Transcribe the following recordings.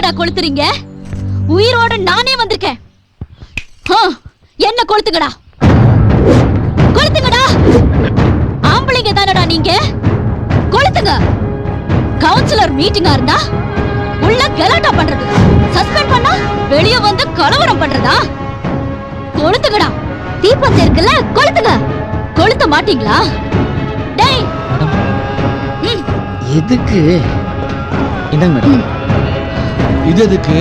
என்னடா கொளுத்துறீங்க? உயிரோட நானே வந்திருக்கேன். என்ன கொளுத்துங்கடா, கொளுத்துங்கடா. ஆம்பளைங்க தானடா நீங்க, கொளுத்துங்க. கவுன்சிலர் மீட்டிங்கா இருந்தா உள்ள கலாட்டா பண்றது, சஸ்பெண்ட் பண்ணா வெளிய வந்து கலவரம் பண்றதா? கொளுத்துங்கடா. தீப்பந்தம் இருக்குல்ல, கொளுத்துங்க. கொளுத்த மாட்டீங்களா? டேய், எதுக்கு? இந்தாங்க மேடம். இது எதுக்கு?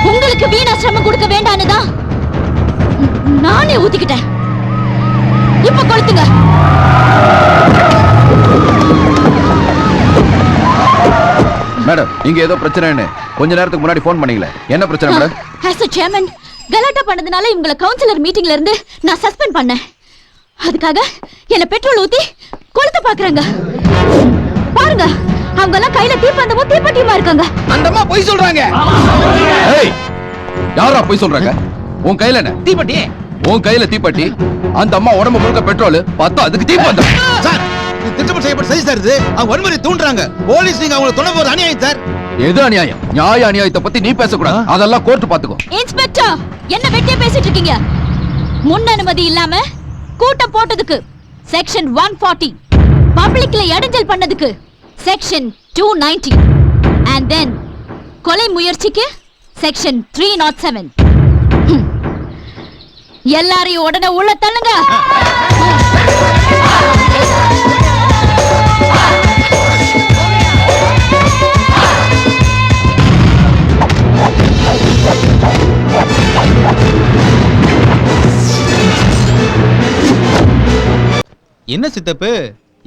உங்களுக்கு வீணாசிரமம் கொடுக்க வேண்டான்னுதான் நானே ஊத்திக்கிட்டேன். இப்ப கொளுத்துங்க. மேடம், இங்க ஏதோ பிரச்சனைன்னு கொஞ்ச நேரத்துக்கு முன்னாடி போன் பண்ணீங்களே, என்ன பிரச்சனை மேடம்? ஆஸ் a chairman, கலாட்டா பண்ணதுனால இவங்கள கவுன்சிலர் மீட்டிங்ல இருந்து நான் சஸ்பெண்ட் பண்ணேன். அதுக்காக என்ன பெட்ரோல் ஊத்தி கொளுத்த பாக்குறாங்க. பாருங்க, அவங்க எல்லாம் கையில தீப்பந்தமும் தீப்பெட்டியுமா இருக்காங்க. அந்தம்மா பொய் சொல்றாங்க. ஏய், யாரா பொய் சொல்றாங்க? உன் கையில என்ன தீப்பெட்டி? உன் கையில தீப்பெட்டி, அந்த அம்மா உடம்பு முழுக்க பெட்ரோல், பார்த்தா அதுக்கு தீப்பந்தம். சார், இது திட்டமிட்டு செய்யப்பட்ட சதி சார். இது அவங்க வன்முறை தூண்டுறாங்க. போலீஸ் நீங்க அவங்கள தொட போறது அநியாயம் சார். எது அநியாயம்? நியாய அநியாயத்தை பத்தி நீ பேசக்கூடாது, அதெல்லாம் கோர்ட் பாத்துக்கோ. இன்ஸ்பெக்டர், என்ன வெட்டியா பேசிட்டு இருக்கீங்க? முன் அனுமதி இல்லாம கூட்டம் போட்டதுக்கு செக்ஷன் 140, பப்ளிக்ல இடைஞ்சல் பண்ணதுக்கு செக்ஷன் 290, and then கொலை முயற்சிக்கு செக்ஷன் 307. எல்லாரையும் உடனே உள்ள தள்ளுங்க. என்ன சித்தப்பு,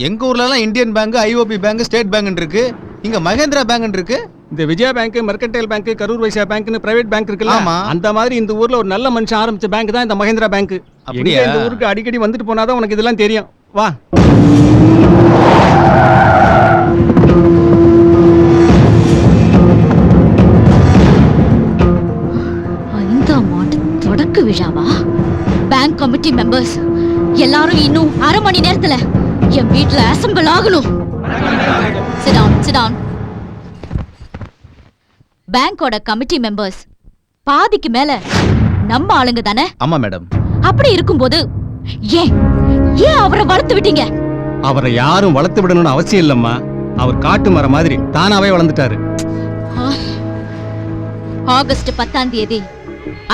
எங்க ஊர்ல எல்லாம் Indian bank, IOB bank, state bank இருக்கு. இங்க மகேந்திரா பேங்க் இருக்கு. இந்த Vijaya bank, mercantile bank, Karur Vysya பேங்க்னு பிரைவேட் பேங்க் இருக்குல்ல, அந்த மாதிரி இந்த ஊர்ல ஒரு நல்ல மனுஷன் ஆரம்பிச்ச பேங்க் தான் இந்த மகேந்திரா பேங்க். அப்படியே இந்த ஊருக்கு அடிக்கடி வந்துட்டு போனாதான் உனக்கு இதெல்லாம் தெரியும். வா. ஐந்தாம் ஆண்டு தொடக்க விழாவா? பேங்க் கமிட்டி மெம்பர்ஸ் எல்லாரும் இன்னும் அரை மணி நேரத்துல என் வீட்டுல அசெம்பிள் ஆகணும். Sit down, sit down. பேங்கோட கமிட்டி மெம்பர்ஸ் பாதிக்கு மேல நம்ம ஆளுங்க தானே? ஆமா மேடம். அப்படி இருக்கும்போது ஏன் அவரை வளர்த்து விட்டீங்க? அவரை யாரும் வளர்த்து விடணும்னு அவசியம் இல்லம்மா. அவர் காட்டு மரம் மாதிரி தானாவே வளர்ந்துட்டாரு. ஆகஸ்ட் 10ஆம் தேதி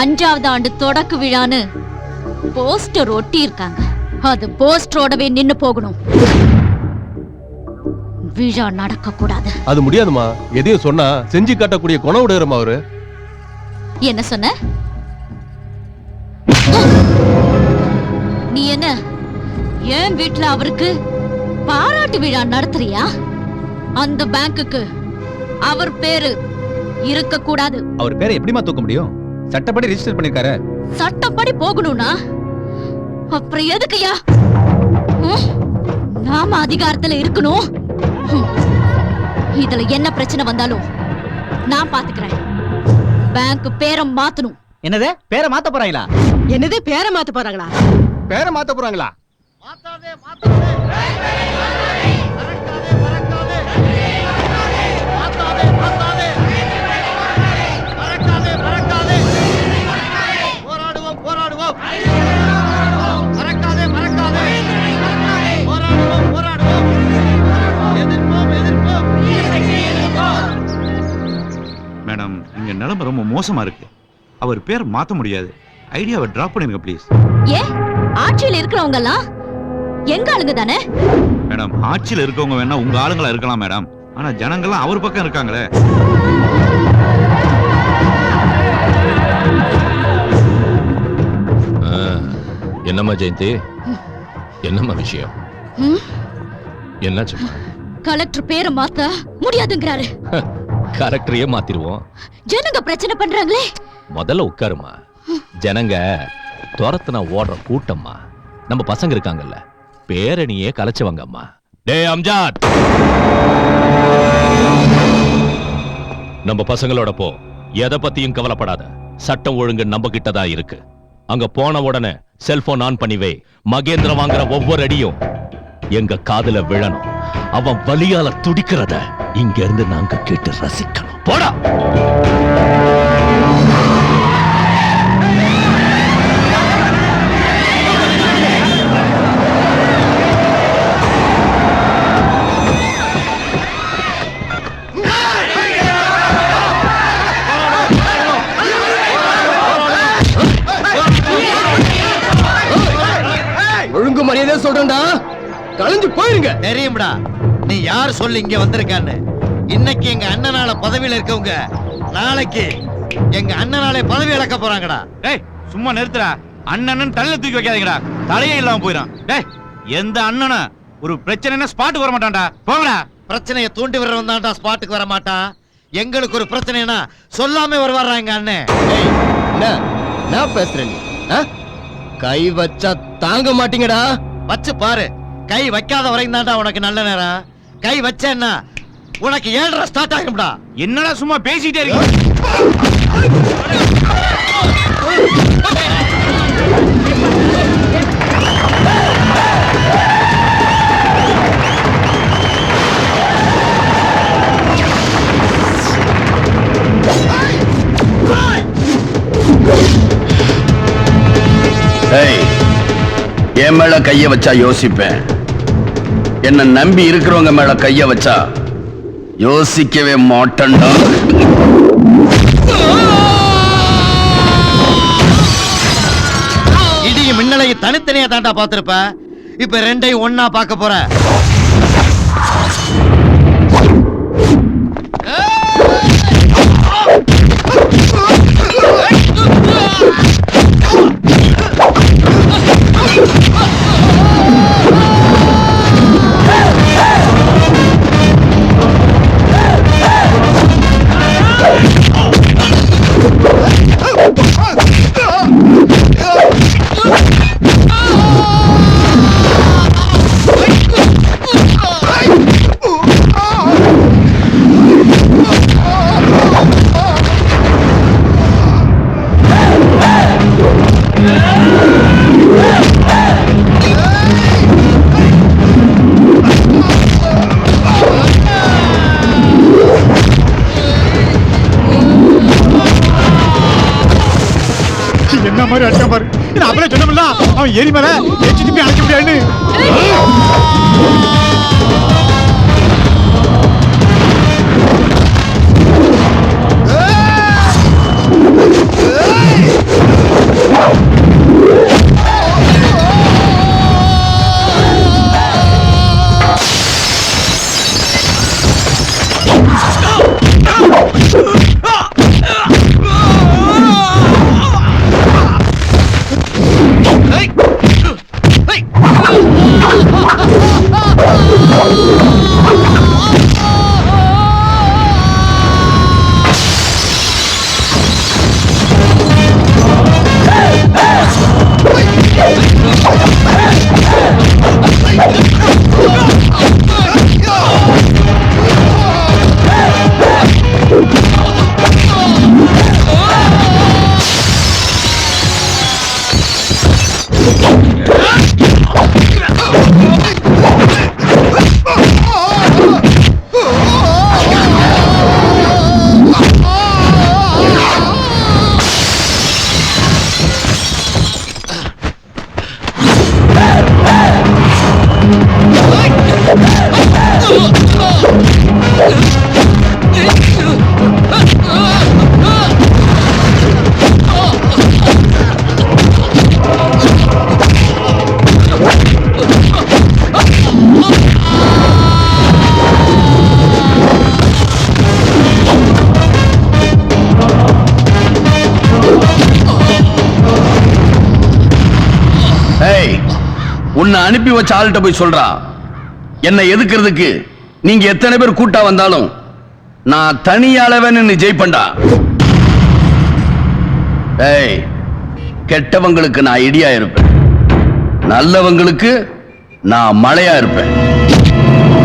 5வது ஆண்டு தொடக்க விழான்னு போஸ்டர் ஒட்டி இருக்காங்க. அது போஸ்டரோடவே நின்னு போகணும். விழா நடக்க கூடாது. அது முடியாதுமா. எதையும் சொன்னா செஞ்சு காட்டக்கூடிய குணம் உடையறமா அவரு. என்ன சொன்ன? நீ என்ன என் வீட்டுல அவருக்கு பாராட்டு விழா நடத்துறியா? அந்த பேங்குக்கு அவர் பேரு இருக்க கூடாது. அவர் பேரை எப்படிமா தூக்க முடியும்? சட்டப்படி ரெஜிஸ்டர் பண்ணிருக்காரு. சட்டப்படி போகணும்னா அப்புறம் எதுக்குயா நாம அதிகாரத்துல இருக்கணும்? இதுல என்ன பிரச்சனை வந்தாலும் நான் பாத்துக்கிறேன். பேங்க் பேரை மாத்தணும். என்னது பேரை மாத்த போறாங்களா? என்னது பேரை மாத்த போறாங்களா? பேரை மாத்த போறாங்களா? மாத்தாதே மாத்தாதே. மாத்தாதே மாத்தாதே. மறக்காதே மறக்காதே. போராடுவோம் போராடுவோம். மறக்காதே மறக்காதே. போராடுவோம் போராடுவோம். எதிர்ப்போம் எதிர்ப்போம். மேடம், இங்க நிலைமை ரொம்ப மோசமா இருக்கு. அவர் பேர் மாத்த முடியாது. ஐடியாவை டிராப் பண்ணிருங்க ப்ளீஸ். ஏ, ஆட்சியில் இருக்கிறவங்க எல்லாம் எங்க ஆளுங்க தானே? மேடம், ஆட்சியில் இருக்கவங்க வேணா உங்க ஆளுங்களா இருக்கலாம் மேடம். ஆனா ஜனங்கள்லாம் அவர் பக்கம் இருக்காங்களே. என்னம்மா ஜெயந்தி, என்னம்மா விஷயம்? என்னாச்சு? கலெக்டர் பேரை மாத்த முடியாதுங்கறாரு. கரெக்டரையே மாத்திடுவோம். ஜனங்க பிரச்சனை பண்றாங்களே. முதல்ல உட்காருமா. ஜனங்க துரத்துனா ஓடுற கூட்டம்மா. நம்ம பசங்க இருக்காங்கல்ல, பேரணியே கலைச்சவங்க அம்மா. டே அம்ஜாத், நம்ம பசங்களோட போ, எதை பத்தியும் கவலைப்படாத. சட்டம் ஒழுங்கு நம்ம கிட்டதான் இருக்கு. அங்க போன உடனே செல்போன் ஆன் பண்ணி வை. மகேந்திர வாங்குற ஒவ்வொரு அடியும் எங்க காதுல விழணும். அவன் வலியால துடிக்கிறத இங்க இருந்து நாங்க கேட்டு ரசிக்கணும். போடா. ஒழுங்கு மரியாதை சொல்றேன்டா, கலைஞ்சு போயிருங்க. தெரியும்டா நீ யார் சொல்லி இங்க வந்திருக்கான்னு. இன்னைக்கு எங்க அண்ணனால பதவியில இருக்கவங்க நாளைக்கு எங்க அண்ணனாலே பதவி இழக்க போறாங்கடா. டேய் சும்மா நிறுத்துடா. அண்ணன் தள்ள தூக்கி வைக்காதீங்கடா, தலையே இல்லாம போயிடும். டேய் எந்த அண்ணனா ஒரு பிரச்சனைனா ஸ்பாட்டுக்கு வர மாட்டான்டா. போங்கடா. பிரச்சனையை தூண்டி விடுறவன் தான்டா ஸ்பாட்டுக்கு வர மாட்டான். எங்களுக்கு ஒரு பிரச்சனைனா சொல்லாம வருவாரா எங்க அண்ணன். என்ன பேசுற நீ? கை வச்சா தாங்க மாட்டீங்கடா. வச்சு பாரு, கை வைக்காத வரைக்கும் தான்டா உனக்கு நல்ல நேரம். கை வச்சேன்னா உனக்கு 7:30 ஸ்டார்ட் ஆகும்டா. என்னடா சும்மா பேசிட்டே இருக்கீங்க? என் மேல கைய வச்சா யோசிப்பேன். என்ன நம்பி இருக்கிறவங்க மேல கைய வச்சா யோசிக்கவே மாட்டேன்டா. இடியும் மின்னலையும் தனித்தனியா தாண்டா பார்த்திருப்ப. இப்ப ரெண்டையும் ஒன்னா பார்க்க போற. என்ன மாதிரி அடிச்சா பாரு. அப்படியே சொன்னோம்ல, அவன் ஏறி மேல திருப்பி அழைக்க முடியாது. உன்னை அனுப்பி வச்ச ஆள்கிட்ட போய் சொல்றா, என்னை எதுக்குறதுக்கு நீங்க எத்தனை பேர் கூட்டா வந்தாலும் நான் தனியாளவன் ஜெயிப்பண்டா. ஏய், கெட்டவங்களுக்கு நான் இடியா இருப்பேன், நல்லவங்களுக்கு நான் மழையா இருப்பேன்.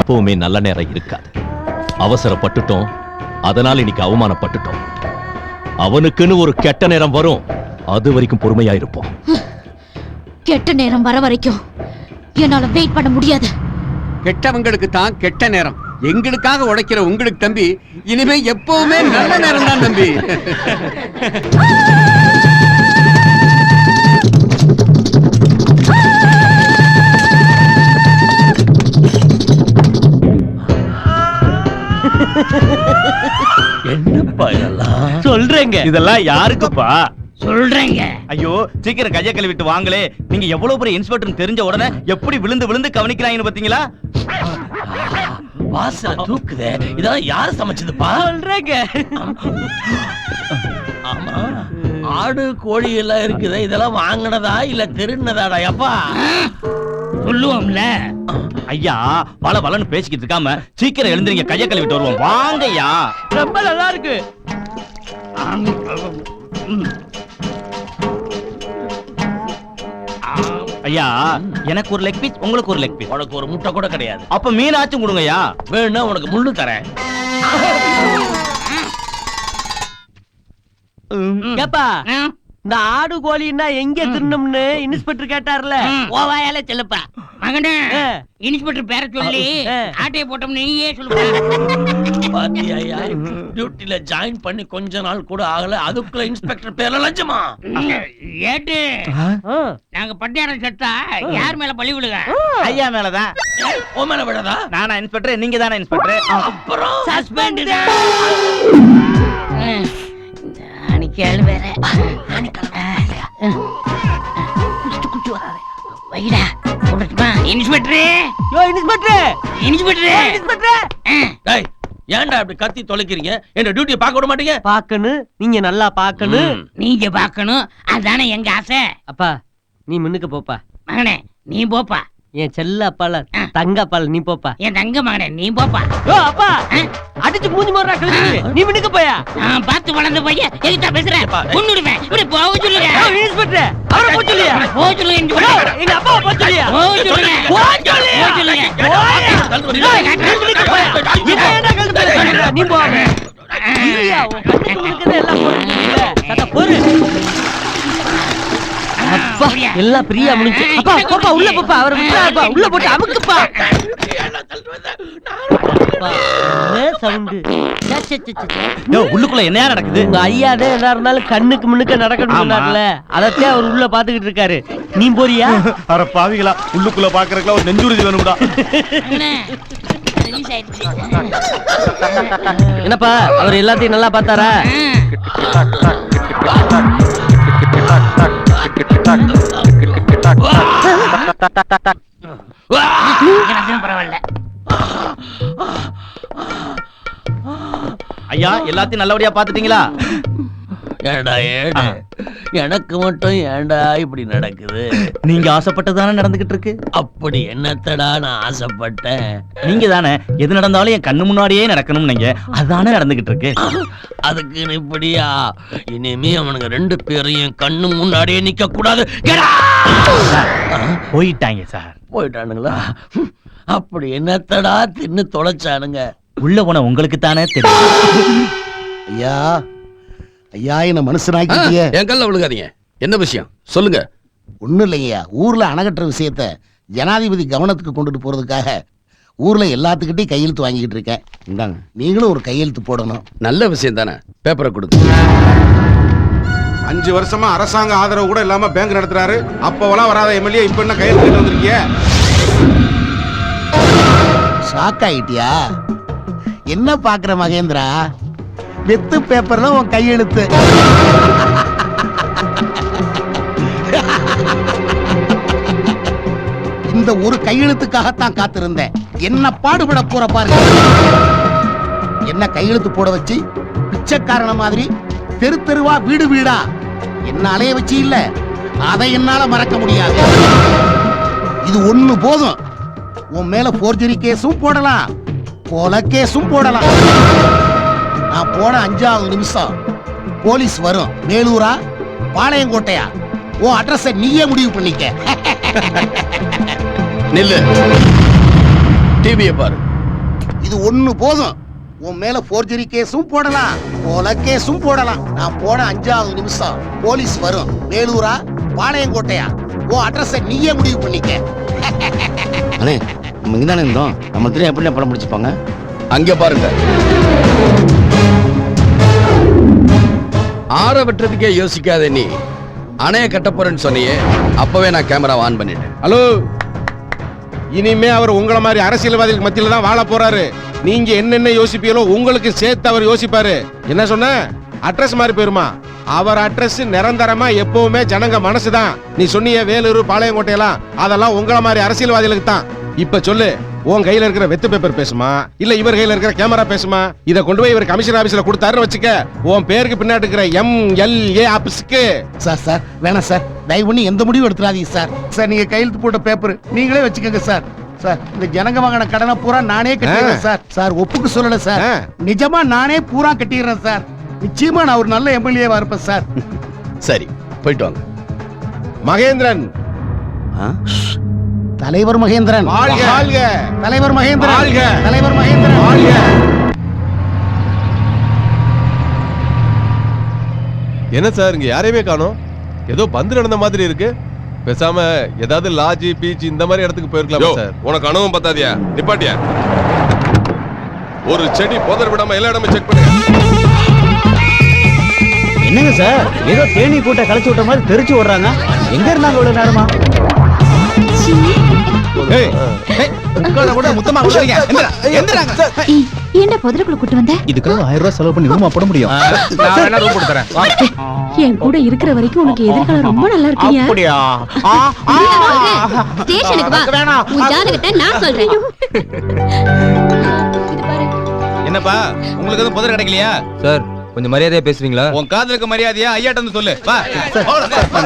எப்பவுமே நல்ல நேரம் இருக்காது. அவசரப்பட்டுட்டோம், அதனால இன்னைக்கு அவமானப்பட்டுட்டோம். அவனுக்குன்னு ஒரு கெட்ட நேரம் வரும், அது வரைக்கும் பொறுமையா இருப்போம். கெட்ட நேரம் வர வரைக்கும் என்னால வெயிட் பண்ண முடியாது. கெட்டவங்களுக்கு தான் கெட்ட நேரம். எங்களுக்காக உழைக்கிற உங்களுக்கு தம்பி இனிமே எப்பவுமே நல்ல நேரம் தான் தம்பி. என்னப்பா இதெல்லாம் சொல்றேங்க. இதெல்லாம் யாருக்குப்பா சொல்றேங்க? ஐயோ சீக்கிரம் கைய கழுவிட்டு வாங்களே. நீங்க எவ்வளவு பெரிய இன்ஸ்பெக்டர் தெரிஞ்ச உடனே எப்படி விழுந்து விழுந்து கவனிக்கிறாங்கன்னு பாத்தீங்களா? வாசல தூக்குதே, இதெல்லாம் யாரு சமைச்சதுப்பா? சொல்றேங்க. ஆமா, ஆடு கோழி எல்லாம் இருக்குது, இதெல்லாம் வாங்கினதா இல்ல திருநதாடா? அப்பா சொல்லுவோம்ல. ஐயா வள வளன்னு பேசிக்கிட்டு இருக்காம சீக்கிரம் எழுந்திரிங்க, கைய கழுவிட்டு வருவோம். வாங்கய்யா. ரொம்ப நல்லா இருக்கு. ஐயா எனக்கு ஒரு லெக் பீஸ், உங்களுக்கு ஒரு லெக் பீஸ். உனக்கு ஒரு முட்டை கூட கிடையாது. அப்ப மீனாச்சும் கொடுங்கய்யா. வேணும்னா உனக்கு முள்ளு தரேன். ஏப்பா, இந்த ஆடு கோழின்னா எங்க திருணும்னு இன்ஸ்பெக்டர் கேட்டார்ல, ஓவாயால செல்லப்பா. மகனே, இன்ஸ்பெக்டர் பேர சொல்லி ஆட்டைய போட்டோம் நீயே சொல்லுப்பா. பாத்தியா, டியூட்டில ஜாயின் பண்ணி கொஞ்ச நாள் கூட ஆகல, அதுக்குள்ள இன்ஸ்பெக்டர் பேர்ல லஞ்சமா? ஏட்டு, நாங்க பட்டியாரம் செத்தா யார் மேல பழி விடுங்க? ஐயா மேலதான். உன் மேல விடாதா? நானா இன்ஸ்பெக்டர், நீங்க தானே இன்ஸ்பெக்டர்? அப்புறம் சஸ்பெண்ட் தான். அன்னைக்கு வேற வைடா போடட்டுமா? இன்ஸ்பெக்டர், யோ இன்ஸ்பெக்டர், இன்ஸ்பெக்டர், இன்ஸ்பெக்டர். டேய், ஏன்டா இப்படி கத்தி தொலைக்கிறீங்க? என்ன டியூட்டியை பார்க்க விட மாட்டீங்க? பாக்கணும், நீங்க நல்லா பாக்கணும். நீங்க பாக்கணும், அதானே எங்க ஆசை. அப்பா நீ முன்னுக்கு போப்பா. மகனே நீ போப்பா. என் செல்ல அப்பால தங்க அப்பால நீ போப்பா. என் தங்க மகனே நீ போப்பா. ஓ அப்பா, அடிச்சு மூஞ்சி மோறா கழுவி நீ முன்னுக்கு போயா. நான் பார்த்து வளர்ந்த பையன் எதுக்கு பேசுறேன்? கொன்னுடுவேன். இப்படி போக சொல்லுங்க. இன்ஸ்பெக்டர் அவரை போக சொல்லியா? போக சொல்லுங்க. எங்க அப்பா போக சொல்லியா? போக சொல்லுங்க. போக சொல்லுங்க. போக சொல்லுங்க. நீ போக. இல்லையா உங்களுக்கு எல்லாம் போறீங்க. சட்ட போரு. அப்பா எல்லாம் பிரியா முடிஞ்சு. அப்பா பாப்பா உள்ள போப்பா. அவரை விட்டுறாப்பா. உள்ள போட்டு அமுக்குப்பா. உள்ளுக்குள்ள என்ன நடக்குது? உங்க ஐயாதே என்ன இருந்தாலும் கண்ணுக்கு முன்னுக்கு நடக்கணும்னார்ல, அதத்தே அவர் உள்ள பாத்துக்கிட்டு இருக்காரு. நீ போறியா? அட பாவிகளா, உள்ளுக்குள்ள பாக்குறதுக்குலாம் ஒரு நெஞ்சுறுதி வேணும்டா. என்னப்பா அவர் எல்லாத்தையும் நல்லா பார்த்தாரா? பரவாயில்ல. ஐயா எல்லாத்தையும் நல்லபடியா பாத்துட்டீங்களா? ஏடா ஏடா, எனக்கு மட்டும் ஏண்டா இப்படி நடக்குது? நீங்க ஆசைப்பட்டதானே நடந்துகிட்டு இருக்கு. அப்படி என்னத்தடா நான் ஆசைப்பட்டேன்? நீங்க தானே எது நடந்தாலும் என் கண்ணு முன்னாடியே நடக்கணும், நீங்க அதானே நடந்துகிட்டு இருக்கு. அதுக்கு இப்படியா? இனிமே அவனுங்க ரெண்டு பேரையும் கண்ணு முன்னாடியே நிக்க கூடாது. போயிட்டாங்க சார். போயிட்டானுங்களா? அப்படி என்னத்தடா தின்னு தொலைச்சானுங்க? உள்ள போன உங்களுக்கு தானே தெரியும். ஐயா ஐயா, என்ன மனுஷனாக்கிட்டியே. என் கல்ல விழுகாதீங்க. என்ன விஷயம் சொல்லுங்க. ஒண்ணும் இல்லைங்கய்யா, ஊர்ல அணகட்டுற விஷயத்த ஜனாதிபதி கவனத்துக்கு கொண்டுட்டு போறதுக்காக ஊர்ல எல்லாத்துக்கிட்டையும் கையெழுத்து வாங்கிக்கிட்டு இருக்கேன். இந்தாங்க, நீங்களும் ஒரு கையெழுத்து போடணும். நல்ல விஷயம் தானே, பேப்பரை கொடுத்து. 5 வருஷமா அரசாங்க ஆதரவு கூட இல்லாம பேங்க் நடத்துறாரு. அப்பவெல்லாம் வராத எம்எல்ஏ இப்ப என்ன கையெழுத்து வந்திருக்கீங்க? ஷாக் ஆயிட்டியா? என்ன பாக்குற மகேந்திரா, வெத்து பேப்பர்ல உன் கையெழுத்து. இந்த ஒரு கையெழுத்துக்காகத்தான் காத்திருந்தேன். என்ன பாடுபட போற பாருங்க. என்ன கையெழுத்து போட வச்சு பிச்சைக்காரன மாதிரி தெரு தெருவா வீடு வீடா என்ன அலைய வச்சு இல்ல, அதை என்னால மறக்க முடியாது. இது ஒண்ணு போதும். உன் மேல போர்ஜரி கேஸும் போடலாம், கொலை கேஸும் போடலாம். நான் போன 5வது நிமிஷம் போலீஸ் வரும். மேலூரா பாளையங்கோட்டையா, உன் அட்ரஸை நீயே முடிவு பண்ணிக்க. நில்லு, டிவியை பாரு. இது ஒண்ணு போதும். உன் மேல போர்ஜரி கேஸும் போடலாம், கொலை கேஸும் போடலாம். நான் போன 5வது நிமிஷம் போலீஸ் வரும். வேலூரா பாளையங்கோட்டையா, உன் அட்ரஸை நீயே முடிவு பண்ணிக்க. அண்ணே நம்ம இங்க தானே இருந்தோம், நம்ம தெரியும் எப்படி படம் முடிச்சுப்பாங்க. அங்க பாருங்க. ஆற வெட்டுறதுக்கே யோசிக்காத நீ அணைய கட்ட போறேன்னு சொன்னியே, அப்பவே நான் கேமரா ஆன் பண்ணிட்டேன். ஹலோ, இனிமே அவர் உங்கள மாதிரி அரசியல்வாதிகளுக்கு மத்தியில தான் வாழ போறாரு. நீங்க என்னென்ன யோசிப்பீங்களோ உங்களுக்கு சேர்த்து அவர் யோசிப்பாரு. என்ன சொன்ன? அட்ரஸ் மாதிரி போயிருமா? அவர் அட்ரஸ் நிரந்தரமா எப்பவுமே ஜனங்க மனசுதான். நீ சொன்னிய வேலூர் பாளையங்கோட்டையெல்லாம், அதெல்லாம் உங்கள மாதிரி அரசியல்வாதிகளுக்கு தான். இப்ப சொல்லு, உன் கையில இருக்கிற வெத்து பேப்பர் பேசுமா, இல்ல இவர் கையில இருக்கிற கேமரா பேசுமா? இத கொண்டு போய் இவர் கமிஷன் ஆபீஸ்ல கொடுத்தாருன்னு வச்சுக்க, உன் பேருக்கு பின்னாடி இருக்கிற MLA ஆபீஸ்க்கு. சார் வேணாம் சார், தயவு பண்ணி எந்த முடிவும் எடுத்துறாதீங்க சார். சார் நீங்க கையெழுத்து போட்ட பேப்பர் நீங்களே வச்சுக்கோங்க சார். சார் இந்த ஜனங்க வாங்கின கடனை பூரா நானே கட்டிடுறேன் சார். சார் ஒப்புக்கு சொல்லல சார், நிஜமா நானே பூரா கட்டிடுறேன் சார். நிச்சயமா நான் ஒரு நல்ல MLA-வா இருப்பேன் சார். சரி, போயிட்டு வாங்க. மகேந்திரன், தலைவர் மகேந்திரன் வாழ்க வாழ்க. தலைவர் மகேந்திரன் வாழ்க. தலைவர் மகேந்திரன் வாழ்க. என்ன சார் இங்க யாரையுமே காணோம்? ஏதோ பந்து நடந்த மாதிரி இருக்கு. பேசாம ஏதாவது லாட்ஜ் பீச் இந்த மாதிரி இடத்துக்கு போயிருக்கலாம் சார். உனக்கு அனுபவம் பத்தாதியா? நிப்பாட்டியா? ஒரு செடி புதர் விடாம எல்லா இடமும் செக் பண்ணுங்க. என்னங்க சார், ஏதோ தேனி கூட்ட கலைச்சு விட்ட மாதிரி தெரிச்சு விடுறாங்க. எங்க இருந்தாங்க இவ்வளவு நேரமா? ஏன்டா புதருக்குள்ள கூட்டு வந்த? இதுக்கு 1000 ரூபாய் செலவு பண்ணி ரூமா போட முடியும். நான் வேணா ரூம் போட்டு தரேன். என் கூட இருக்கிற வரைக்கும் உனக்கு எதிர்காலம் ரொம்ப நல்லா இருக்கீங்க. அப்படியா? ஸ்டேஷனுக்கு வா, உன் ஜாதகத்தை நான் சொல்றேன். இது பாரு. என்னப்பா உங்களுக்கு எதுவும் புதர் கிடைக்கலையா சார்? கொஞ்சம் மரியாதையா பேசுறீங்களா? உன் காதலுக்கு மரியாதையா ஐயாட்ட வந்து சொல்லு. வா.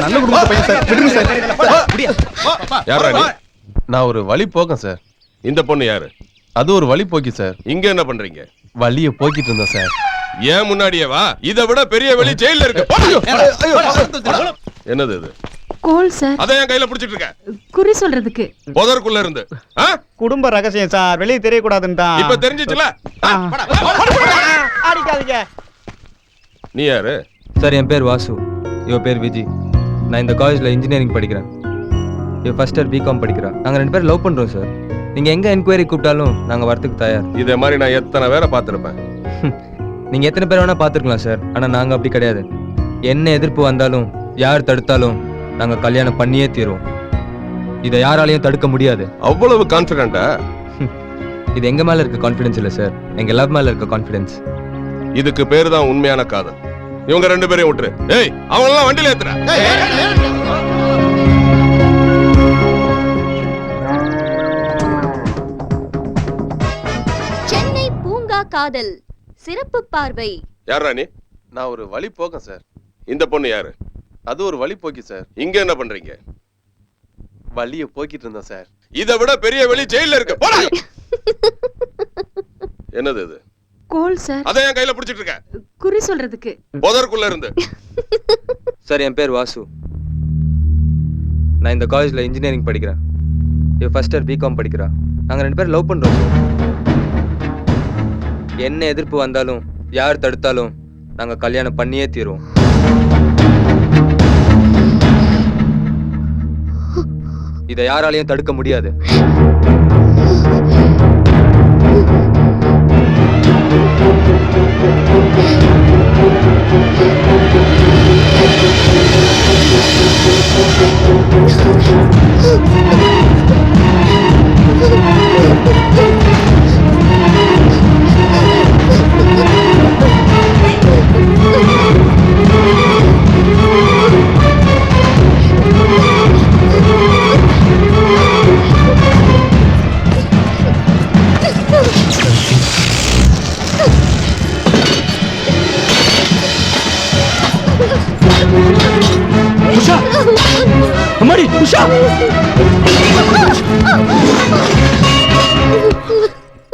நல்ல குடும்ப பையன் சார், விடுங்க சார். யாரா நீ? நான் ஒரு வழி போக்கேன் சார். இந்த பொண்ணு யாரு? அது ஒரு வழி போக்கி சார். இங்க என்ன பண்றீங்க? வழியை போக்கிட்டு இருந்தேன் சார். ஏன் முன்னாடியே வா, இதை விட பெரிய வெளி ஜெயில இருக்கு. என்னது இது? கோல் சார். அத என் கையில புடிச்சிட்டு இருக்க. குறி சொல்றதுக்கு. புதருக்குள்ள இருந்து. குடும்ப ரகசியம் சார், வெளியே தெரியக்கூடாதுன்னு தான். இப்ப தெரிஞ்சிச்சுல? அடிக்காதீங்க. நீ யாரு? சார் என் பேர் வாசு, இவ பேர் விஜி. நான் இந்த காலேஜ்ல இன்ஜினியரிங் படிக்கிறேன். இவ ஃபர்ஸ்ட் இயர் பிகாம் படிக்கிறா. நாங்க 2 பேரும் லவ் பண்றோம் சார். நீங்க எங்க என்கொயரி கூப்பிட்டாலும் நாங்க வரதுக்கு தயார். இதே மாதிரி நான் எத்தனை பேரை பார்த்திருப்பேன். நீங்க எத்தனை பேர் வேணா பார்த்துருக்கலாம் சார், ஆனா நாங்க அப்படி கிடையாது. என்ன எதிர்ப்பு வந்தாலும் யார் தடுத்தாலும் நாங்க கல்யாணம் பண்ணியே தீருவோம். இதை யாராலையும் தடுக்க முடியாது. அவ்வளவு கான்ஃபிடென்ட்டா? இது எங்க மேல இருக்க கான்ஃபிடன்ஸ் இல்ல சார், எங்க லவ் மேல இருக்க கான்ஃபிடன்ஸ். இதுக்கு பேரு தான் உண்மையான காதல். இவங்க 2 பேரையும் விட்டுரு. ஏய், அவங்க எல்லாம் வண்டியில ஏத்துற. சென்னை பூங்கா காதல் சிறப்பு பார்வை. யாரா நீ? நான் ஒரு வழி போக்கேன் சார். இந்த பொண்ணு யாரு? அது ஒரு வழி போக்கி சார். இங்க என்ன பண்றீங்க? வழியை போக்கிட்டு இருந்தேன் சார். இதை விட பெரிய வெளி ஜெயில இருக்கு. போடா. என்னது இது? கோல் சார். அத என் கையில புடிச்சிட்டு இருக்க. குறி சொல்றதுக்கு. புதருக்குள்ள இருந்து. சார் என் பேர் வாசு, நான் இந்த காலேஜ்ல இன்ஜினியரிங் படிக்கிறேன். இவ ஃபர்ஸ்ட் இயர் பிகாம் படிக்கிறா. நாங்க 2 பேரும் லவ் பண்றோம். என்ன எதிர்ப்பு வந்தாலும் யார் தடுத்தாலும் நாங்க கல்யாணம் பண்ணியே தீருவோம். இதை யாராலையும் தடுக்க முடியாது.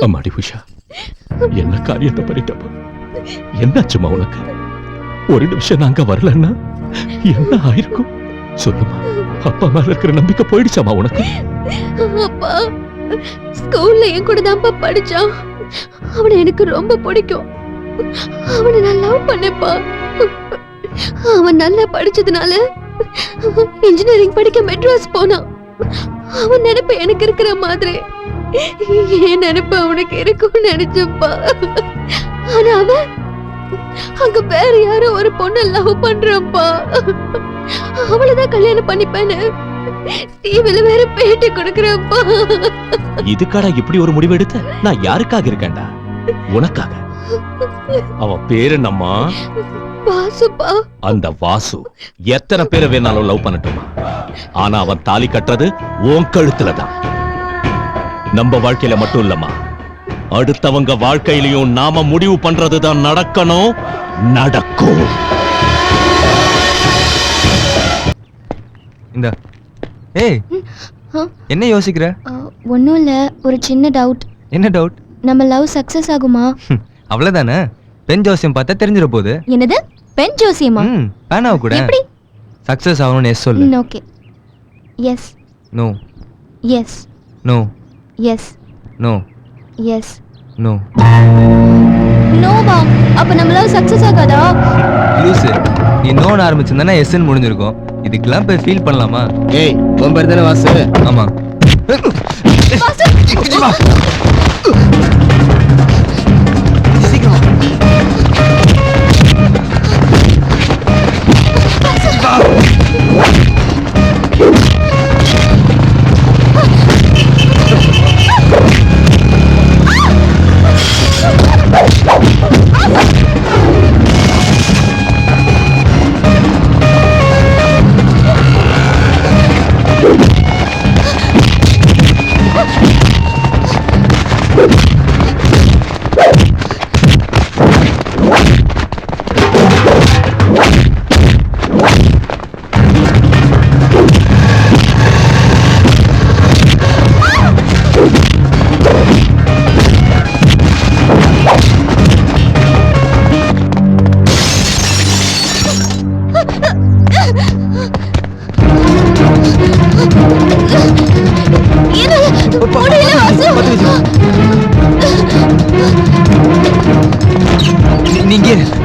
அம்மாடி உஷா, என்ன காரியத்தை பண்ணிட்டப்ப? என்னாச்சுமா உனக்கு? ஒரு நிமிஷம் நாங்க வரலன்னா என்ன ஆயிருக்கும் சொல்லுமா? அப்பா மேல இருக்கிற நம்பிக்கை போயிடுச்சாமா உனக்கு? அப்பா ஸ்கூல்ல என் கூட தான் படிச்சான். அவனை எனக்கு ரொம்ப பிடிக்கும். அவனை நான் லவ் பண்ணேப்பா. அவன் நல்லா படிச்சதுனால இன்ஜினியரிங் படிக்க மெட்ராஸ் போனான். அவன் நினைப்பு எனக்கு இருக்கிற மாதிரி என் நினைப்பு அவனுக்கு இருக்கும்னு நினைச்சப்பா. ஆனா அவன் அங்க வேற யாரோ ஒரு பொண்ணை லவ் பண்றான்ப்பா. அவளைதான் கல்யாணம் பண்ணிப்பேன்னு டிவில வேற பேட்டி கொடுக்கறப்பா. இதுக்காடா இப்படி ஒரு முடிவு எடுத்த? நான் யாருக்காக இருக்கேன்டா? உனக்காக. அவன் பேரு என்னம்மா? வாசுப்பா. அந்த வாசு எத்தனை பேரை வேணாலும் லவ் பண்ணட்டுமா, ஆனா அவன் தாலி கட்டுறது உன் கழுத்துலதான். நம்ம வாழ்க்கையில மட்டும் இல்லம்மா, அடுத்தவங்க வாழ்க்கையிலையும் நாம முடிவு பண்றதுதான் நடக்கணும், நடக்கும். இந்த ஏய் என்ன யோசிக்கிற? ஒன்னும் இல்ல, ஒரு சின்ன டவுட். என்ன டவுட்? நம்ம லவ் சக்சஸ் ஆகுமா? அவ்வளவுதானே. பெண் ஜோசியம் பார்த்தா தெரிஞ்சிட போகுது. என்னது பெண் ஜோசியமா? பேனாவை கூட எப்படி சக்சஸ் ஆகணும்னு எஸ் சொல்லு. Okay. Yes. No. Yes. No. Yes. No. Yes. No. நோவா? அப்ப நம்ம லவ் சக்சஸ் ஆகாதா? லூசு, நீ நோன்னு ஆரம்பிச்சிருந்தா எஸ்ன்னு முடிஞ்சிருக்கும். இதுக்கெல்லாம் போய் ஃபீல் பண்ணலாமா? ஏய் உன் பேர் தானே வாசு? ஆமா.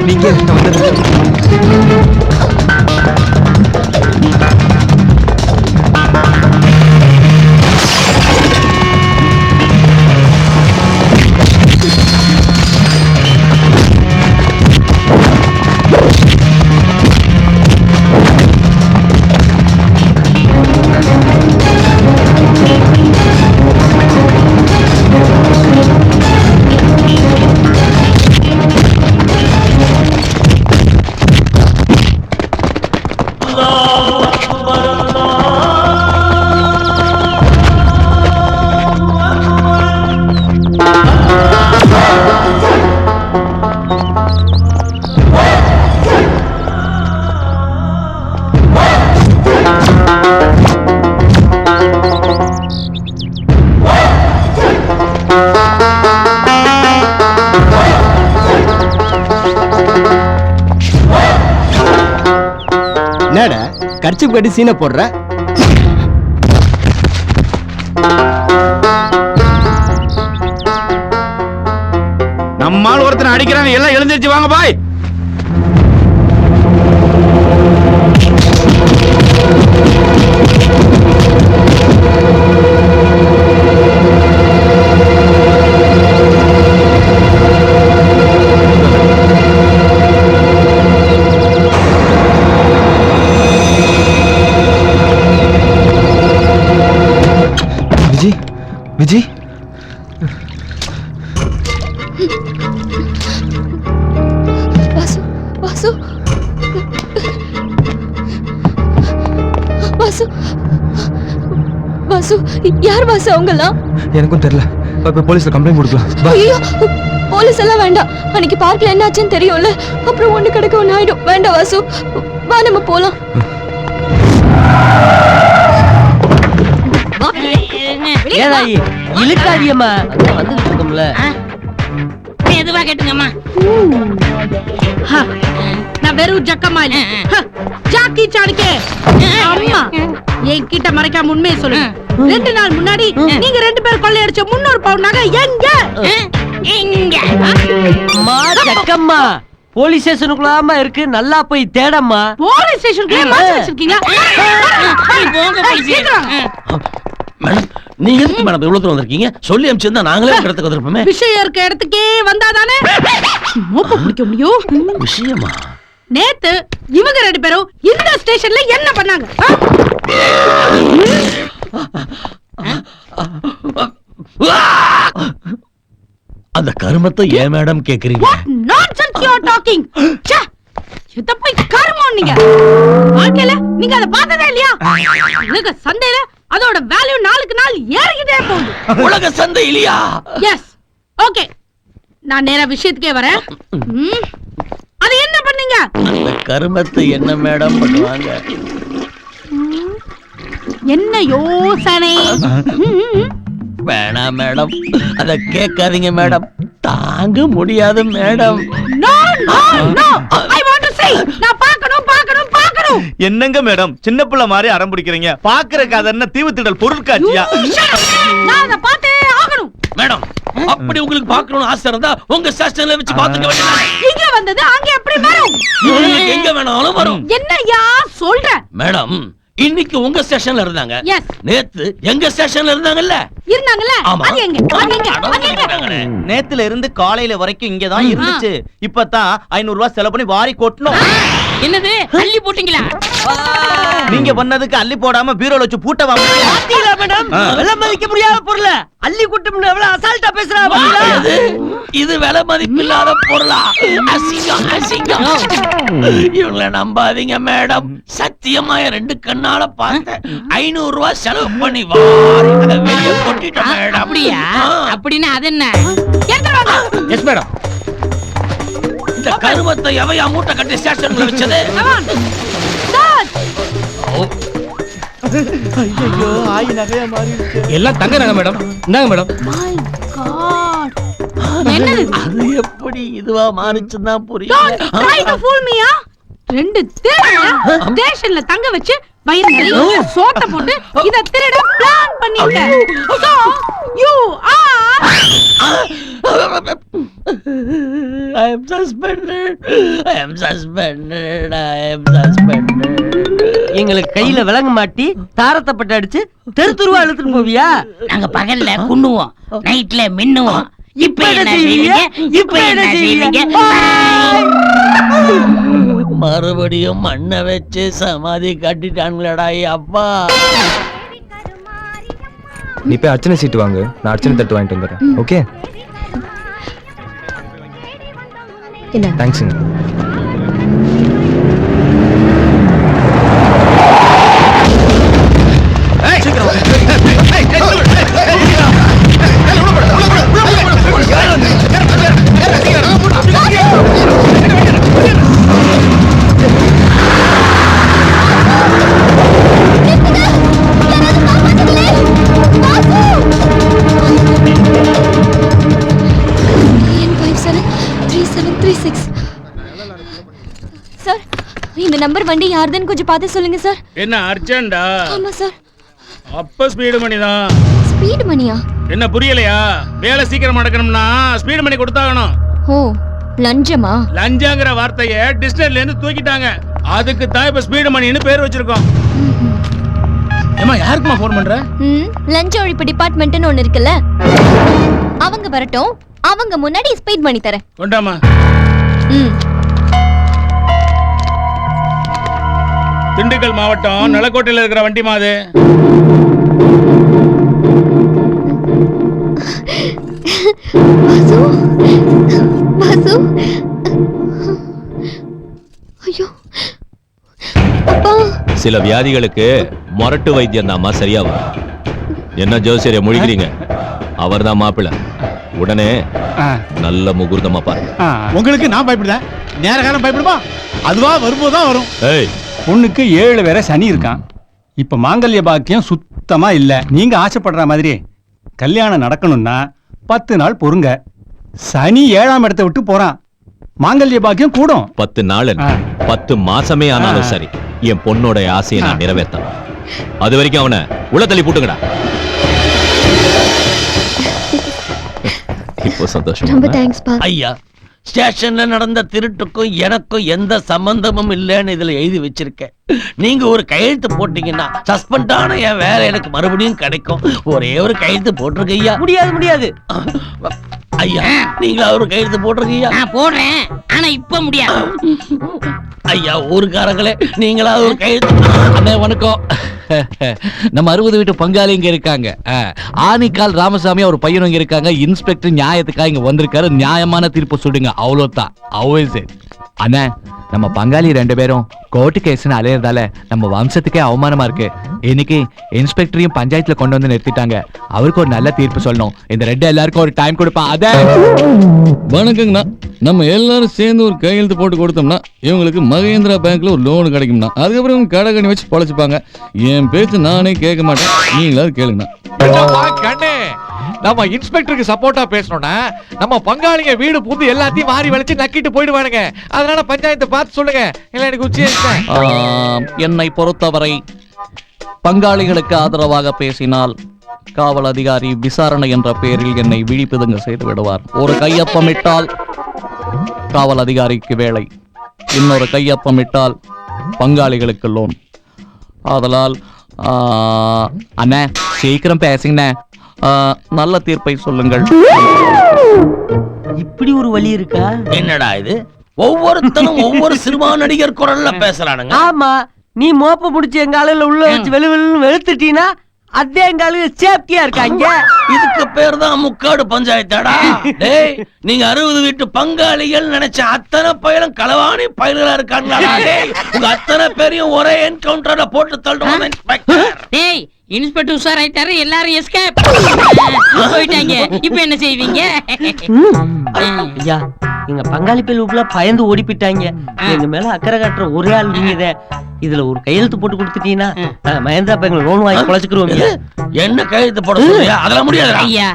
நீங்க என்னடா கர்ச்சிப் கட்டி சீனை போடுற? நம்மால் ஒருத்தனை அடிக்கிறாங்க, எல்லாம் எழுந்திருச்சு வாங்க பாய். விஜய், வாசு, வாசு, வாசு, வாசு, யார் வாசு அவங்கலாம்? எனக்கும் தெரியல. போலீஸ்ல கம்ப்ளைண்ட் கொடுக்கலாம். ஐயோ, போலீஸ் எல்லாம் வேண்டாம். அன்னைக்கு பார்க்ல என்ன ஆச்சுன்னு தெரியும்ல, அப்புறம் ஒண்ணு கிடக்க ஒண்ணு ஆயிடும். வேண்டாம் வாசு, வா நம்ம போலாம். ஏதாயி இழுக்காதியம்மா, வந்துட்டு இருக்கோம்ல. எதுவா கேட்டுங்கம்மா. நான் வெறும் ஜக்கமா இல்ல, ஜாக்கி சாணுக்கே. அம்மா என்கிட்ட மறைக்காம உண்மையை சொல்லு. 2 நாள் முன்னாடி நீங்க 2 பேர் கொள்ளையடிச்ச 300 பவுன் நகை எங்க? இங்க அம்மா ஜக்கம்மா போலீஸ் ஸ்டேஷனுக்குள்ளாம இருக்கு நல்லா போய் தேடம்மா போலீஸ் ஸ்டேஷனுக்குள்ளே மாட்டி வச்சிருக்கீங்களா போங்க போலீஸ் மேடம் நீங்க எதுக்கு மேடம் இவ்வளவு தூரம் வந்திருக்கீங்க சொல்லி அனுப்பிச்சிருந்தா நாங்களே ஒரு இடத்துக்கு வந்திருப்போமே விஷயம் இருக்க இடத்துக்கே வந்தாதானே மோப்ப பிடிக்க முடியும் விஷயமா நேத்து இவங்க 2 பேரும் இந்த ஸ்டேஷன்ல என்ன பண்ணாங்க அந்த கருமத்தை ஏன் மேடம் கேக்குறீங்க நான்சென்ஸ் யூ ஆர் டாக்கிங் எத போய் கருமம் நீங்க வாழ்க்கையில நீங்க அத பார்த்ததே இல்லையா உலக சந்தையில அதோட வேல்யூ நாளுக்கு நாள் ஏறிக்கிட்டே போகுது உலக சந்தை இல்லையா எஸ் ஓகே நான் நேரா விஷயத்துக்கே வரேன் அது என்ன பண்ணீங்க அந்த கருமத்தை என்ன மேடம் பண்ணுவாங்க என்ன யோசனை வேணாம் மேடம் அத கேட்காதீங்க மேடம் தாங்க முடியாது madam no no no I want to say நான் பார்க்கணும் பார்க்கணும் பார்க்கணும் என்னங்க மேடம் சின்ன பிள்ளை மாதிரி அடம் பிடிக்கிறீங்க பாக்குறக்கு அது என்ன தீவு திடல் பொருட்காட்சியா நான் அத பார்த்தே ஆகணும் மேடம் அப்படி உங்களுக்கு பார்க்கணும்னு ஆசை இருந்தா உங்க ஸ்டேஷன்ல வச்சு பாத்துக்க வேண்டியது இங்க வந்தது அங்க எப்படி வரும் உங்களுக்கு எங்க வேணாலும் வரும் என்னய்யா சொல்ற மேடம் இன்னைக்கு உங்க ஸ்டேஷன்ல இருந்தாங்க Yes. நேத்து எங்க ஸ்டேஷன்ல இருந்தாங்கல்ல இருந்தாங்கல்ல ஆமா. அது எங்க அது எங்க அது எங்க நேத்துல இருந்து காலையில வரைக்கும் இங்கதான் இருந்துச்சு இப்பதான் 500 ரூபாய் செலவு பண்ணி வாரி கொட்டணும் என்னது அள்ளி போட்டீங்களா நீங்க பண்ணதுக்கு அள்ளி போடாம பீரோல வச்சு பூட்ட பாத்தீங்களா மேடம் விலை மதிக்க முடியாத பொருளை அள்ளி கொட்டும் எவ்வளவு அசால்ட்டா பேசுறா பாத்தீங்களா இது விலை மதிப்பில்லாத பொருளா அசிங்கம் அசிங்கம் இவங்கள நம்பாதீங்க மேடம் சத்தியமா என் 2 கண்ணால பார்த்தேன் 500 ரூபாய் செலவு பண்ணி வாரி அதை வெளிய கொட்டிட்டேன் மேடம் அப்படியா அப்படின்னா அது என்ன எஸ் மேடம் இந்த கருமத்தை எவையா மூட்டை கட்டி ஸ்டேஷன்ல வச்சது ஐயோ ஆயி நகையா மாறிடுச்சு எல்லாம் தங்க நகை மேடம் இந்தாங்க மேடம் மை காட் என்னது அது எப்படி இதுவா மாறிச்சுன்னா புரியல don't try to fool me ஆ 2 திருடங்க ஸ்டேஷன்ல தங்க வச்சு வயிறு நிறைய சோட்ட போட்டு இத திருட பிளான் பண்ணிட்டேன் so you are I am suspended. I am suspended. I am suspended. எங்களுக்கு கையில விலங்க மாட்டி தாரத்தப்பட்டு அடிச்சு தெரு தெருவா இழுத்துட்டு போவியா நாங்க பகல்ல குண்ணுவோம் நைட்ல மின்னுவோம் இப்ப என்ன செய்வீங்க இப்ப என்ன செய்வீங்க மறுபடியும் மண்ணை வச்சு சமாதி கட்டிட்டாங்களடா அப்பா நீ போய் அர்ச்சனை சீட்டு வாங்கு நான் அர்ச்சனை தட்டு வாங்கிட்டு வந்துடுறேன் ஓகே தேங்க்ஸுங்க சார் இந்த நம்பர் வண்டி யாருதுன்னு கொஞ்சம் பார்த்து சொல்லுங்க சார் என்ன அர்ஜென்டா ஆமா சார் அப்ப ஸ்பீடு மணி தான் ஸ்பீட் மணியா என்ன புரியலையா வேலை சீக்கிரம் நடக்கணும்னா ஸ்பீடு மணி கொடுத்தாகணும் ஓ லஞ்சமா லஞ்சங்கிற வார்த்தையை டிக்ஷனரியில இருந்து தூக்கிட்டாங்க அதுக்கு தான் இப்ப ஸ்பீடு மணின்னு பேர் வச்சிருக்கோம் ஏமா யாருக்குமா ஃபோன் பண்ற லஞ்ச ஒழிப்பு டிபார்ட்மெண்ட்னு ஒன்னு இருக்குல்ல அவங்க வரட்டும் அவங்க முன்னாடி ஸ்பீட் மணி தரேன் கொண்டாமா திண்டுக்கல் மாவட்டம் நலக்கோட்டையில் இருக்கிற வண்டி மாது வாசு ஐயோ அப்பா சில வியாதிகளுக்கு மொரட்டு வைத்தியம் தான்மா சரியா வரும் என்ன ஜோசியரை முழிக்கிறீங்க அவர்தான் மாப்பிள்ளை உடனே நல்ல முகூர்த்தமா பாருங்க உங்களுக்கு நான் பயப்படுதேன் நேர காலம் பயப்படுமா அதுவா வரும்போதுதான் வரும் ஏய் பொண்ணுக்கு 7 வேற சனி இருக்கான் இப்ப மாங்கல்ய பாக்கியம் சுத்தமா இல்ல நீங்க ஆசைப்படுற மாதிரி கல்யாணம் நடக்கணும்னா 10 நாள் பொறுங்க சனி 7ஆம் இடத்தை விட்டு போறான் மாங்கல்ய பாக்கியம் கூடும் 10 நாள் 10 மாசமே ஆனாலும் சரி என் பொண்ணோட ஆசையை நான் நிறைவேற்றலாம் அது வரைக்கும் அவனை உள்ள தள்ளி போட்டுங்கடா இப்போ சந்தோஷம். ரொம்ப தேங்க்ஸ் பா. ஐயா, ஸ்டேஷன்ல நடந்த திருட்டுக்கும் எனக்கும் எந்த சம்பந்தமும் இல்லைன்னு இதுல எழுதி வச்சிருக்கேன். நீங்க ஒரு கையெழுத்து போட்டீங்கன்னா சஸ்பெண்ட் ஆன என் வேலை எனக்கு மறுபடியும் கிடைக்கும். ஒரே ஒரு கையெழுத்து போட்டிருக்க ஐயா. முடியாது முடியாது ஐயா, நீங்களா ஒரு கையெழுத்து போட்டிருக்கீங்க? நான் போடுறேன், ஆனா இப்ப முடியாது. ஐயா, ஊருக்காரங்களே நீங்களா ஒரு கையெழுத்து. அண்ணே வணக்கம். நம்ம 60 வீட்டு பங்காளி இங்க இருக்காங்க. ஆனிக்கால் ராமசாமி ஒரு பையன் இங்க இருக்காங்க. இன்ஸ்பெக்டர் நியாயத்துக்காக இங்க வந்திருக்காரு. நியாயமான தீர்ப்பு சொல்லுங்க, அவ்வளவுதான். அண்ணா, நம்ம பங்காளி 2 பேரும் கோர்ட்டு கேஸ்னு அலையறதால நம்ம வம்சத்துக்கே அவமானமா இருக்கு. இன்னைக்கு இன்ஸ்பெக்டரையும் பஞ்சாயத்துல கொண்டு வந்து நிறுத்திட்டாங்க. அவருக்கு ஒரு நல்ல தீர்ப்பு சொல்லணும். இந்த ரெண்டு எல்லாருக்கும் ஒரு டைம் கொடுப்பா. அத வணக்கங்கண்ணா. நம்ம எல்லாரும் சேர்ந்து ஒரு கையெழுத்து போட்டு கொடுத்தோம்னா இவங்களுக்கு மகேந்திரா பேங்க்ல ஒரு லோன் கிடைக்கும்னா அதுக்கப்புறம் இவங்க கடை கண்ணி வச்சு பொழைச்சுப்பாங்க. என் பேச்சு நானே கேட்க மாட்டேன், நீங்களாவது கேளுங்கண்ணா. கண்ணே, நம்ம இன்ஸ்பெக்டருக்கு சப்போர்ட்டா பேசணும்னா நம்ம பங்காளிங்க வீடு புந்து எல்லாத்தையும் மாறி வளைச்சு நக்கிட்டு போயிடுவானுங்க. அதனால பஞ்சாயத்தை பார்த்து சொல்லுங்க. இல்ல எனக்கு உச்சி என்னை பொறுத்தவரை பங்காளிகளுக்கு ஆதரவாக பேசினால் காவல் அதிகாரி விசாரணை என்ற பெயரில் என்னை விழிப்புதுங்க செய்து விடுவார். ஒரு கையொப்பமிட்டால் காவல் அதிகாரிக்கு வேலை, இன்னொரு கையொப்பமிட்டால் பங்காளிகளுக்கு லோன். ஆதலால் அண்ணே சீக்கிரம் பேசுங்கண்ணே, நல்ல தீர்ப்பை சொல்லுங்கள். இப்படி ஒரு வழி இருக்கா? என்னடா இது, ஒவ்வொருத்தனும் ஒவ்வொரு சினிமா நடிகர் குரல்ல பேசுறானுங்க. ஆமா, நீ மோப்ப புடிச்சு எங்க ஆளுல உள்ள வச்சு வெளுவெளுன்னு வெளுத்துட்டீனா அதே எங்க ஆளுங்க சேப்டியா இருக்காங்க. இதுக்கு பேர் தான் முக்காடு பஞ்சாயத்தாடா. டேய், நீங்க 60 வீட்டு பங்காளிகள் நினைச்ச அத்தனை பயலும் களவாணி பயல்களா இருக்காங்களா? டேய், உங்க அத்தனை பேரையும் ஒரே என்கவுண்டர்ல போட்டு தள்ளுவாங்க இன்ஸ்பெக்டர். டேய், இன்ஸ்பெக்டர் உஷாராயிட்டாரு, எல்லாரும் எஸ்கேப் போயிட்டாங்க. இப்போ என்ன செய்வீங்க? ஐயா, எங்க பங்காளி பேலுக்குள்ள பயந்து ஓடி போயிட்டாங்க. எங்க மேல அக்கறை காட்டுற ஒரே ஆள் நீங்க. இதுல ஒரு கையெழுத்து போட்டு கொடுத்துட்டீங்கன்னா மகேந்திரா பேங்க்ல லோன் வாங்கி பொழைச்சுக்கிறோம். என்ன கையெழுத்து போட சொல்றியா? அதெல்லாம் முடியாது ஐயா.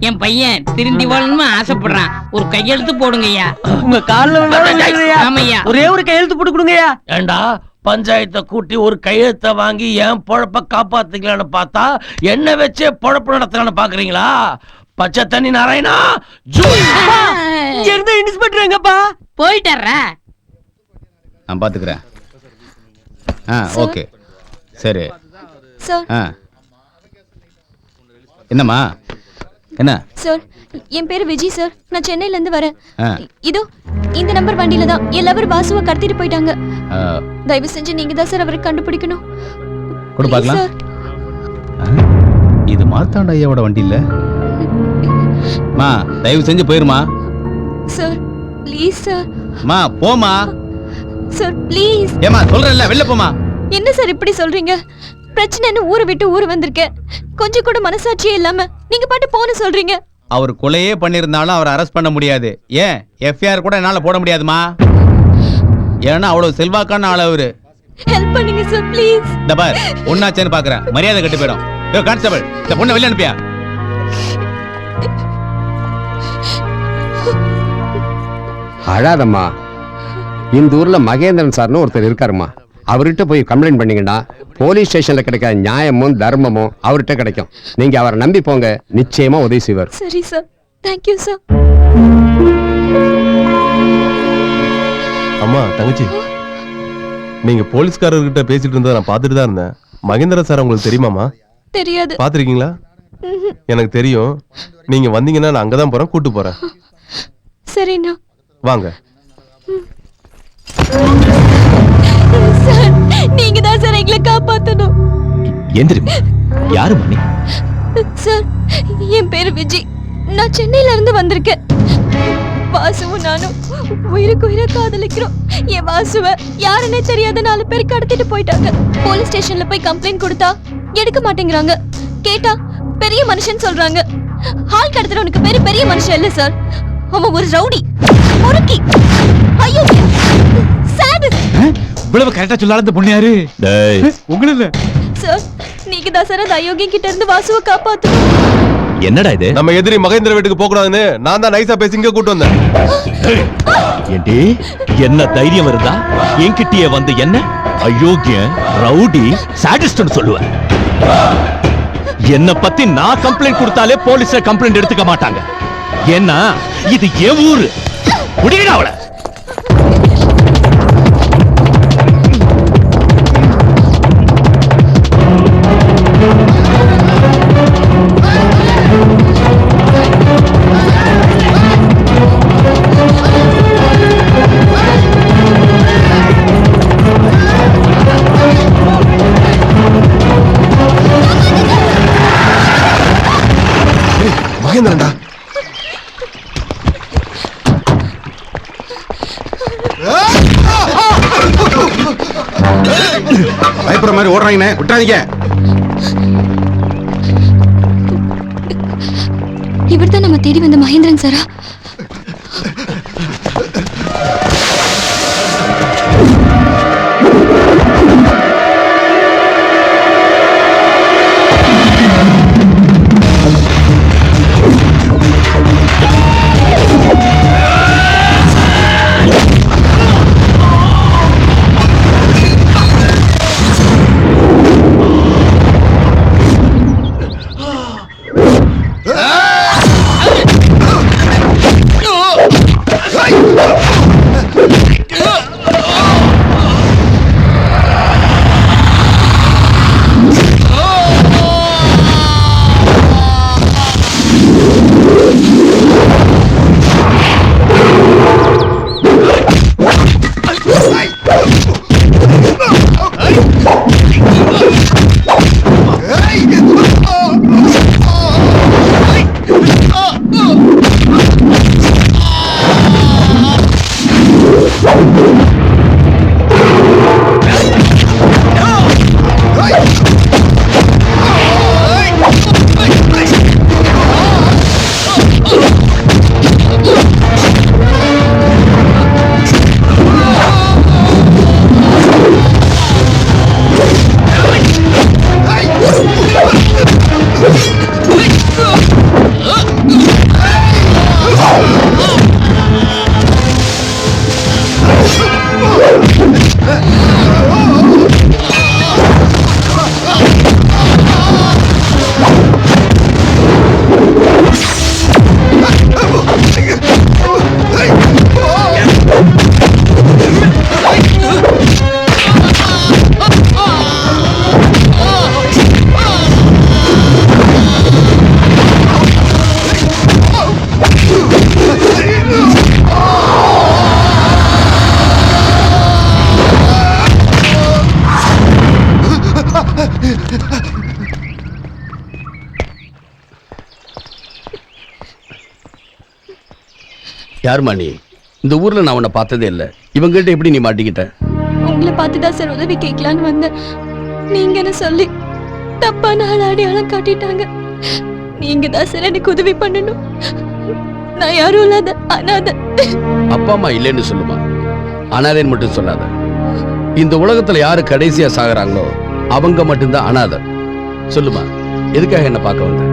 என் பையன் திருந்தி வாழணும்னு ஆசைப்படுறான், ஒரு கையெழுத்து போடுங்க ஐயா. உங்க காலில் ஆமையா, ஒரே ஒரு கையெழுத்து போட்டு கொடுங்கய்யா. ஏண்டா, பஞ்சாயத்தை கூட்டி ஒரு கையெழுத்தை வாங்கி என் பொழப்ப காப்பாத்திக்கலான்னு பார்த்தா என்ன வச்சே பொழப்பு நடத்தலான்னு பாக்குறீங்களா? பச்சை தண்ணி நாராயணா, இன்ஸ்பெக்டர் எங்கப்பா போயிட்டாரா? நான் பாத்துக்கிறேன். ஓகே சரி. என்னம்மா என்ன? சார், என் பேரு விஜய் சார். நான் சென்னையில இருந்து வரேன். இதோ இந்த நம்பர் வண்டியில தான் என் லவர் வாசுவை கடத்திட்டு போயிட்டாங்க. தயவு செஞ்சு நீங்க தான் சார் அவரை கண்டுபிடிக்கணும். கொடு பார்க்கலாம். இது மார்த்தாண்ட ஐயாவோட வண்டி இல்ல? மா, தயவு செஞ்சு போயிருமா. Sir please sir. மா போமா. Sir please. ஏமா சொல்றேன்ல, வெளில போமா. என்ன சார் இப்படி சொல்றீங்க? பிரச்சனைன்னு ஊரை விட்டு ஊர் வந்திருக்கேன். கொஞ்சம் கூட மனசாட்சியே இல்லாம நீங்க பாட்டு போன சொல்றீங்க. அவர் கொலையே பண்ணிருந்தாலும் அவரை அரெஸ்ட் பண்ண முடியாது. ஏன் எஃப்ஐஆர் கூட என்னால போட முடியாதுமா? ஏன்னா அவ்வளவு செல்வாக்கான ஆள் அவரு. ஹெல்ப் பண்ணுங்க சார் ப்ளீஸ். இந்த பார், ஒண்ணாச்சேன்னு பாக்குறேன், மரியாதை கெட்டு போயிடும். யோ கான்ஸ்டபிள், இந்த பொண்ணை வெளிய அனுப்பியா. அழாதம்மா. இந்த ஊர்ல மகேந்திரன் சார்னு ஒருத்தர் இருக்காருமா. அவர்கிட்ட போய் கம்ப்ளைண்ட் பண்ணீங்கன்னா போலீஸ் ஸ்டேஷன்ல கிடைக்காத நியாயமும் தர்மமும் அவர்கிட்ட கிடைக்கும். நீங்க அவரை நம்பி போங்க, நிச்சயமா உதவி செய்வார். சரி சார், தேங்க்யூ சார். அம்மா, தங்கச்சி, நீங்க போலீஸ்காரர்கிட்ட பேசிட்டு இருந்ததை நான் பார்த்துட்டு தான் இருந்தேன். மகேந்திரன் சார் உங்களுக்கு தெரியுமாமா? தெரியாது. பாத்திருக்கீங்களா? எனக்கு தெரியும். நீங்க வந்தீங்கன்னா நான் அங்கதான் போறேன், கூட்டு போறேன். சரிண்ணா வாங்க. சார், நீங்க தான் சார் எங்களை காப்பாத்தணும். எந்திரிமா. யாரு மணி? சார், என் பேரு விஜய். நான் சென்னையில இருந்து வந்திருக்கேன். வாசுவும் நானும் உயிருக்கு உயிரை காதலிக்கிறோம். என் வாசுவ யாருன்னே தெரியாத 4 பேர் கடத்திட்டு போயிட்டாங்க. போலீஸ் ஸ்டேஷன்ல போய் கம்ப்ளைண்ட் கொடுத்தா எடுக்க மாட்டேங்கிறாங்க. கேட்டா பெரிய மனுஷன் சொல்றாங்க. ஆள் கடத்துறவனுக்கு பேரு பெரிய மனுஷன் இல்ல சார், அவன் ஒரு ரவுடி, முறுக்கி. ஐயோ சாடிஸ்ட். இவ்வளவு கரெக்டா சொல்லாத இந்த பொண்ணு யாரு? டேய், உங்கள இல்ல சார், நீங்க தான் சார் அந்த அயோக்கியன் கிட்ட இருந்து வாசுவை காப்பாத்தணும். என்னடா இது? நம்ம எதிரி மகேந்திர வீட்டுக்கு போக கூடாதுன்னு நான் தான் நைஸா பேசி இங்க கூட்டு வந்தேன். ஏண்டி, என்ன தைரியம் இருந்தா என்கிட்டயே வந்து என்ன அயோக்கியன், ரவுடி, சாடிஸ்ட்னு சொல்லுவேன்? என்ன பத்தி நான் கம்ப்ளைண்ட் கொடுத்தாலே போலீஸ்ல கம்ப்ளைண்ட் எடுத்துக்க மாட்டாங்க. ஏன்னா இது என் ஊரு. முடியல அவளை. மகேந்திரன்டா. பயப்படுற மாதிரி ஓடுறாங்கண்ணே, விட்டுறாதீங்க. இவர்தான் நம்ம தேடி வந்த மகேந்திரன் சாரா? யாருமா நீ? இந்த ஊர்ல நான் உன்னை பார்த்ததே இல்ல. இவங்ககிட்ட எப்படி நீ மாட்டிக்கிட்ட? உங்களை பார்த்துதான் சார் உதவி கேட்கலான்னு வந்தேன். நீங்கன்னு சொல்லி தப்பான அடையாளம் காட்டிட்டாங்க. நீங்க தான் சார் எனக்கு உதவி பண்ணணும். நான் யாரும் இல்லாத அனாதை. அப்பா அம்மா இல்லைன்னு சொல்லுமா, அனாதைன்னு மட்டும் சொல்லாத. இந்த உலகத்துல யாரு கடைசியா சாகுறாங்களோ அவங்க மட்டும்தான் அனாதை. சொல்லுமா, எதுக்காக என்ன பார்க்க வந்த?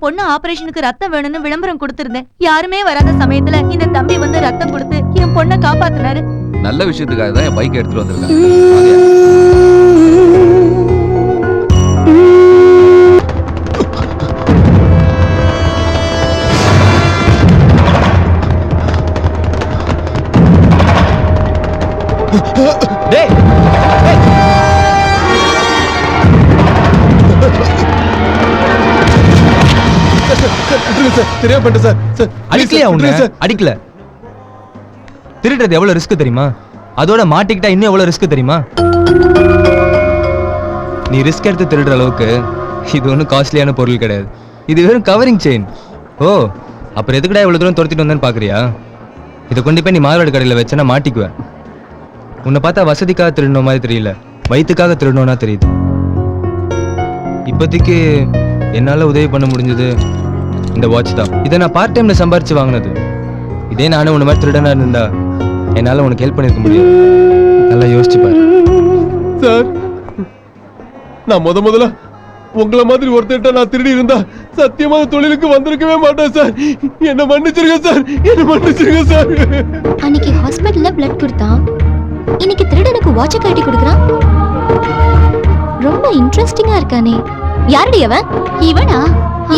பொண்ணு ஆபரேஷனுக்கு ரத்தம் வேணும்னு விளம்பரம் கொடுத்திருந்தேன். யாருமே வராத சமயத்துல இந்த தம்பி வந்து ரத்தம் கொடுத்து என் பொண்ணை காப்பாத்தினாரு. நல்ல விஷயத்துக்காக தான் என் பைக் எடுத்துட்டு வந்திருக்கேன். விட்டுருங்க சார், தெரியாம பண்ணிட்டேன் சார். சார், அடிக்கலையா உன்னை? விட்டுருங்க சார். அடிக்கல. திருடுறது எவ்வளவு ரிஸ்க் தெரியுமா? அதோட மாட்டிக்கிட்டா இன்னும் எவ்வளவு ரிஸ்க் தெரியுமா? நீ ரிஸ்க் எடுத்து திருடுற அளவுக்கு இது ஒன்றும் காஸ்ட்லியான பொருள் கிடையாது. இது வெறும் கவரிங் செயின். ஓ, அப்புறம் எதுக்குடா இவ்வளவு தூரம் துரத்திட்டு வந்தேன்னு பாக்குறியா? இதை கொண்டு போய் நீ மார்வாடி கடையில் வச்சனா மாட்டிக்குவேன். உன்னை பார்த்தா வசதிக்காக திருடணும் மாதிரி தெரியல, வயிற்றுக்காக திருடணும்னா தெரியுது. இப்போதைக்கு என்னால் உதவி பண்ண முடிஞ்சது இந்த வாட்ச் தான். இதை நான் பார்ட் டைமில் சம்பாரிச்சு வாங்கினது. இதே நானும் உன்ன மாதிரி திருடனா இருந்தா என்னால் உனக்கு ஹெல்ப் பண்ணியிருக்க முடியாது. நல்லா யோசிச்சு பாரு. சார், நான் முதல்ல உங்களை மாதிரி ஒருத்தட்ட நான் திருடி இருந்தா சத்தியமா தொழிலுக்கு வந்திருக்கவே மாட்டேன் சார். என்ன மன்னிச்சிருங்க சார், என்ன மன்னிச்சிருங்க சார். அன்னைக்கு ஹாஸ்பிடல்ல பிளட் கொடுத்தான், இன்னைக்கு திருடனுக்கு வாட்ச் கட்டி கொடுக்கறான். ரொம்ப இன்ட்ரெஸ்டிங்கா இருக்கானே. யாரடி அவன்? இவனா?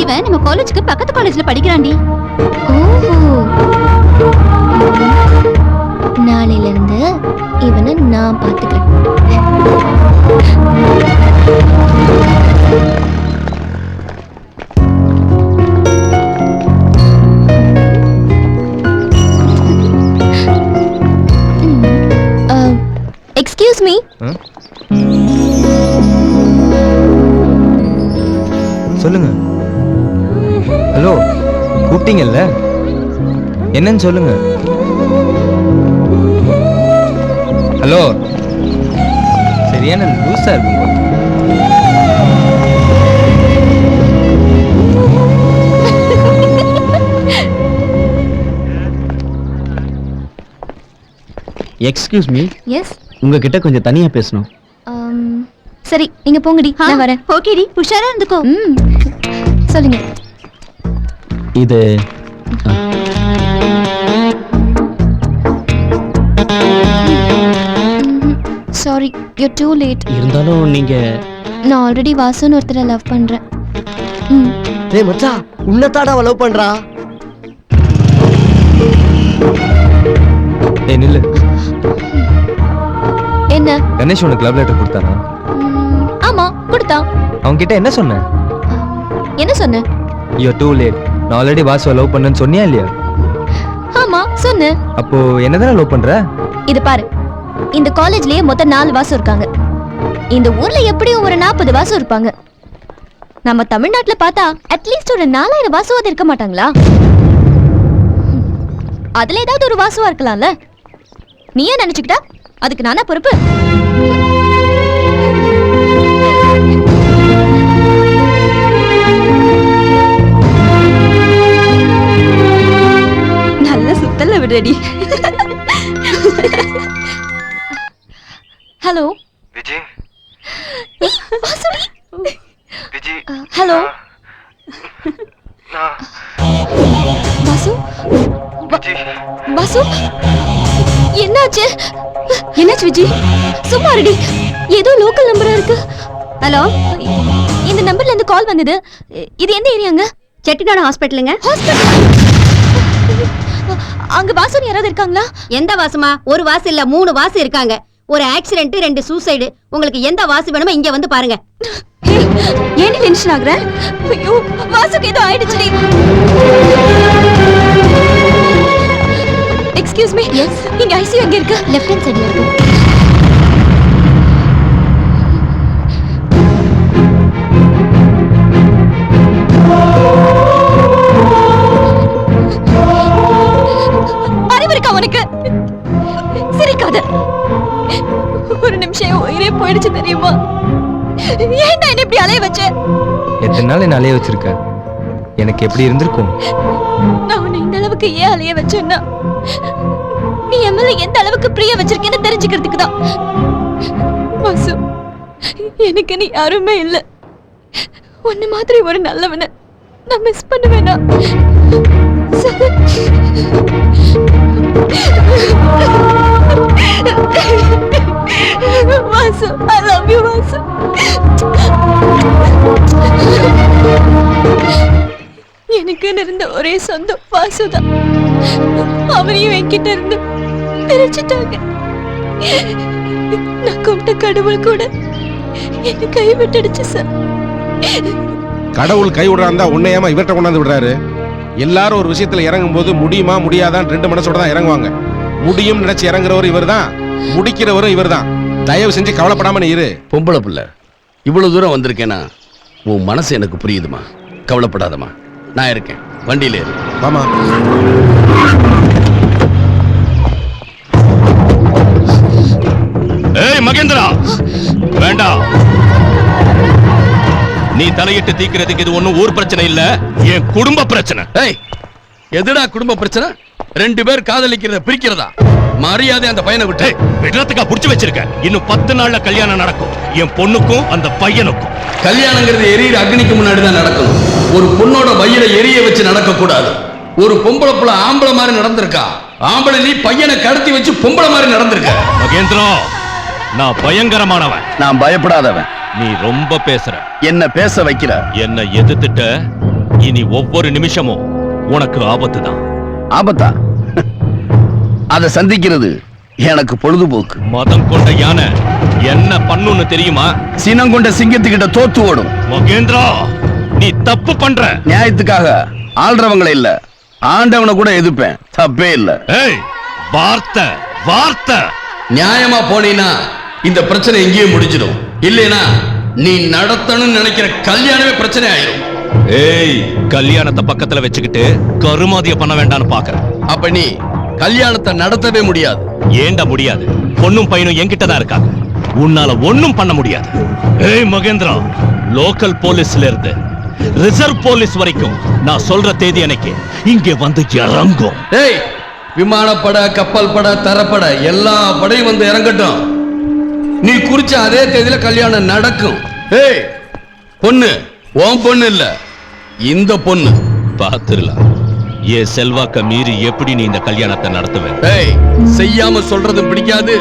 இவன் நம்ம காலேஜுக்கு பக்கத்து காலேஜ்ல படிக்கிறான்டி. ஓஹோ, நாளையில இருந்து இவனை நான் பாத்துக்கிறேன். Excuse me. சொல்லுங்க. ஹலோ, கூப்பிட்டீங்கல்ல, என்னன்னு சொல்லுங்க. ஹலோ, சரியான லூசா இருக்குங்க. Excuse me. எஸ். உங்ககிட்ட கொஞ்சம் தனியா பேசணும். சரி, நீங்க போங்கடி, நான் வரேன். ஓகேடி, உஷாரா இருந்துக்கோ. சொல்லுங்க. இது சாரி, யூ டூ லேட். இருந்தாலும் நீங்க நான் ஆல்ரெடி வாசுன்னு ஒருத்தரை லவ் பண்றேன். டேய் மச்சான், உன்னதாடா அவ லவ் பண்றா. ஏய் நில்லு. என்ன? கணேஷ் உனக்கு லவ் லெட்டர் கொடுத்தானா? ஆமா, கொடுத்தான். அவங்க கிட்ட என்ன சொன்ன? என்ன சொன்ன? You too late. நான் ஆல்ரெடி வாசுவை லவ் பண்ணேன்னு சொன்னியா இல்லையா? ஆமா, சொன்னேன். அப்போ என்னதானே லவ் பண்ற? இது பாரு, இந்த காலேஜ்லயே மொத்தம் 4 வாசு இருக்காங்க. இந்த ஊர்ல எப்படியும் ஒரு 40 வாசு இருப்பாங்க. நம்ம தமிழ்நாட்டுல பார்த்தா அட்லீஸ்ட் ஒரு 4000 வாசுவாது இருக்க மாட்டாங்களா? அதுல ஏதாவது ஒரு வாசுவா இருக்கலாம்ல. நீ ஏன் நினைச்சுக்கிட்டா அதுக்கு நானா பொறுப்பு? நல்ல சுத்தல விடுடி. ஹலோ விஜய். வாசுடி. விஜய். ஹலோ வாசு. வாசு, என்னாச்சு? என்னாச்சு விஜய்? சும்மா இருடி, ஏதோ லோக்கல் நம்பரா இருக்கு. ஹலோ, இந்த நம்பர்ல இருந்து கால் வந்தது. இது எந்த ஏரியாங்க? செட்டிநாடு ஹாஸ்பிட்டலுங்க. ஹாஸ்பிட்டல்? அங்க வாசு யாராவது இருக்காங்களா? எந்த வாசுமா? ஒரு வாசு இல்ல, 3 வாசு இருக்காங்க. ஒரு ஆக்சிடென்ட், 2 சூசைடு. உங்களுக்கு எந்த வாசு வேணுமோ இங்க வந்து பாருங்க. ஏன் டென்ஷன் ஆகுற? ஐயோ, வாசுக்கு ஏதோ ஆயிடுச்சுடி. Excuse me. எஸ். இங்க ஐசியூ எங்க இருக்கு? லெஃப்ட் ஹேண்ட் சைடுல இருக்கு. அறிவு இருக்கா உனக்கு? சிரிக்காத. ஒரு நிமிஷம் உயிரே போயிடுச்சு தெரியுமா? ஏன் நான் இப்படி அலைய வச்ச? எத்தனை நாள் என்ன அலைய வச்சிருக்க? எனக்கு எப்படி இருந்திருக்கும்? நான் உன்னை இந்த அளவுக்கு ஏன் அலைய வச்சேன்னா, நீ என் மேல எந்த அளவுக்கு பிரிய வச்சிருக்கேன்னு தெரிஞ்சுக்கிறதுக்கு தான். வாசு, எனக்கு நீ யாருமே இல்ல. உன்னை மாதிரி ஒரு நல்லவனை நான் மிஸ் பண்ணுவேனா? Vasu, I love you Vasu. எனக்கு இருந்த ஒரே சொந்தம் வாசுதான். அவனையும் என்கிட்ட இருந்து பிரிச்சுட்டாங்க. நான் கும்பிட்ட கடவுள் கூட என்ன கைவிட்டுடுச்சு சார். கடவுள் கை விடுறாந்தா உன்னை ஏமா இவர்கிட்ட கொண்டாந்து விடுறாரு? எல்லாரும் ஒரு விஷயத்துல இறங்கும் போது முடியுமா முடியாதான் ரெண்டு மனசோட தான் இறங்குவாங்க. முடியும் நினைச்சு இறங்குறவர் இவர்தான், முடிக்கிறவரும் இவர்தான். தயவு செஞ்சு கவலைப்படாம நீ இரு. பொம்பளை புள்ள இவ்வளவு தூரம் வந்திருக்கேனா உன் மனசு எனக்கு புரியுதுமா. கவலைப்படாதம்மா, நான் இருக்கேன். வண்டியில ஏறு. ஆமா. ஏய் மகேந்திரா, வேண்டாம். நீ தலையிட்டு தீக்கிறதுக்கு இது ஒண்ணும் ஊர் பிரச்சனை இல்ல, என் குடும்ப பிரச்சனை. ஏய், எதுடா குடும்ப பிரச்சனை? ரெண்டு பேர் காதலிக்கிறத பிரிக்கிறதா? மரியாதை அந்த பையனை விட்டு விடுறதுக்கா புடிச்சு வச்சிருக்க. இன்னும் 10 நாள்ல கல்யாணம் நடக்கும், என் பொண்ணுக்கும் அந்த பையனுக்கும். கல்யாணங்கிறது எரியிற அக்னிக்கு முன்னாடி தான் நடக்கணும். ஒரு பொண்ணோட வயிறை எரிய வச்சு நடக்க கூடாது. ஒரு பொம்பளை புள்ள ஆம்பளை மாதிரி நடந்திருக்கா, ஆம்பளை நீ பையனை கடத்தி வச்சு பொம்பளை மாதிரி நடந்திருக்க. மகேந்திரா, நான் பயங்கரமானவன். நான் பயப்படாதவன். நீ ரொம்ப பேசுற. என்ன பேச வைக்கிற? என்ன எதிர்த்துட்ட, இனி ஒவ்வொரு நிமிஷமும் உனக்கு ஆபத்து தான். ஆபத்தா? அதை சந்திக்கிறது எனக்கு பொழுதுபோக்கு. மதம் கொண்ட யானை என்ன பண்ணுன்னு தெரியுமா? சினம் கொண்ட சிங்கத்துக்கிட்ட தோத்து ஓடும். மகேந்திரா, நீ தப்பு பண்ற. நியாயத்துக்காக ஆள்றவங்களை இல்ல, ஆண்டவனை கூட எதிர்ப்பேன். தப்பே இல்ல. ஏய், வார்த்தை வார்த்தை. நியாயமா போனீனா இந்த பிரச்சனை எங்கேயே முடிஞ்சிடும். இல்லைனா நீ நடத்தணும்னு நினைக்கிற கல்யாணமே பிரச்சனை ஆயிரும். ஏய், கல்யாணத்தை பக்கத்துல வச்சுக்கிட்டு கருமாதிய பண்ண வேண்டாம்னு பாக்குற. அப்ப நீ கல்யாணத்தை நடத்தவே முடியாது. ஏண்டா முடியாது? பொண்ணும் பையனும் என்கிட்ட தான் இருக்காங்க, உன்னால ஒண்ணும் பண்ண முடியாது. ஏய் மகேந்திரா, லோக்கல் போலீஸ்ல இருந்து ரிசர்வ் போலீஸ் வரைக்கும் நான் சொல்ற தேதி அன்னைக்கு இங்கே வந்து இறங்கும். ஏய், விமானப்பட, கப்பல் பட, தரப்பட எல்லா படையும் வந்து இறங்கட்டும். நீ குறிச்ச அதே தேதியில கல்யாணம் நடக்கும். ஏய், பொண்ணு உன் பொண்ணு இல்ல, இந்த பொண்ணு. பாத்துடலாம் ஏன் செல்வாக்க மீறி எப்படி நீ இந்த கல்யாணத்தை நடத்துவேன். ஏய், செய்யாம சொல்றது பிடிக்காது,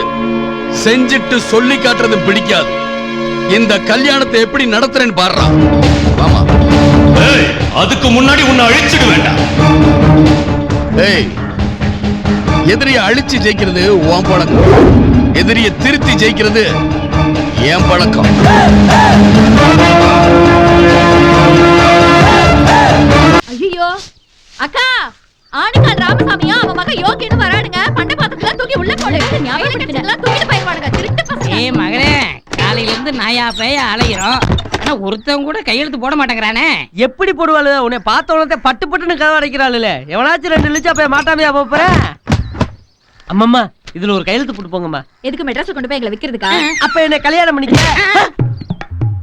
செஞ்சிட்டு சொல்லி காட்டுறது பிடிக்காது. இந்த கல்யாணத்தை எப்படி நடத்துறேன்னு பாடுறா. ஆமா. ஏய், அதுக்கு முன்னாடி உன்னை அழிச்சிட வேண்டாம். ஏய், எதிரியை அழிச்சு ஜெயிக்கிறது உன் பழக்கம், எதிரியை திருத்தி ஜெயிக்கிறது என் பழக்கம். ஐயோ அக்கா, ஆணுக்கால் ராமசாமியா அவன் மக யோகின்னு வராடுங்க. பண்ட பாத்திரத்துல தூக்கி உள்ள போடு. ஞாபகப்படுத்திக்கலாம், தூக்கிட்டு போயிடுவானுங்க திருட்டு பசங்க. ஏய் மகனே, காலையில இருந்து நாயா பேய அலையிறோம், ஆனா ஒருத்தன் கூட கையெழுத்து போட மாட்டேங்கிறானே. எப்படி போடுவாளு? உன்னை பார்த்த உடனே பட்டு பட்டுன்னு கதை அடைக்கிறாள். எவனாச்சும் 2 இழுச்சா போய் மாட்டாமையா போற? அம்மம்மா, இதுல ஒரு கையெழுத்து போட்டு போங்கம்மா. எதுக்கு மெட்ராஸ்ல கொண்டு போய் எங்களை விக்கிறதுக்கா? அப்ப என்ன கல்யாணம் பண்ணிக்க.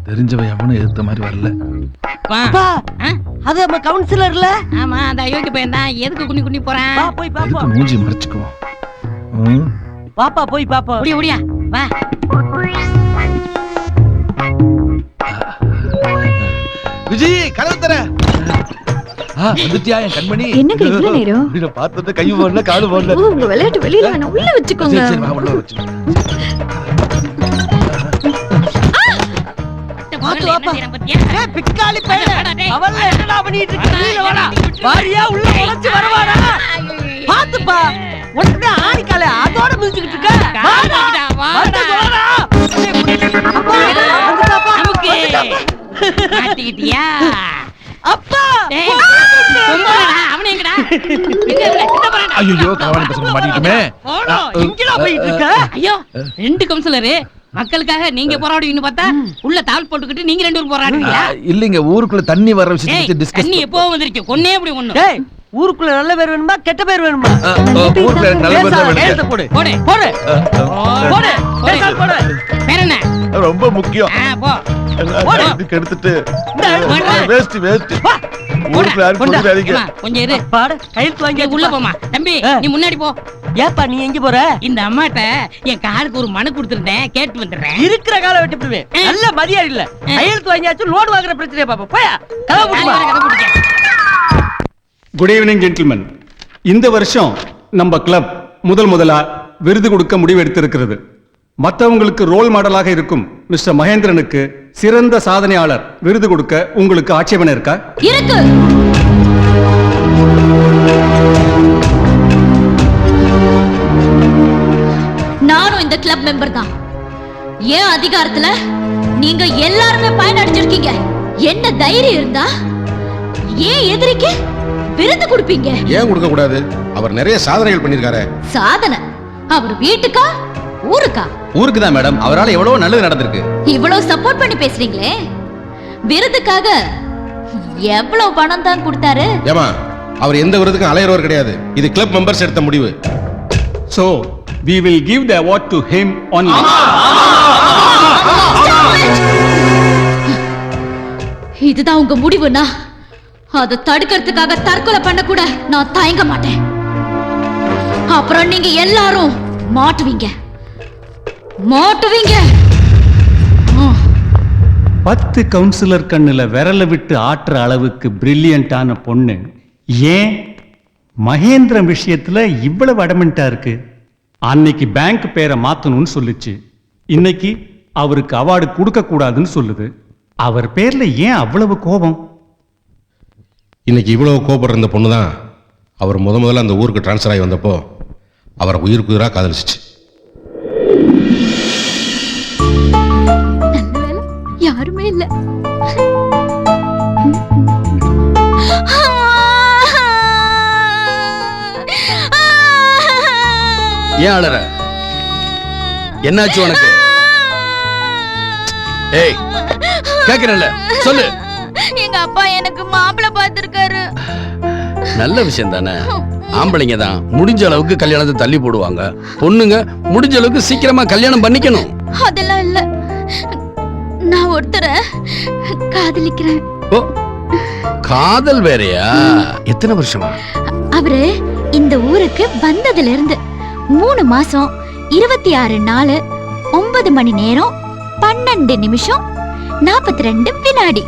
தெரிஞ்சவ எவனும் எதிர்த்த மாதிரி வரல. அது நம்ம கவுன்சிலர்ல. ஆமா, அந்த அயோக்கிய பையன் தான். எதுக்கு குனி குனி போறான்? போய் பாப்போம். மூஞ்சி மறைச்சுக்குவோம். பாப்பா போய் பாப்போம். ஓடியா ஓடியா வா. விஜய், கதவு தர. வந்துட்டியா என் கண்மணி? என்னங்க இவ்வளவு நேரம்? இத பார்த்தது கை போடல, கால் போடல. உங்க விளையாட்டு வெளியில வேணா, உள்ள வச்சுக்கோங்க. சரி வா, உள்ள வச்சு. பிக்காளி பையன் அவள என்னடா பண்ணிட்டு இருக்க? வெளியில வாடா. வாரியா உள்ள உடைச்சு வரவாடா. பாத்துப்பா, உடனே ஆணிக்கால அதோட மிதிச்சிட்டு இருக்க. வாடா வாடா வாடா. மாட்டிக்கிட்டியா? அப்பா, அவனே எங்கடா? ஐயோ, கவாணி பசங்க மாட்டிக்கிட்டுமே. இங்கடா போயிட்டு இருக்க? ஐயோ, 2 கவுன்சிலரு மக்களுக்காக நீங்க போராடுவீங்கன்னு பார்த்தா உள்ள தாள் போட்டுக்கிட்டு நீங்க 2 பேரும் போராடுவீங்களா? இல்லங்க, ஊருக்குள்ள தண்ணி வர விஷயத்தை பத்தி டிஸ்கஸ். தண்ணி எப்போ வந்துருச்சு? கொன்னே அப்படி ஒண்ணு. டேய், ஊருக்குள்ள நல்ல பேர் வேணுமா கெட்ட பேர் வேணுமா? ஊருக்குள்ள நல்ல பேர் தான் வேணும். எழுத போடு போடு போடு போடு. பேசாம போடு. பேர் என்ன? ரொம்ப முக்கியம். போ. இதுக்கு எடுத்துட்டு வேஸ்ட் ஊருக்குள்ள யாரும் கொடுக்காதீங்க. கொஞ்சம் இரு. பாடு, கையெழுத்து வாங்கி உள்ள போமா. தம்பி, நீ முன்னாடி போ. ஏப்பா நீ எங்க போற? இந்த அம்மாட்ட என் காருக்கு ஒரு மனு கொடுத்திருந்தேன், கேட்டு வந்துடுறேன். இருக்கிற காலை வெட்டி விடுவேன். நல்ல மரியாதை இல்ல. கையெழுத்து வாங்கியாச்சும் லோன் வாங்குற பிரச்சனையா பாப்பா. போயா கதவு போடுமா. Good evening gentleman. இந்த வருஷம் நம்ம கிளப் முதலா விருது கொடுக்க முடிவெடுத்திருக்கிறது. மற்றவங்களுக்கு ரோல் மாடலாக இருக்கும் மிஸ்டர் மகேந்திரனுக்கு சிறந்த சாதனையாளர் விருது கொடுக்க உங்களுக்கு ஆட்சேபனை இருக்கா? இருக்கு. நானும் இந்த கிளப் மெம்பர் தான். ஏன் அதிகாரத்துல நீங்க எல்லாருமே பயனடைஞ்சிருக்கீங்க. என்ன தைரியம் இருந்தா ஏன் எதிரிக்கு விருது கொடுப்பீங்க? ஏன் கொடுக்க கூடாது? அவர் நிறைய சாதனைகள் பண்ணிருக்காரு. சாதனை? அவர் வீட்டுக்கா ஊருக்கா? ஊருக்கு தான் மேடம். அவரால் எவ்வளவு நல்லது நடந்திருக்கு. இவ்வளவு சப்போர்ட் பண்ணி பேசுறீங்களே, விருதுக்காக எவ்வளவு பணம் தான் கொடுத்தாரு? ஏமா, அவர் எந்த விருதுக்கும் அலையறவர் கிடையாது. இது கிளப் மெம்பர்ஸ் எடுத்த முடிவு. So we will give the award to him only. இதுதான் உங்க முடிவுனா அதை தடுக்கிறதுக்காக தற்கொலை பண்ண கூட நான் தயங்க மாட்டேன். அப்புறம் நீங்க எல்லாரும் மாட்டுவீங்க. 10 கவுன்சிலர் கண்ணுல விரல விட்டு ஆட்டுற அளவுக்கு பிரில்லியண்டான பொண்ணு ஏன் மகேந்திரன் விஷயத்துல இவ்வளவு அடமெண்டா இருக்கு? அன்னைக்கு பேங்க் பேரை மாத்தணும்னு சொல்லுச்சு, இன்னைக்கு அவருக்கு அவார்டு கொடுக்க கூடாதுன்னு சொல்லுது. அவர் பேர்ல ஏன் அவ்வளவு கோபம்? இன்னைக்கு இவ்வளவு கோபப்படுற இந்த பொண்ணு தான் அவர் முதல்ல அந்த ஊருக்கு டிரான்ஸ்ஃபர் ஆகி வந்தப்போ அவரை உயிருக்கு உயிராக காதலிச்சிச்சு. யாருமே இல்ல. ஏன் அழற? என்னாச்சு உனக்கு? ஏய், கேக்குறேன்ல, சொல்லு. எங்க அப்பா எனக்கு மாப்பிள்ளை பார்த்திருக்காரு. நல்ல விஷயம் தானே. ஆம்பளைங்க தான் முடிஞ்ச அளவுக்கு கல்யாணத்தை தள்ளி போடுவாங்க. பொண்ணுங்க முடிஞ்ச அளவுக்கு சீக்கிரமா கல்யாணம் பண்ணிக்கணும். அதெல்லாம் இல்ல, நான் ஒருத்தரை காதலிக்கிறேன். ஓ, காதல் வேறயா? எத்தனை வருஷமா? அவரு இந்த ஊருக்கு வந்ததுல இருந்து 3 மாசம் 26 நாள் 9 மணி நேரம் 12 நிமிஷம் 42 வினாடி.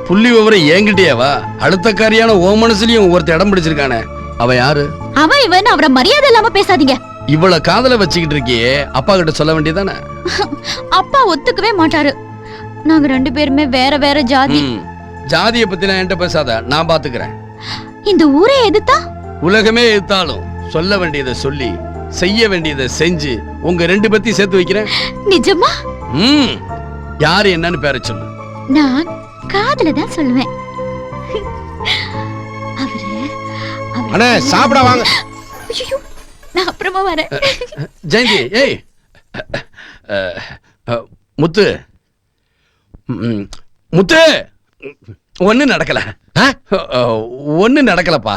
புள்ளி விவரம் என்கிட்டயேவா? அடுத்த காரியான ஓ மனசுலயும் ஒருத்த இடம் பிடிச்சிருக்கானே, அவ யாரு? அவன் இவன் அவரை மரியாதை இல்லாம பேசாதீங்க. இவ்வளவு காதல வச்சுக்கிட்டு இருக்கியே, அப்பா கிட்ட சொல்ல வேண்டியதானே? அப்பா ஒத்துக்கவே மாட்டாரு. நாங்க 2 பேருமே வேற வேற ஜாதி. ஜாதியை பத்தி நான் என்கிட்ட பேசாத, நான் பாத்துக்கிறேன். இந்த ஊரே எதிர்த்தா? உலகமே எதிர்த்தாலும் சொல்ல வேண்டியதை சொல்லி செய்ய வேண்டியதை செஞ்சு உங்க 2 பேத்தையும் சேர்த்து வைக்கிறேன். நிஜமா? யாரு என்னன்னு பேர சொல்லு. நான் காதல தான் சொல்லுவேன். அண்ணே, சாப்பிட வாங்க. ஐயோ, நான் அப்புறமா வரேன். ஜெயந்தி, ஏய், முத்து, முத்து, ஒண்ணு நடக்கல. ஒண்ணு நடக்கலப்பா.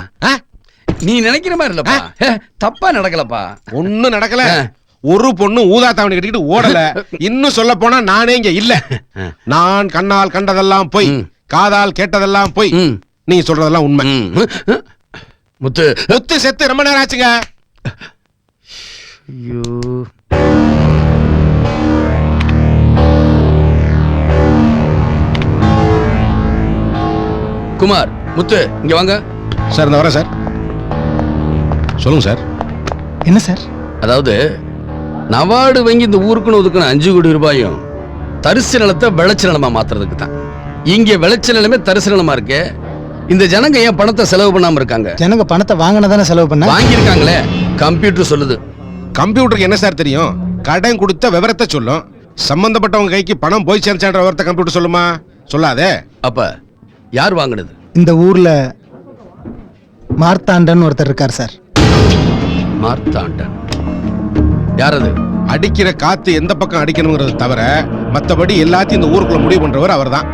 நீ நினைக்கிற மாதிரி இல்லப்பா, தப்பா நடக்கலப்பா. ஒண்ணு நடக்கல. ஒரு பொண்ணு ஊதா தாவணி கட்டிக்கிட்டு ஓடல. இன்னும் சொல்ல போனா நானே இங்க இல்ல. நான் கண்ணால் கண்டதெல்லாம் போய், காதால் கேட்டதெல்லாம் போய், நீங்க சொல்றதெல்லாம் உண்மை. முத்து, முத்து செத்து ரொம்ப நேரம் ஆச்சுங்க. ஐயோ, குமார், முத்து, இங்க வாங்க. சார், இந்த வரேன் சார். சொல்லுங்க சார். என்ன சார்? அதாவது நவார்டு வாங்கி இந்த ஊருக்குன்னு ஒதுக்குன 5 கோடி ரூபாயும் தரிசு நிலத்தை விளைச்சல் நிலமா மாத்துறதுக்கு தான். இங்க விளைச்சல் நிலமே தரிசு நிலமா இருக்கு. இந்த ஜனங்க ஏன் பணத்தை செலவு பண்ணாம இருக்காங்க? ஜனங்க பணத்தை வாங்கினதானே செலவு பண்ண. வாங்கியிருக்காங்களே, கம்ப்யூட்டர் சொல்லுது. கம்ப்யூட்டருக்கு என்ன சார் தெரியும்? கடன் கொடுத்த விவரத்தை சொல்லும். சம்பந்தப்பட்டவங்க கைக்கு பணம் போய் சேர்ந்துன்ற விவரத்தை கம்ப்யூட்டர் சொல்லுமா? சொல்லாதே. அப்ப யார் வாங்கினது? இந்த ஊர்ல மார்த்தாண்டன் ஒருத்தர் இருக்கார் சார். மார்த்தாண்டன் யார் அது? அடிக்கிற காத்து எந்த பக்கம் அடிக்கணுங்கிறது தவிர மத்தபடி எல்லாத்தையும் இந்த ஊருக்குள்ள முடிவு பண்றவர் அவர் தான்.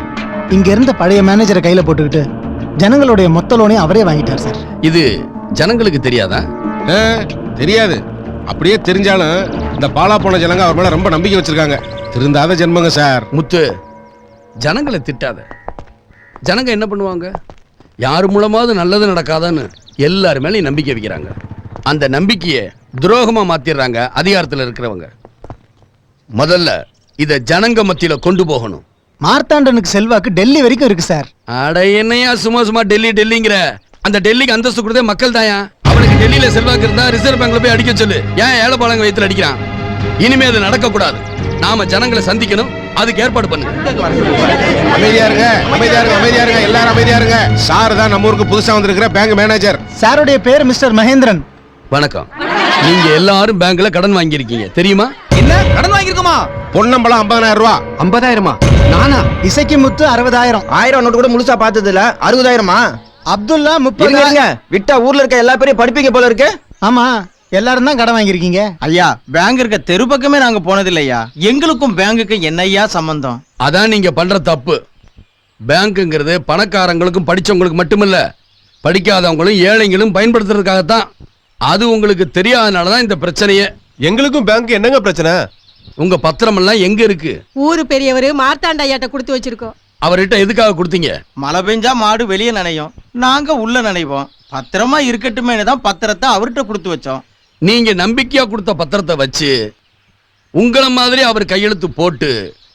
இங்க இருந்த பழைய மேனேஜரை கையில போட்டுக்கிட்டு ஜனங்களுடைய மொத்த லோனையும் அவரே வாங்கிட்டார் சார். இது ஜனங்களுக்கு தெரியாதா? தெரியாது. அப்படியே தெரிஞ்சாலும் இந்த பாலா போன ஜனங்க அவர் மேல ரொம்ப நம்பிக்கை வச்சிருக்காங்க. திருந்தாத ஜென்மங்க சார். முத்து, ஜனங்களை திட்டாத. ஜனங்க என்ன பண்ணுவாங்க? யார் மூலமாவது நல்லது நடக்காதான்னு எல்லாரு மேலேயும் நம்பிக்கை வைக்கிறாங்க. அந்த நம்பிக்கையை துரோகமா மாத்திடுறாங்க அதிகாரத்தில் இருக்கிறவங்க. முதல்ல இத ஜனங்க மத்தியில கொண்டு போகணும். மார்த்தாண்டனுக்கு செல்வாக்கு டெல்லி வரைக்கும் இருக்கு சார். அட என்னையா சும்மா சும்மா டெல்லிங்கிற? அந்த டெல்லிக்கு அந்தஸ்து கொடுத்தே மக்கள் தாயா. அவனுக்கு டெல்லியில செல்வாக்கு இருந்தா ரிசர்வ் பேங்க்ல போய் அடிக்க சொல்லு. ஏன் ஏழை பாலங்க வயித்துல அடிக்கிறான்? இனிமே அது நடக்க கூடாது. நாம ஜனங்களை சந்திக்கணும், அதுக்கு ஏற்பாடு பண்ணுங்க. அமைதியா இருங்க, அமைதியா இருங்க, அமைதியா இருங்க, எல்லாரும் அமைதியா இருங்க. சார் தான் நம்ம ஊருக்கு புதுசா வந்திருக்கிற பேங்க் மேனேஜர். சாருடைய பேர் மிஸ்டர் மகேந்திரன். வணக்கம். நீங்க எல்லாரும் பேங்க்ல கடன் வாங்கியிருக்கீங்க தெரியுமா? என்ன கடன் வாங்கிருக்கோமா? பொன்னம்பலம் 50,000 ரூபாய். 50,000மா? நானா? இசைக்கு முத்து 60,000. 1000 நோட்டு கூட முழுசா பார்த்தது இல்ல. 60,000மா? அப்துல்லா 30. விட்டா ஊர்ல இருக்க எல்லா பேரையும் படிப்பீங்க போல இருக்கு. ஆமா, எல்லாரும் தான் கடன் வாங்கியிருக்கீங்க. ஐயா, பேங்க் இருக்க தெரு பக்கமே நாங்க போனது இல்லையா. எங்களுக்கும் பேங்குக்கும் என்னையா சம்பந்தம்? அதான் நீங்க பண்ற தப்பு. பேங்க்குங்கிறது பணக்காரங்களுக்கும் படிச்சவங்களுக்கு மட்டுமில்ல, படிக்காதவங்களும் ஏழைங்களும் பயன்படுத்துறதுக்காகத்தான். அது உங்களுக்கு தெரியாதனாலதான் இந்த பிரச்சனையே. எங்களுக்கும் பேங்க் என்னங்க பிரச்சனை? உங்க பத்திரம் எல்லாம் எங்க இருக்கு? ஊரு பெரியவரு மார்த்தாண்ட ஐயாட்ட கொடுத்து வச்சிருக்கோம். அவர்கிட்ட எதுக்காக கொடுத்தீங்க? மழை பெஞ்சா மாடு வெளியே நனையும், நாங்க உள்ள நனைவோம். பத்திரமா இருக்கட்டுமே தான் பத்திரத்தை அவர்கிட்ட கொடுத்து வச்சோம். நீங்க நம்பிக்கையா கொடுத்த பத்திரத்தை வச்சு உங்கள மாதிரி அவர் கையெழுத்து போட்டு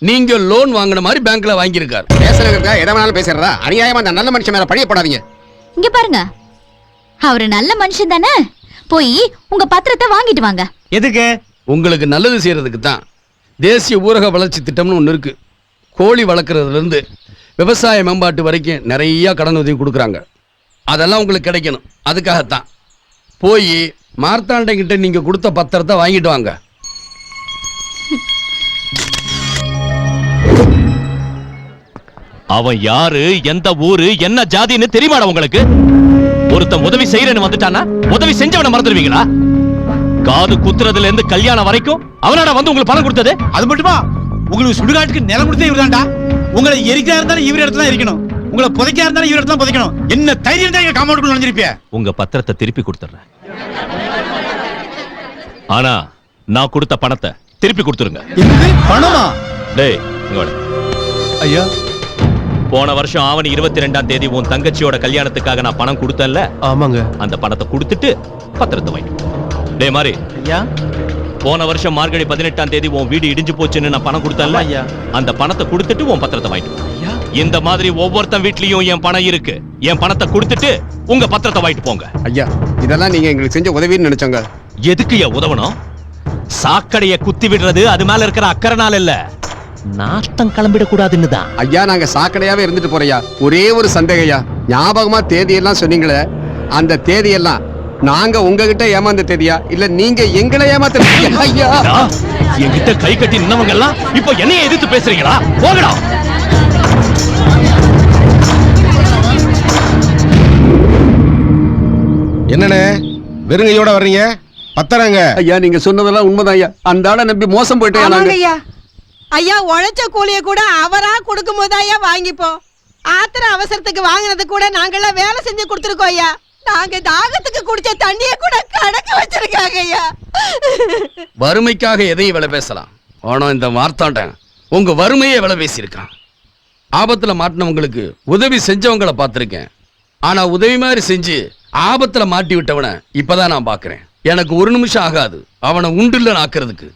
நீங்க லோன் வாங்கின மாதிரி பேங்க்ல வாங்கியிருக்காரு. பேசுறதுக்கா எதை வேணாலும் பேசுறதா? அநியாயமா அந்த நல்ல மனுஷன் மேல பழியப்படாதீங்க. இங்க பாருங்க, அவரு நல்ல மனுஷன் தானே, போய் உங்க பத்திரத்தை வாங்கிட்டு வாங்க. எதுக்கு? உங்களுக்கு நல்லது செய்யறதுக்கு தான். தேசிய ஊரக வளர்ச்சி திட்டம்னு ஒன்று இருக்கு. கோழி வளர்க்குறதுல இருந்து விவசாய மேம்பாட்டு வரைக்கும் நிறைய கடன் உதவி கொடுக்குறாங்க. அதெல்லாம் உங்களுக்கு கிடைக்கணும். அதுக்காகத்தான். போய் மார்த்தாண்டைகிட்ட நீங்க கொடுத்த பத்திரத்தை வாங்கிட்டு வாங்க. அவன் யாரு, எந்த ஊரு, என்ன ஜாதின்னு தெரியுமாடா உங்களுக்கு? ஒருத்தன் உதவி செய்யறேன்னு வந்துட்டானா உதவி செஞ்சவனை மறந்துடுவீங்களா? காது குத்துறதுல இருந்து கல்யாணம் வரைக்கும் அவனாட வந்து உங்களுக்கு பணம் கொடுத்தது? அது மட்டுமா? உங்களுக்கு சுடுகாட்டுக்கு நிலம் கொடுத்தே இவர்தான்டா. உங்களை எரிக்கிறா இருந்தாலும் இவர் இடத்துல இருக்கணும், உங்களை புதைக்கா இருந்தாலும் இவர் இடத்துல புதைக்கணும். என்ன தைரியம் தான் எங்க காம்பவுண்டுக்குள்ள நுழைஞ்சிருப்பிய? உங்க பத்திரத்தை திருப்பி கொடுத்துறேன். ஆனா நான் கொடுத்த பணத்தை திருப்பி கொடுத்துருங்க. பணமா? டேய் இங்க வாடா. ஐயா, போன வருஷம் ஆவணி 22ஆம் தேதி உன் தங்கச்சியோட கல்யாணத்துக்காக நான் பணம் கொடுத்தேன்ல? ஆமாங்க. அந்த பணத்தை கொடுத்துட்டு பத்திரத்தை வாங்கிட்டு. டேய் மாரி, ஐயா, போன வருஷம் மார்கழி 18ஆம் தேதி உன் வீடு இடிஞ்சு போச்சுன்னு நான் பணம் கொடுத்தேன்ல? ஐயா, அந்த பணத்தை கொடுத்துட்டு உன் பத்திரத்தை வாங்கிட்டு. இந்த மாதிரி ஒவ்வொருத்தன் வீட்லயும் என் பணம் இருக்கு. என் பணத்தை கொடுத்துட்டு உங்க பத்திரத்தை வாங்கிட்டு போங்க. ஐயா, இதெல்லாம் நீங்க எங்களுக்கு செஞ்ச உதவின்னு நினைச்சோங்க. எதுக்கு உதவணும்? சாக்கடைய குத்தி விடுறது அது மேல இருக்கிற அக்கறனால இல்ல, நாட்டம் கிளம்பிடக்கூடாதுன்னு தான். ஐயா, நாங்க சாக்கடையாவே இருந்துட்டு போறையா. ஒரே ஒரு சந்தேகையா, ஞாபகமா தேதியெல்லாம் சொன்னீங்களே, அந்த தேதியெல்லாம் நாங்க உங்ககிட்ட ஏமாந்த தேதியா இல்ல நீங்க எங்களை ஏமாத்த? ஐயா, என்கிட்ட கை கட்டி நின்னவங்க எல்லாம் இப்போ என்னைய எதிர்த்து பேசுறீங்களா? போகடா. என்னண்ணே வெறுங்கையோட வர்றீங்க? பத்தரங்க. ஐயா, நீங்க சொன்னதெல்லாம் உண்மைதான் ஐயா. அந்த ஆளை நம்பி மோசம் போயிட்டேன் நாங்க. ஐயா, ஐயா உழைச்ச கூலிய கூட அவரா கொடுக்கும் போது ஐயா வாங்கிப்போம். ஆத்திர அவசரத்துக்கு வாங்கினது கூட நாங்கெல்லாம் வேலை செஞ்சு கொடுத்துருக்கோம் ஐயா. நாங்க தாகத்துக்கு குடிச்ச தண்ணிய கூட கணக்கு வச்சிருக்காங்க ஐயா. வறுமைக்காக எதையும் விலை பேசலாம். ஆனா இந்த மார்த்தாண்டன் உங்க வறுமையே விலை பேசியிருக்கான். ஆபத்துல மாட்டினவங்களுக்கு உதவி செஞ்சவங்களை பார்த்திருக்கேன். ஆனா உதவி மாதிரி செஞ்சு ஆபத்துல மாட்டி விட்டவனை இப்பதான் நான் பாக்குறேன். எனக்கு ஒரு நிமிஷம் ஆகாது அவனை உண்டுல ஆக்குறதுக்கு.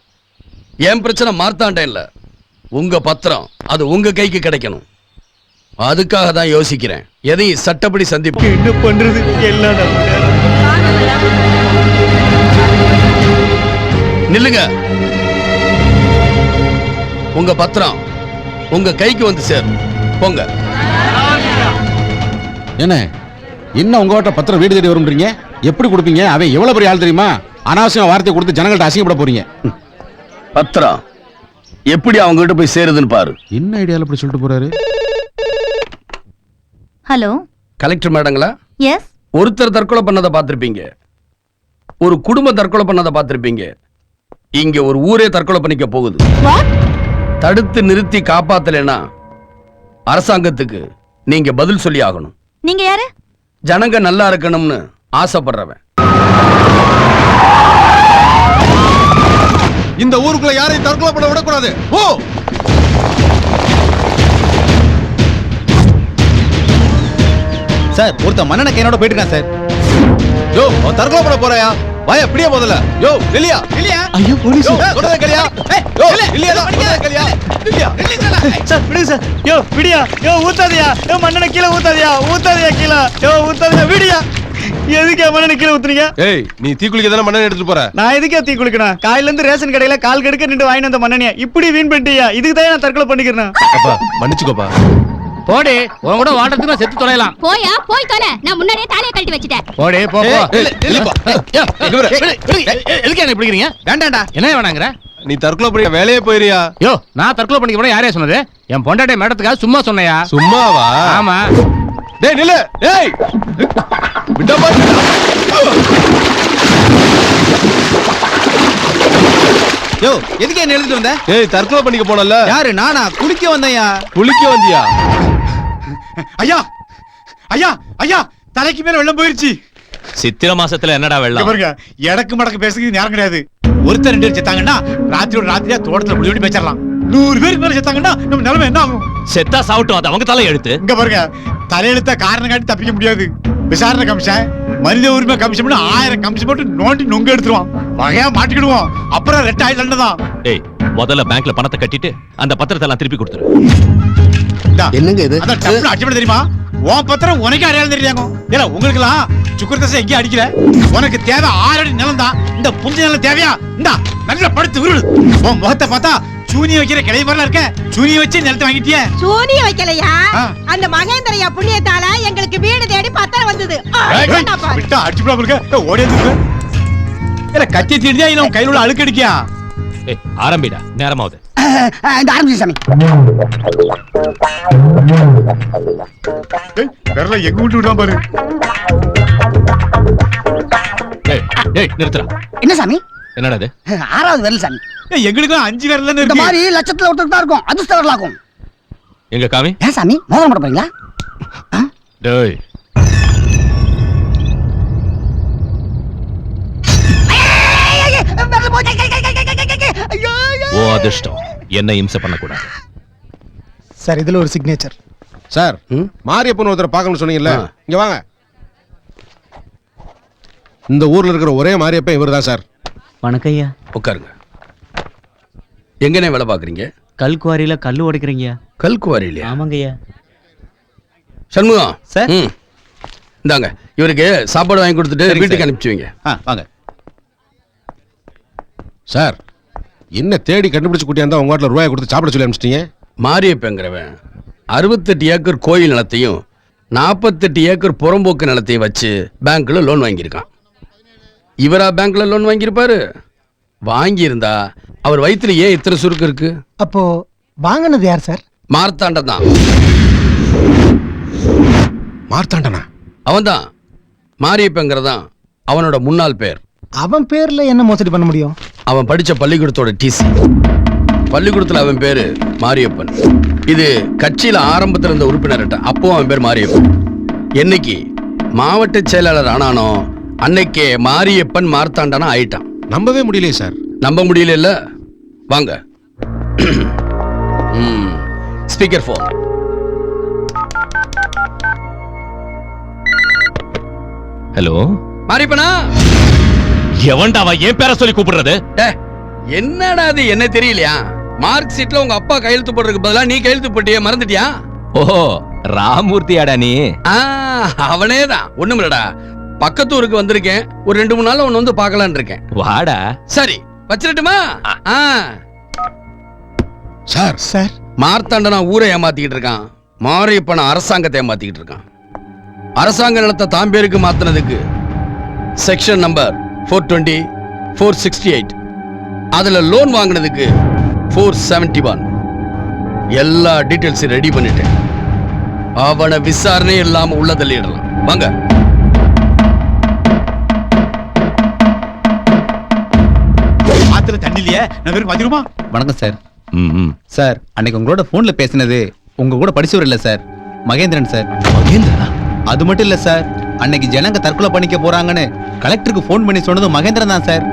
என் பிரச்சனை மார்த்தாண்டன் இல்ல, உங்க பத்திரம். அது உங்க கைக்கு கிடைக்கணும். அதுக்காக தான் யோசிக்கிறேன். எதையும் சட்டப்படி சந்திப்பு. என்ன பண்றது? எல்லாம் நில்லுங்க. உங்க பத்திரம் உங்க கைக்கு வந்து சேரும். போங்க. என்ன உங்ககிட்ட பத்திரம் வீடு தேடி வரும்ன்றீங்க? எப்படி கொடுப்பீங்க? அவன் எவ்வளவு பெரிய ஆள் தெரியுமா? அனாவசியம் வார்த்தை கொடுத்து ஜனங்கள்ட்ட அசிங்கப்பட போறீங்க. பத்திரம் எப்படி அவங்க கிட்ட போய் சேருதுன்னு பாரு. என்ன ஐடியால இப்படி சொல்லிட்டு போறாரு? ஹலோ, கலெக்டர் மேடங்களா? எஸ். ஒருத்தர் தற்கொலை பண்ணதை பார்த்திருப்பீங்க, ஒரு குடும்பம் தற்கொலை பண்ணதை பார்த்திருப்பீங்க. இங்க ஒரு ஊரே தற்கொலை பண்ணிக்க போகுது. தடுத்து நிறுத்தி காப்பாத்தலைன்னா அரசாங்கத்துக்கு நீங்க பதில் சொல்லி ஆகணும். நீங்க யாரு? ஜனங்க நல்லா இருக்கணும்னு ஆசைப்படுறவன். இந்த ஊருக்குள்ள யாரையும் தற்கொலை பண்ண விடக்கூடாது. ஓ, சார், ஒருத்த மன்னனை கையோட போயிட்டு இருக்கான் சார். யோ, அவன் தற்கொலை பண்ண போறாயா? வாயா அப்படியே முதல்ல. யோ, இல்லையா? இல்லையா? ஐயோ, போலீஸ். சொல்றத கேளியா? யோ, இல்லையா? சொல்றத கேளியா? இல்லையா? சார், விடுங்க சார். யோ, விடியா. யோ, ஊத்தாதியா. யோ, மண்ணனை கீழே ஊத்தாதியா. ஊத்தாதியா கீழே. யோ, ஊத்தாதியா. விடியா. எதுக்கு மண்ணனை கீழே ஊத்துறீங்க? ஏய், நீ தீக்குளிக்க தானே மண்ணெண்ணெய் எடுத்துட்டு போற? நான் எதுக்கே தீ குளிக்கணும்? காலையில இருந்து ரேஷன் கடையில கால் கெடுக்க நின்று வாங்கிட்டு வந்த மண்ணெண்ணியா இப்படி வீண் பண்ணிட்டியா? இதுக்கு தான் நான் தற்கொலை பண்ணிக்கிறேன். அப்பா மன்னிச்சுக்கோப்பா. போடி, உன் கூட வாட்டத்துக்கு செத்து தொலைலாம். போயா, போய் தொலை. நான் முன்னாடியே தாலியை கழட்டி வச்சிட்டேன். போடி, போ போ. எதுக்கு என்ன பிடிக்கிறீங்க? வேண்டாம்டா. என்ன வேணாங்கற? நீ தற்கொலை பண்ணி வேலையே போயிரியா? யோ, நான் தற்கொலை பண்ணிக்க போறேன் யாரே சொன்னது? என் பொண்டாட்டி மேடத்துக்காக சும்மா சொன்னையா? சும்மாவா? ஆமா. டேய் நில்லு டேய் விட மாட்டேன். யோ எதுக்கு என்ன எழுதிட்டு வந்த? ஏய் தற்கொலை பண்ணிக்க போனல. யாரு? நானா? குளிக்க வந்தேயா. குளிக்க வந்தியா? ஐயா ஐயா ஐயா, தலைக்கு மேல வெள்ளம் போயிருச்சு. சித்திரை மாசத்துல என்னடா வெள்ளம்? பாருங்க, எடக்கு மடக்கு பேசுறதுக்கு நேரம் கிடையாது. ஒருத்தர் 2 பேர் செத்தாங்கன்னா ராத்திரியோட ராத்திரியா தோட்டத்துல முடி பேசிடலாம். 100 பேருக்கு மேல செத்தாங்கன்னா நம்ம நிலைமை என்ன ஆகும்? செத்தா சாவட்டும், அது அவங்க தலை எழுத்து. இங்க பாருங்க, தலையெழுத்த காரணம் காட்டி தப்பிக்க முடியாது. விசாரணை கமிஷன், மனித உரிமை கமிஷன் 1000 கமிஷன் போட்டு நோண்டி நொங்க எடுத்துருவோம். வகையா மாட்டிக்கிடுவோம். அப்புறம் ரெட்ட ஆயில் தான். டேய், முதல்ல பேங்க்ல பணத்தை கட்டிட்டு அந்த பத்திரத்தை எல்லாம் திருப்பி கொடுத்துரு. என்னங்க இது? அதான் டப்புனு அடிச்சு தெரியுமா? உன் பத்திரம் உனக்கு அடையாளம் தெரியாங்க. ஏல உங்களுக்குலாம் சுக்கரதசை எங்கேயும் அடிக்கல. உனக்கு தேவை 6 அடி நிலம் தான். இந்த புஞ்ச நிலம் தேவையா? இந்தா நல்லா படுத்து உருளு. உன் முகத்தை பார்த்தா சூனிய வைக்கிற கிளை மாதிரிலாம் இருக்க. சூனிய வச்சு நிலத்தை வாங்கிட்டிய. சூனிய வைக்கலையா? அந்த மகேந்திரையா புண்ணியத்தால எங்களுக்கு வீடு தேடி பத்திரம் வந்தது. விட்டா அடிச்சு போடுங்க. ஓடி வந்து ஏல கத்தி தீர்ந்தியா இல்ல உன் கையில உள்ள அழுக்கு அடிக்கியா? ஏய் ஆரம்பிடா, நேரமாவுது. இந்த ஆரம்பிச்சு சாமி. வேற எங்க விட்டு விடாம பாரு. டேய் டேய் நிறுத்துடா. என்ன சாமி? என்னடா இது? 6வது விரல் சாமி. எங்களுக்கு 5 விரல்ல இந்த இருக்கு. மாதிரி லட்சத்துல ஒருத்தருக்கு தான் இருக்கும். அதிர்ஷ்ட விரலாகும். எங்க காமி? ஏன் சாமி மோதிரம் போட போறீங்களா? டேய் ஓ அதிர்ஷ்டம், என்ன இம்சை பண்ணக்கூடாது. சார் இதுல ஒரு சிக்னேச்சர். சார் மாரியப்பன் ஒருத்தரை பார்க்கணும்னு சொன்னீங்கல்ல, இங்க வாங்க. இந்த ஊர்ல இருக்கிற ஒரே மாரியப்பன் இவர் தான் சார். வணக்கம் ஐயா. உட்காருங்க. எங்கனே வேலை பாக்குறீங்க? கல்குவாரியில கல்லு உடைக்கிறீங்க. கல்குவாரியில? ஆமாங்க ஐயா. சண்முகம் சார், இந்தாங்க இவருக்கு சாப்பாடு வாங்கி கொடுத்துட்டு வீட்டுக்கு அனுப்பிச்சு வைங்க. வாங்க சார். என்ன தேடி கண்டுபிடிச்சு கூட்டியாந்தா உங்க வீட்டுல ரூபாய் கொடுத்து சாப்பிட சொல்லி அனுப்பிச்சிட்டீங்க? மாரியப்பங்கிறவன் 68 ஏக்கர் கோயில் நிலத்தையும் 48 ஏக்கர் புறம்போக்கு நிலத்தையும் வச்சு பேங்க்ல லோன் வாங்கியிருக்கான். இவரா பேங்க்ல லோன் வாங்கியிருப்பாரு? வாங்கியிருந்தா அவர் வயிற்றுல ஏன் இத்தனை சுருக்கு இருக்கு? அப்போ வாங்கினது யார் சார்? மார்த்தாண்டன் தான். மார்த்தாண்டனா? அவன் தான். மாரியப்பங்கிறதான் அவனோட முன்னாள் பேர். அவன் பேர்ல என்ன மோசடி பண்ண முடியும்? அவன் படிச்ச பள்ளிக்கூடத்தோட டிசி. பள்ளிக்கூடத்துல அவன் பேரு மாரியப்பன். இது கட்சியில ஆரம்பத்தில் இருந்த உறுப்பினர்கிட்ட அப்போ அவன் பேர் மாரியப்பன். என்னைக்கு மாவட்ட செயலாளர் ஆனானோ அன்னைக்கே மாரியப்பன் மார்த்தாண்டனா ஆயிட்டான். நம்பவே முடியலையே சார். நம்ப முடியல. வாங்க ஸ்பீக்கர் போன். ஹலோ மாரியப்பனா? எவன்டா அவன் என் பேரை சொல்லி கூப்பிடுறது? என்னடா அது, என்ன தெரியலையா? மார்க் ஷீட்ல உங்க அப்பா கையெழுத்து போடுறதுக்கு பதிலா நீ கையெழுத்து போட்டிய மறந்துட்டியா? ஓஹோ ராமூர்த்தியாடா நீ? அவனே தான். ஒண்ணுமில்லடா, பக்கத்து ஊருக்கு வந்திருக்கேன். ஒரு 2-3 நாள் அவன் வந்து பார்க்கலான்னு இருக்கேன். வாடா. சரி வச்சிரட்டுமா? சார் சார் மார்த்தாண்டனா ஊரை ஏமாத்திக்கிட்டு இருக்கான். மாரியப்பன அரசாங்கத்தை ஏமாத்திக்கிட்டு இருக்கான். அரசாங்க நிலத்தை தான் பேருக்கு மாத்தினதுக்கு செக்ஷன் நம்பர் 420, 468, அதுல லோன் வாங்கினதுக்கு 471. எல்லா டீடைல்ஸும் ரெடி பண்ணிட்டேன். அவனை விசாரணை இல்லாம உள்ள தள்ளிடலாம். வாங்க. ஆத்துல தண்ணி இல்லையே, நான் வெறும் மதிருமா. வணக்கம் சார். சார் அன்னைக்கு உங்களோட போன்ல பேசினது உங்க கூட படிச்சவர் இல்ல சார், மகேந்திரன் சார். மகேந்திரனா? அது மட்டும் இல்ல சார், அன்னைக்கு ஜனங்க தற்கொலை பண்ணிக்க போறாங்கன்னு கலெக்டருக்கு போன் பண்ணி சொன்னது மகேந்திரன் தான் சார்.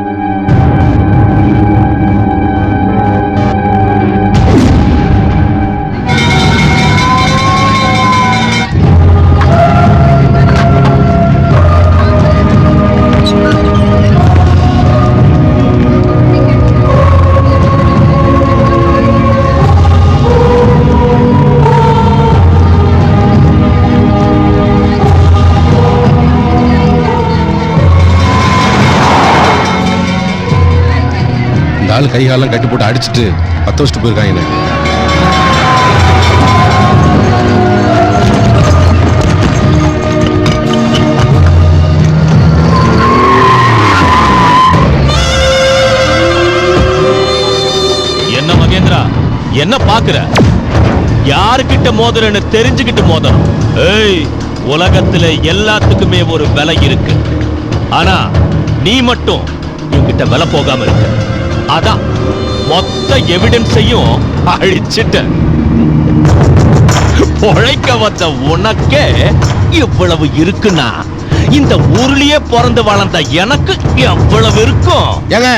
கை காலம் கட்டி போட்டு அடிச்சுட்டு 10 வருஷத்துக்கு போயிருக்காங்க. என்ன மகேந்திரா, என்ன பாக்குற? யாருக்கிட்ட மோதுறன்னு தெரிஞ்சுக்கிட்டு மோதணும். ஏய், உலகத்துல எல்லாத்துக்குமே ஒரு விலை இருக்கு. ஆனா நீ மட்டும் என்கிட்ட விலை போகாம இருக்க. அதான் மொத்த எவிடன்ஸையும் அழிச்சிட்ட. பொழைக்க வச்ச உனக்கே இவ்வளவு இருக்குன்னா இந்த ஊர்லயே பிறந்து வளர்ந்த எனக்கு எவ்வளவு இருக்கும்? ஏங்க,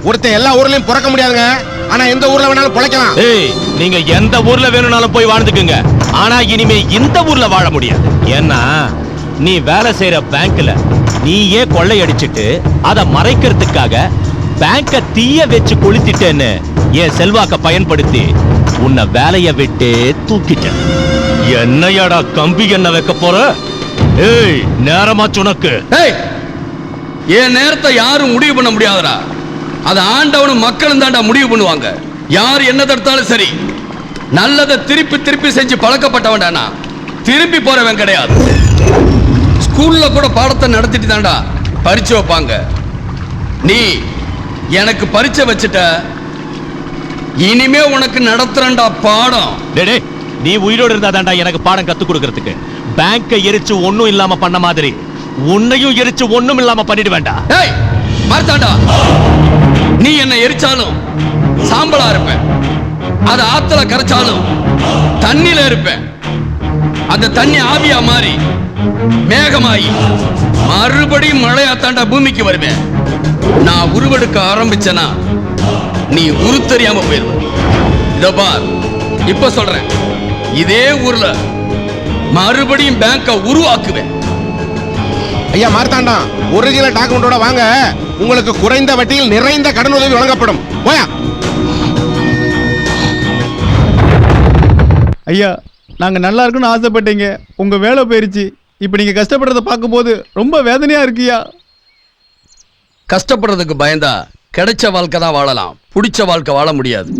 ஒருத்தன் எல்லா ஊர்லயும் பிறக்க முடியாதுங்க. ஆனா எந்த ஊர்ல வேணாலும் பிழைக்கலாம். ஏய், நீங்க எந்த ஊர்ல வேணும்னாலும் போய் வாழ்ந்துக்குங்க. ஆனா இனிமே இந்த ஊர்ல வாழ முடியாது. ஏன்னா நீ வேலை செய்யற பேங்க்ல நீயே கொள்ளையடிச்சிட்டு அதை மறைக்கிறதுக்காக பேங்க தீய வச்சு கொளுத்திட்டேன்னு என் செல்வாக்க பயன்படுத்தி உன்னை வேலைய விட்டு தூக்கிட்டேன். என்னையாடா கம்பி என்ன வைக்க போற? ஏய், நேரமாச்சு உனக்கு. ஏய், என் நேரத்தை யாரும் முடிவு பண்ண முடியாதுடா. அது ஆண்டவனும் மக்களும் தாண்டா முடிவு பண்ணுவாங்க. யார் என்ன தடுத்தாலும் சரி. நல்லதை திருப்பி திருப்பி செஞ்சு பழக்கப்பட்டவன்டானா திரும்பி போறவன் கிடையாது. ஸ்கூல்ல கூட பாடத்தை நடத்திட்டு தாண்டா பரீட்சை வைப்பாங்க. நீ எனக்கு பரீட்சை வச்சுட்ட, இனிமே உனக்கு நடத்துறண்டா பாடம். டேடே, நீ உயிரோடு இருந்தா தாண்டா எனக்கு பாடம் கத்து கொடுக்கறதுக்கு. பேங்கை எரிச்சு ஒண்ணும் இல்லாம பண்ண மாதிரி உன்னையும் எரிச்சு ஒண்ணும் இல்லாம பண்ணிட்டு வேண்டாம். ஏய், மறந்தாண்டா. நீ என்ன எரிச்சாலும் சாம்பலா இருப்பேன். அது ஆத்துல கரைச்சாலும் தண்ணியில இருப்பேன். அந்த தண்ணி ஆவியா மாறி மேகமாயி மறுபடியும் மழையா தாண்டா பூமிக்கு வருவேன். நான் உருவெடுக்க ஆரம்பிச்சேனா நீ உரு தெரியாம போயிருவ. இதோ பார், இப்ப சொல்றேன், இதே ஊர்ல மறுபடியும் பேங்க உருவாக்குவேன். ஐயா மார்த்தாண்டா, ஒரிஜினல் டாக்குமெண்டோட வாங்க. உங்களுக்கு குறைந்த வட்டியில் நிறைந்த கடன் உதவி வழங்கப்படும். போயா. ஐயா, நாங்க நல்லா இருக்குன்னு ஆசைப்பட்டீங்க. உங்க வேலை போயிருச்சு. இப்ப நீங்க கஷ்டப்படுறத பார்க்கும்போது ரொம்ப வேதனையா இருக்குயா. கஷ்டப்படுறதுக்கு பயந்தா கிடைச்ச வாழ்க்கை தான் வாழலாம், பிடிச்ச வாழ்க்கை வாழ முடியாது.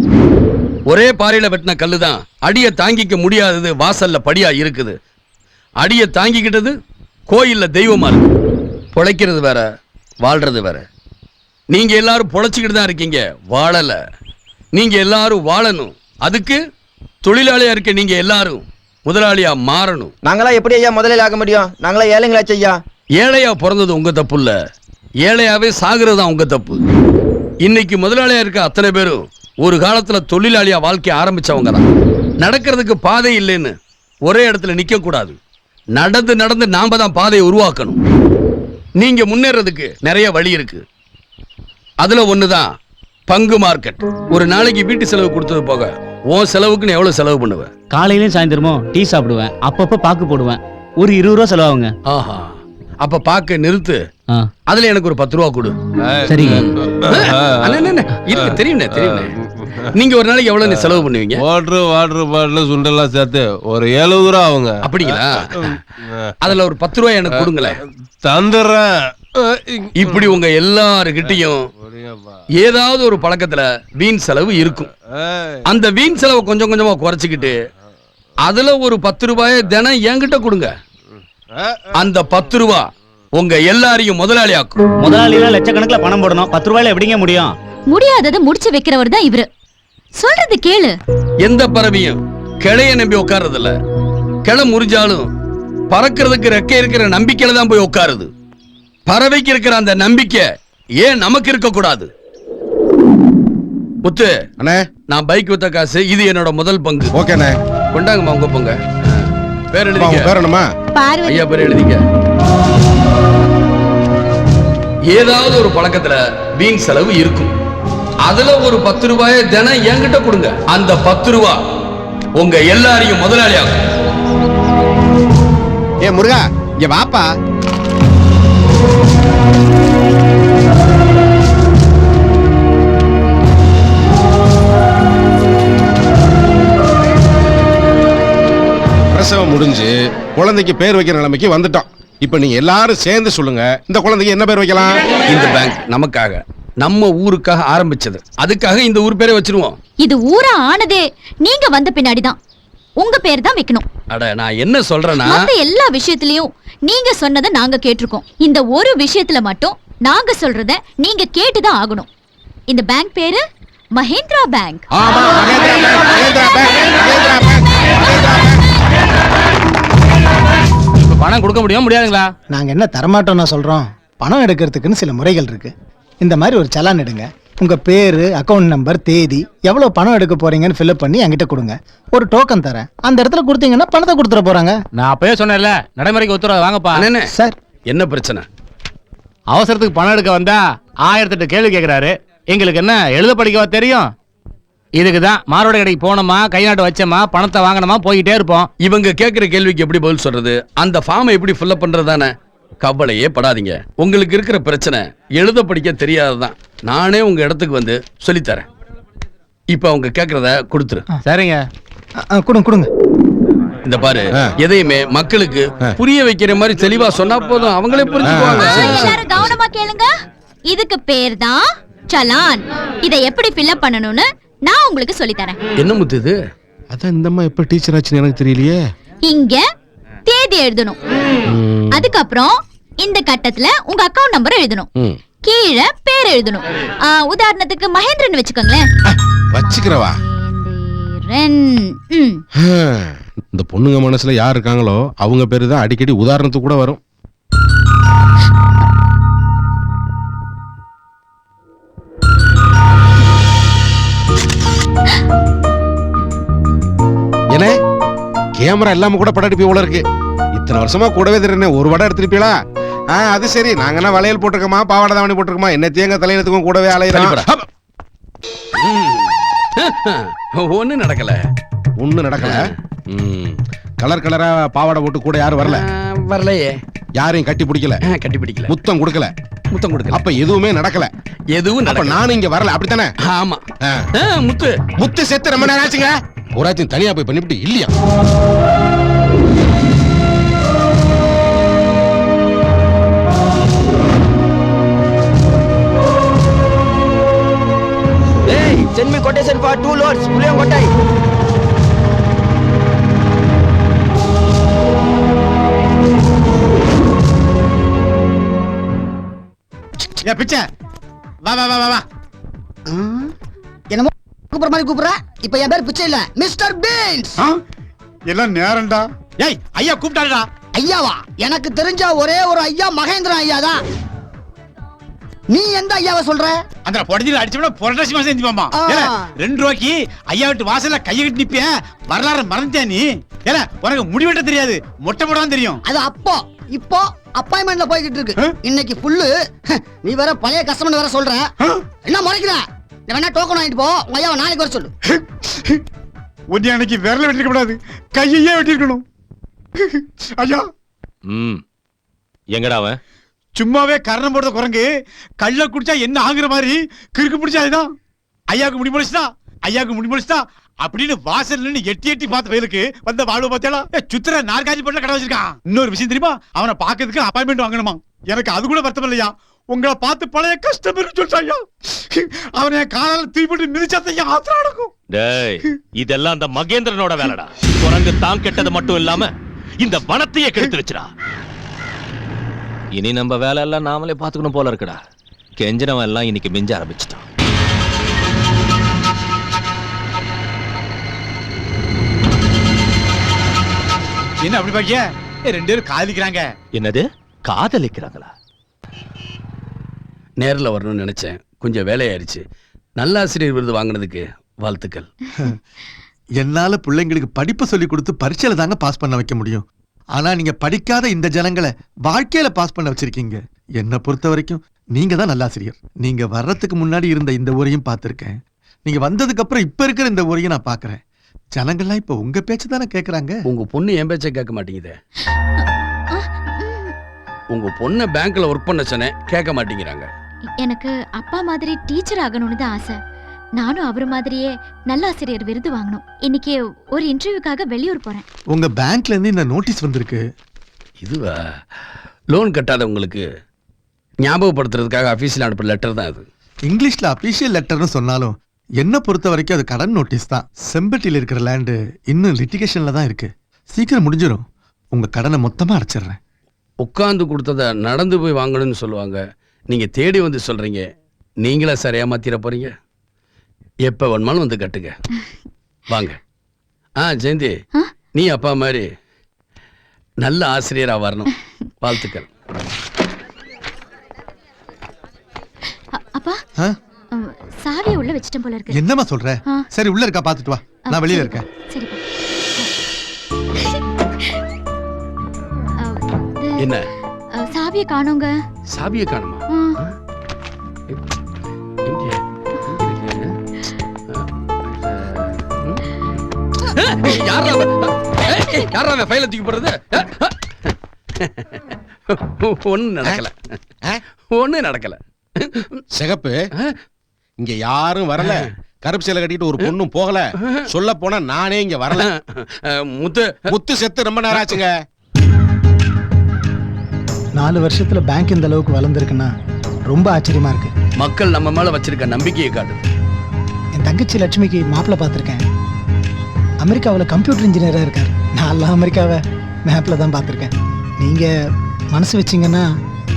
ஒரே பாறையில வெட்டின கல்லுதான் அடியை தாங்கிக்க முடியாதது வாசல்ல படியா இருக்குது. அடியை தாங்கிக்கிட்டது கோயில்ல தெய்வமா இருக்கு. பொழைக்கிறது வேற, வாழ்றது வேற. நீங்க எல்லாரும் பொழைச்சிக்கிட்டு தான் இருக்கீங்க, வாழல. நீங்க எல்லாரும் வாழணும். அதுக்கு தொழிலாளியா இருக்க நீங்க எல்லாரும் முதலாளியா மாறணும். நாங்களா எப்படி ஐயா முதலாளி ஆக முடியும்? நாங்களா ஏழைங்களாச்சு ஐயா. ஏழையா பிறந்தது உங்க தப்பு இல்ல, ஏழையாவே சாகுறது தான் உங்க தப்பு. இன்னைக்கு முதலாளியா இருக்க அத்தனை பேரும் ஒரு காலத்துல தொழிலாளியா வாழ்க்கைய ஆரம்பிச்சவங்க தான். நடக்கிறதுக்கு பாதை இல்லைன்னு ஒரே இடத்துல நிக்க கூடாது. நடந்து நடந்து நாம தான் பாதையை உருவாக்கணும். நீங்க முன்னேறதுக்கு நிறைய வழி இருக்கு. அதுல ஒண்ணுதான் பங்கு மார்க்கெட். ஒரு நாளைக்கு வீட்டு செலவு கொடுத்தது போக உன் செலவுக்குன்னு எவ்வளவு செலவு பண்ணுவ? காலையிலயும் சாயந்தரமும் டீ சாப்பிடுவேன், அப்பப்ப பாக்கு போடுவேன். ஒரு 20 ரூபா செலவாகுங்க. ஆஹா, அப்ப பாக்க நிறுத்து. அதுல எனக்கு ஒரு 10 ரூபா கொடு. சரிங்க. தெரியும் தெரியும். நீங்க ஒரு நாளைக்கு எவ்வளவு செலவு பண்ணுவீங்க? வாட்டர் பாட்டில் சுண்டெல்லாம் சேர்த்து ஒரு 70 ரூபா ஆகுங்க. அப்படிங்களா? அதுல ஒரு 10 ரூபாய் எனக்கு கொடுங்களேன். தந்துடுறேன். இப்படி உங்க எல்லாருக்கிட்டையும் ஏதாவது ஒரு பழக்கத்துல வீண் செலவு இருக்கும். அந்த வீண் செலவை கொஞ்சம் கொஞ்சமா குறைச்சிக்கிட்டு அதுல ஒரு 10 ரூபாயை தினம் என்கிட்ட கொடுங்க. அந்த 10 ரூபா உங்க எல்லாரையும் முதலாளி ஆக்கும். முதலாளிலாம் லட்சக்கணக்கில் பணம் போடணும், 10 ரூபாயில எப்படிங்க முடியும்? முடியாததை முடிச்சு வைக்கிறவர் தான் இவரு. சொல்றது கேளு. எந்த பறவையும் கிளைய நம்பி உட்கார்றது இல்ல. கிளை முறிஞ்சாலும் பறக்கிறதுக்கு ரெக்கை இருக்கிற நம்பிக்கையில தான் போய் உட்காருது. பறவைக்கு இருக்கிற அந்த நம்பிக்கை ஏன் நமக்கு இருக்க கூடாது? முத்து அண்ணே, நான் பைக் வித்த காசு இது என்னோட முதல் பங்கு. ஓகேண்ணே, கொண்டாங்கம்மா உங்க பங்கு. பேர் எழுதிங்க. பேர் என்னம்மா? ஐயா பேர் எழுதிங்க. ஏதாவது ஒரு பழக்கத்துல வீண் செலவு இருக்கும். அதுல ஒரு 10 ரூபாயை தினம் என்கிட்ட கொடுங்க. அந்த 10 ரூபா உங்க எல்லாரையும் முதலாளி ஆகும். ஏ முருகா, இங்க வாப்பா. பிரசவம் முடிஞ்சு குழந்தைக்கு பேர் வைக்கிற நிலைமைக்கு வந்துட்டோம். இப்ப நீங்க எல்லாரும் சேர்ந்து சொல்லுங்க, இந்த குழந்தைக்கு என்ன பேர் வைக்கலாம்? இந்த பேங்க் நமக்காக, நம்ம ஊருக்காக ஆரம்பிச்சது. அதுக்காக இந்த ஊர் பேரை வச்சிருவோம். இது ஊரா ஆனதே நீங்க வந்த பின்னாடிதான். உங்க பேர் தான் வைக்கணும். அட, நான் என்ன சொல்றேன்னா, மத்த எல்லா விஷயத்திலயும் நீங்க சொன்னதை நாங்க கேட்டிருக்கோம். இந்த ஒரு விஷயத்துல மட்டும் நாங்க சொல்றத நீங்க கேட்டுதான் ஆகணும். இந்த பேங்க் பேரு மஹேந்திரா பேங்க். ஆமா, Mahindra bank, Mahindra bank, Mahindra bank, Mahindra bank. பணம் கொடுக்க முடியுமா முடியாதுங்களா? நாங்க என்ன தரமாட்டோம்னா சொல்றோம். பணம் எடுக்கிறதுக்குன்னு சில முறைகள் இருக்கு. இந்த மாதிரி ஒரு சலான் எடுங்க. உங்க பேரு, அக்கவுண்ட் நம்பர், தேதி, எவ்வளவு பணம் எடுக்க போறீங்கன்னு ஃபில்அப் பண்ணி என்கிட்ட கொடுங்க. ஒரு டோக்கன் தரேன். அந்த இடத்துல கொடுத்தீங்கன்னா பணத்தை கொடுத்துட போறாங்க. நான் அப்பவே சொன்னேன்ல, நடைமுறைக்கு ஒத்துறா வாங்கப்பா. சார் என்ன பிரச்சனை? அவசரத்துக்கு பணம் எடுக்க வந்தா 1008 கேள்வி கேட்கிறாரு. எங்களுக்கு என்ன எழுத படிக்கவா தெரியும்? இதுக்கு தான் மாரோட கடைக்கு போனோமா, கை நாட்டு வச்சோமா, பணத்தை வாங்கினோமா போய்கிட்டே இருப்போம். இவங்க கேட்குற கேள்விக்கு எப்படி பதில் சொல்றது? அந்த ஃபார்மை எப்படி ஃபில்அப் பண்றது தானே? கவலையே படாதீங்க. உங்களுக்கு இருக்கிற பிரச்சனை எழுத படிக்க தெரியாததான். நானே உங்க இடத்துக்கு வந்து சொல்லித்தரேன். இப்ப அவங்க கேட்கறத கொடுத்துரு. சரிங்க, கொடுங்க கொடுங்க. இந்த பாரு, எதையுமே மக்களுக்கு புரிய வைக்கிற மாதிரி தெளிவா சொன்னா போதும், அவங்களே புரிஞ்சுக்குவாங்க. எல்லாரும் கவனமா கேளுங்க. இதுக்கு பேர் தான் சலான். இதை எப்படி ஃபில்அப் பண்ணணும்னு நான் உங்களுக்கு சொல்லி தரேன். என்ன முத்து இது? அதான் இந்த அம்மா எப்ப டீச்சர் ஆச்சுன்னு எனக்கு தெரியலையே. இங்க தேதி எழுதணும். அதுக்கப்புறம் இந்த கட்டத்துல உங்க அக்கவுண்ட் நம்பர் எழுதணும். கீழே பேர் எழுதணும். உதாரணத்துக்கு மகேந்திரன் வச்சுக்கோங்களேன். வச்சுக்கிறவா? இந்த பொண்ணுங்க மனசுல யார் இருக்காங்களோ அவங்க பேரு தான் அடிக்கடி உதாரணத்துக்கு கூட வரும். என்ன கேமரா இல்லாம கூட படம் எடுப்பி உள்ள இருக்கு. இத்தனை வருஷமா கூடவே தெரியும், ஒரு படம் எடுத்திருப்பீங்களா? அது சரி. நாங்க என்ன வளையல் போட்டிருக்கோமா, பாவாடை தாவணி போட்டிருக்கோமா, என்ன தேங்க தலையினத்துக்கும் கூடவே அலையிறோம். ஒண்ணு நடக்கல. ஒண்ணு நடக்கல. கலர் கலரா பாவாடை போட்டு கூட யாரும் வரல. வரலையே. யாரையும் கட்டி பிடிக்கல. கட்டி பிடிக்கல. முத்தம் கொடுக்கல. முத்தம் கொடுக்கல. அப்ப எதுவுமே நடக்கல. எதுவும் அப்ப நானும் இங்க வரல, அப்படித்தானே? ஆமா. முத்து முத்து செத்து ரொம்ப நேரம் ஆச்சுங்க. ஒராச்சும் தனியா போய் பண்ணிவிட்டு இல்லையா? Send me quotation for 2 loads. Puliyam Kottai. ஏ பிச்சை வா வா வா வா வா. என்னமோ கூப்பிடுற மாதிரி கூப்பிடுற. இப்ப என் பேர் பிச்சை இல்ல, மிஸ்டர் பீன்ஸ். எல்லாம் நேரம்டா. ஏய் ஐயா கூப்பிட்டாருடா. ஐயாவா? எனக்கு தெரிஞ்ச ஒரே ஒரு ஐயா மகேந்திரன் ஐயா தான். நீ எந்த ஐயாவை சொல்ற? அந்த பொடஞ்சில அடிச்சவன புரட்டாசி மாசம் செஞ்சுப்பாமா. ஏல 2 ரூபாய்க்கு ஐயா வீட்டு வாசல்ல கைய கட்டி நிப்பிய. வரலாறு மறந்துட்டியா நீ? ஏல உனக்கு முடி வெட்ட தெரியாது, மொட்டை போடவும் தெரியும். அது அப்போ. இப்போ அப்பாயின்மென்ட்ல போய்கிட்டு இருக்கு. இன்னைக்கு ஃபுல்லு. நீ வேற பழைய கஸ்டமர் வேற சொல்ற. என்ன முறைக்கிற? நீ வேணா டோக்கன் வாங்கிட்டு போ. உங்க ஐயாவை நாளைக்கு வர சொல்லு. ஒண்ணு அன்னைக்கு விரல வெட்டிருக்க கூடாது, கையையே வெட்டிருக்கணும். ஐயா எங்கடா அவன்? சும்மாவே கரணம் போடுற குரங்கு கள்ள குடிச்சா என்ன ஆகுற மாதிரி கிறுக்கு பிடிச்சா இதுதான். ஐயாவுக்கு முடி முடிச்சுதா, ஐயாவுக்கு முடி முடிச்சுதா அப்படின்னு வாசல் நின்று எட்டி எட்டி பார்த்த வயலுக்கு வந்த வாழ்வு பார்த்தேளா? சுத்திர நாற்காலி போட்டு கடை வச்சிருக்கான். இன்னொரு விஷயம் தெரியுமா? அவனை பார்க்கறதுக்கு அப்பாயின்மெண்ட் வாங்கணுமா. எனக்கு அது கூட வருத்தம் இல்லையா. உங்களை பார்த்து பழைய கஷ்டம் சொல்லிட்டாயா. அவனை காலால தூக்கிட்டு மிதிச்சாத்தையா ஆத்திரம் நடக்கும். டேய், இதெல்லாம் அந்த மகேந்திரனோட வேலைடா. குரங்கு தான் கெட்டது மட்டும் இல்லாம இந்த வனத்தையே கெடுத்து வச்சுடா. இனி நம்ம வேலை எல்லாம் நாமளே பாத்துக்கணும் போல இருக்குடா. கெஞ்சினவன் எல்லாம் இன்னைக்கு மிஞ்ச ஆரம்பிச்சிட்டான். என்ன அப்படி பாக்கிய? 2 பேரும் காதலிக்கிறாங்க. என்னது காதலிக்கிறாங்களா? நேரில் வரணும்னு நினைச்சேன், கொஞ்சம் வேலையாயிருச்சு. நல்ல ஆசிரியர் விருது வாங்கினதுக்கு வாழ்த்துக்கள். என்னால பிள்ளைங்களுக்கு படிப்பு சொல்லி கொடுத்து பரீட்சையில தாங்க பாஸ் பண்ண வைக்க முடியும். ஆனா நீங்க படிக்காத இந்த ஜனங்களை வாழ்க்கையில பாஸ் பண்ண வச்சிருக்கீங்க. என்ன பொறுத்த வரைக்கும் நீங்க தான் நல்லாசிரியர். நீங்க வர்றதுக்கு முன்னாடி இருந்த இந்த ஊரையும் பார்த்திருக்கேன். நீங்க வந்ததுக்கு அப்புறம் இப்ப இருக்கிற இந்த ஊரையும் நான் பாக்குறேன். ஜனங்கள்லாம் இப்ப உங்க பேச்சு தானே கேக்குறாங்க. உங்க பொண்ணு என் பேச்சை கேட்க மாட்டேங்குதே. உங்க பொண்ணை பேங்க்ல ஒர்க் பண்ண சொன்னேன், கேட்க மாட்டேங்கிறாங்க. எனக்கு அப்பா மாதிரி டீச்சர் ஆகணும்னு தான் ஆசை. நானும் அவர் மாதிரியே நல்ல ஆசிரியர் விருது வாங்கணும். இன்னைக்கு ஒரு இன்டர்வியூக்காக வெளியூர் போறேன். உங்க பேங்க்ல இருந்து இந்த நோட்டீஸ் வந்திருக்கு. இதுவா? லோன் கட்டாதவங்களுக்கு ஞாபகப்படுத்துறதுக்காக அஃபீஷியல் அனுப்புற லெட்டர் தான் அது. இங்கிலீஷ்ல அபிஷியல் லெட்டர்னு சொன்னாலும் என்ன பொறுத்த வரைக்கும் அது கடன் நோட்டீஸ் தான். செம்பட்டியில் இருக்கிற லேண்டு இன்னும் லிட்டிகேஷன்ல தான் இருக்கு. சீக்கிரம் முடிஞ்சிடும். உங்க கடனை மொத்தமா அடைச்சிடுறேன். உட்காந்து கொடுத்ததை நடந்து போய் வாங்கணும்னு சொல்லுவாங்க. நீங்க தேடி வந்து சொல்றீங்க. நீங்களா சரியா மாத்திர போறீங்க? எப்ப வேணுமாலும் வந்து கட்டுங்க. வாங்க. ஜெயந்தி, நீ அப்பா மாதிரி நல்ல ஆசிரியரா வரணும். வாழ்த்துக்கள். அப்பா சாவியை உள்ள வச்சிட்டேன் போல இருக்கு. என்னம்மா சொல்ற? சரி உள்ள இருக்கா பாத்துட்டு வா, நான் வெளியில இருக்கேன். சரிப்பா. என்ன சாவியை காணோங்க. சாவியை காணுமா? யாரா ஃபைல தூக்கி போடுறது? ஒண்ணு நடக்கல. சிகப்பு இங்க யாரும் வரல. கருப்பு சேலை கட்டிட்டு ஒரு பொண்ணும் போகல. சொல்ல போனா நானே இங்க வரல. முத்து செத்து ரொம்ப நேரம் ஆச்சுங்க. 4 வருஷத்துல பேங்க் இந்த அளவுக்கு வளர்ந்துருக்குன்னா ரொம்ப ஆச்சரியமா இருக்கு. மக்கள் நம்ம மேல வச்சிருக்க நம்பிக்கையை காட்டு. என் தங்கச்சி லட்சுமிக்கு மாப்பிள்ளை பார்த்துருக்கேன். அமெரிக்காவில் கம்ப்யூட்டர் இன்ஜினியராக இருக்கார். நான் அமெரிக்காவை மேப்பில் தான் பார்த்துருக்கேன். நீங்கள் மனசு வச்சிங்கன்னா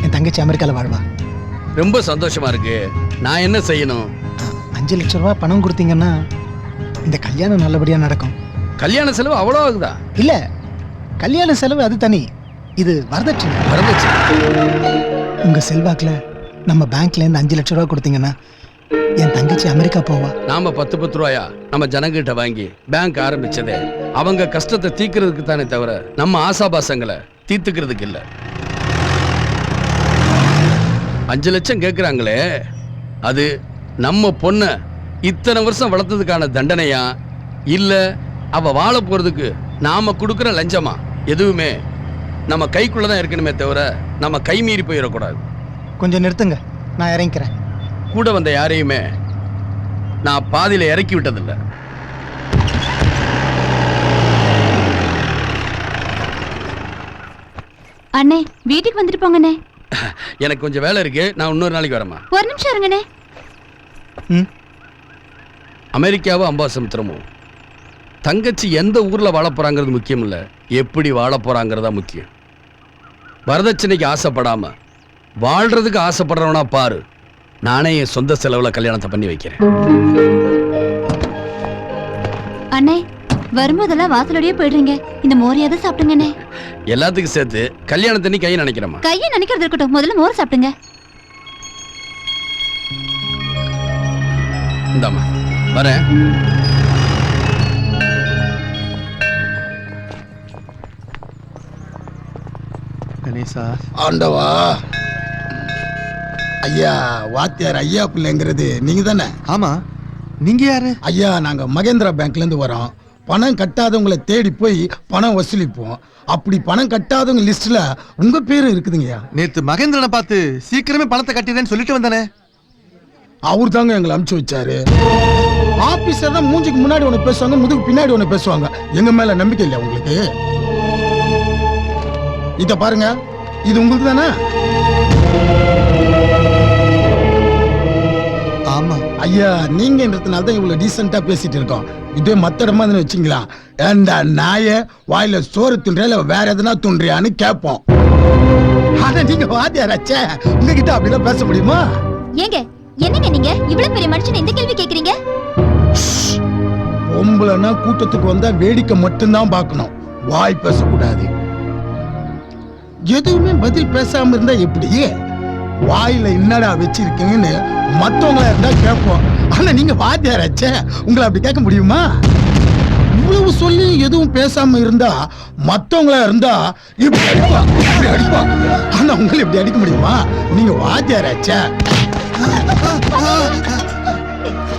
என் தங்கச்சி அமெரிக்காவில் வாழ்வா. ரொம்ப சந்தோஷமா இருக்கு. நான் என்ன செய்யணும்? 5 லட்சம் ரூபா பணம் கொடுத்தீங்கன்னா இந்த கல்யாணம் நல்லபடியாக நடக்கும். கல்யாண செலவு அவ்வளோ ஆகுதா? இல்லை, கல்யாண செலவு அது தனி, இது வரதட்சணை. உங்கள் செல்வாக்கில் நம்ம பேங்க்லேருந்து 5 லட்சம் ரூபா கொடுத்தீங்கன்னா என் தங்கச்சி அமெரிக்கா போவா. நாம 10 ரூபாயா நம்ம ஜனங்கிட்ட வாங்கி பேங்க் ஆரம்பிச்சதே அவங்க கஷ்டத்தை தீக்கிறதுக்கு தானே தவிர நம்ம ஆசாபாசங்களை தீர்த்துக்கிறதுக்கு இல்ல. 5 லட்சம் கேட்கிறாங்களே, அது நம்ம பொண்ண இத்தனை வருஷம் வளர்த்ததுக்கான தண்டனையா இல்ல அவ வாழ போறதுக்கு நாம கொடுக்கிற லஞ்சமா? எதுவுமே நம்ம கைக்குள்ளதான் இருக்கணுமே தவிர நம்ம கை மீறி போயிடக்கூடாது. கொஞ்சம் நிறுத்துங்க, நான் இறங்கிக்கிறேன். கூட வந்த யாரையுமே நான் பாதியில இறக்கி விட்டதில்லை. அண்ணே வீட்டுக்கு வந்துட்டு போங்கண்ணே. எனக்கு கொஞ்சம் வேலை இருக்கு, நான் இன்னொரு நாளைக்கு வரமா. ஒரு நிமிஷம் இருங்கண்ணே. அமெரிக்காவோ அம்பாசமுத்திரமோ தங்கச்சி எந்த ஊர்ல வாழ போறாங்கிறது முக்கியம் இல்ல, எப்படி வாழ போறாங்கிறதா முக்கியம். வரதட்சணைக்கு ஆசைப்படாம வாழ்றதுக்கு ஆசைப்படுறவனா பாரு. நானே என் சொந்த செலவுல கல்யாணத்தை பண்ணி வைக்கிறேன். அண்ணே வரும்போதெல்லாம் வாசலோடயே போயிடுறீங்க, இந்த மோரையாவது சாப்பிடுங்கண்ணே. எல்லாத்துக்கும் சேர்த்து கல்யாணத்தண்ணி கையை நினைக்கிறேமா? கையை நினைக்கிறது இருக்கட்டும், முதல்ல மோர் சாப்பிடுங்க. இந்தாமா வரேன். கணேசா. ஆண்டவா, ஐயா வாத்தியார் ஐயா பிள்ளைங்கிறது நீங்க தானே? ஆமா, நீங்க யாரு? ஐயா நாங்க மகேந்திரா பேங்க்ல இருந்து வரோம். பணம் கட்டாதவங்களை தேடி போய் பணம் வசூலிப்போம். அப்படி பணம் கட்டாதவங்க லிஸ்ட்ல உங்க பேரு இருக்குதுங்கய்யா. நேத்து மகேந்திரனை பார்த்து சீக்கிரமே பணத்தை கட்டிடுறேன்னு சொல்லிட்டு வந்தானே. அவர் தாங்க எங்களை அனுப்பிச்சு வச்சாரு. ஆபீசர் தான் மூஞ்சிக்கு முன்னாடி ஒண்ணு பேசுவாங்க, முதுகு பின்னாடி ஒண்ணு பேசுவாங்க. எங்க மேல நம்பிக்கை இல்லையா உங்களுக்கு? இத பாருங்க, இது உங்களுக்கு தானே? ஆமா ஐயா, நீங்கன்றதுனால தான் இவ்வளவு டீசெண்டா பேசிட்டு இருக்கோம். இதே மத்த இடமா வச்சுங்களா, ஏண்டா நாய வாயில சோறு துன்றியா இல்ல வேற எதுனா துன்றியான்னு கேட்போம். ஆனா நீங்க வாத்தியாராச்சே, உங்ககிட்ட அப்படிலாம் பேச முடியுமா? ஏங்க என்னங்க நீங்க இவ்வளவு பெரிய மனுஷன் இந்த கேள்வி கேக்குறீங்க? பொம்பளைன்னா கூட்டத்துக்கு வந்தா வேடிக்கை மட்டும்தான் பார்க்கணும், வாய் பேசக்கூடாது. எதுவுமே பதில் பேசாம இருந்தா எப்படி? வாயில என்னடா வச்சிருக்கீங்கன்னு மத்தவங்களா இருந்தா கேட்போம். ஆனா நீங்க வாத்தியாராச்சே, உங்களை அப்படி கேட்க முடியுமா? இவ்வளவு சொல்லி எதுவும் பேசாம இருந்தா மத்தவங்களா இருந்தா இப்படி அடிப்பா, இப்படி அடிப்பா. ஆனா உங்களை இப்படி அடிக்க முடியுமா? நீங்க வாத்தியாராச்சே.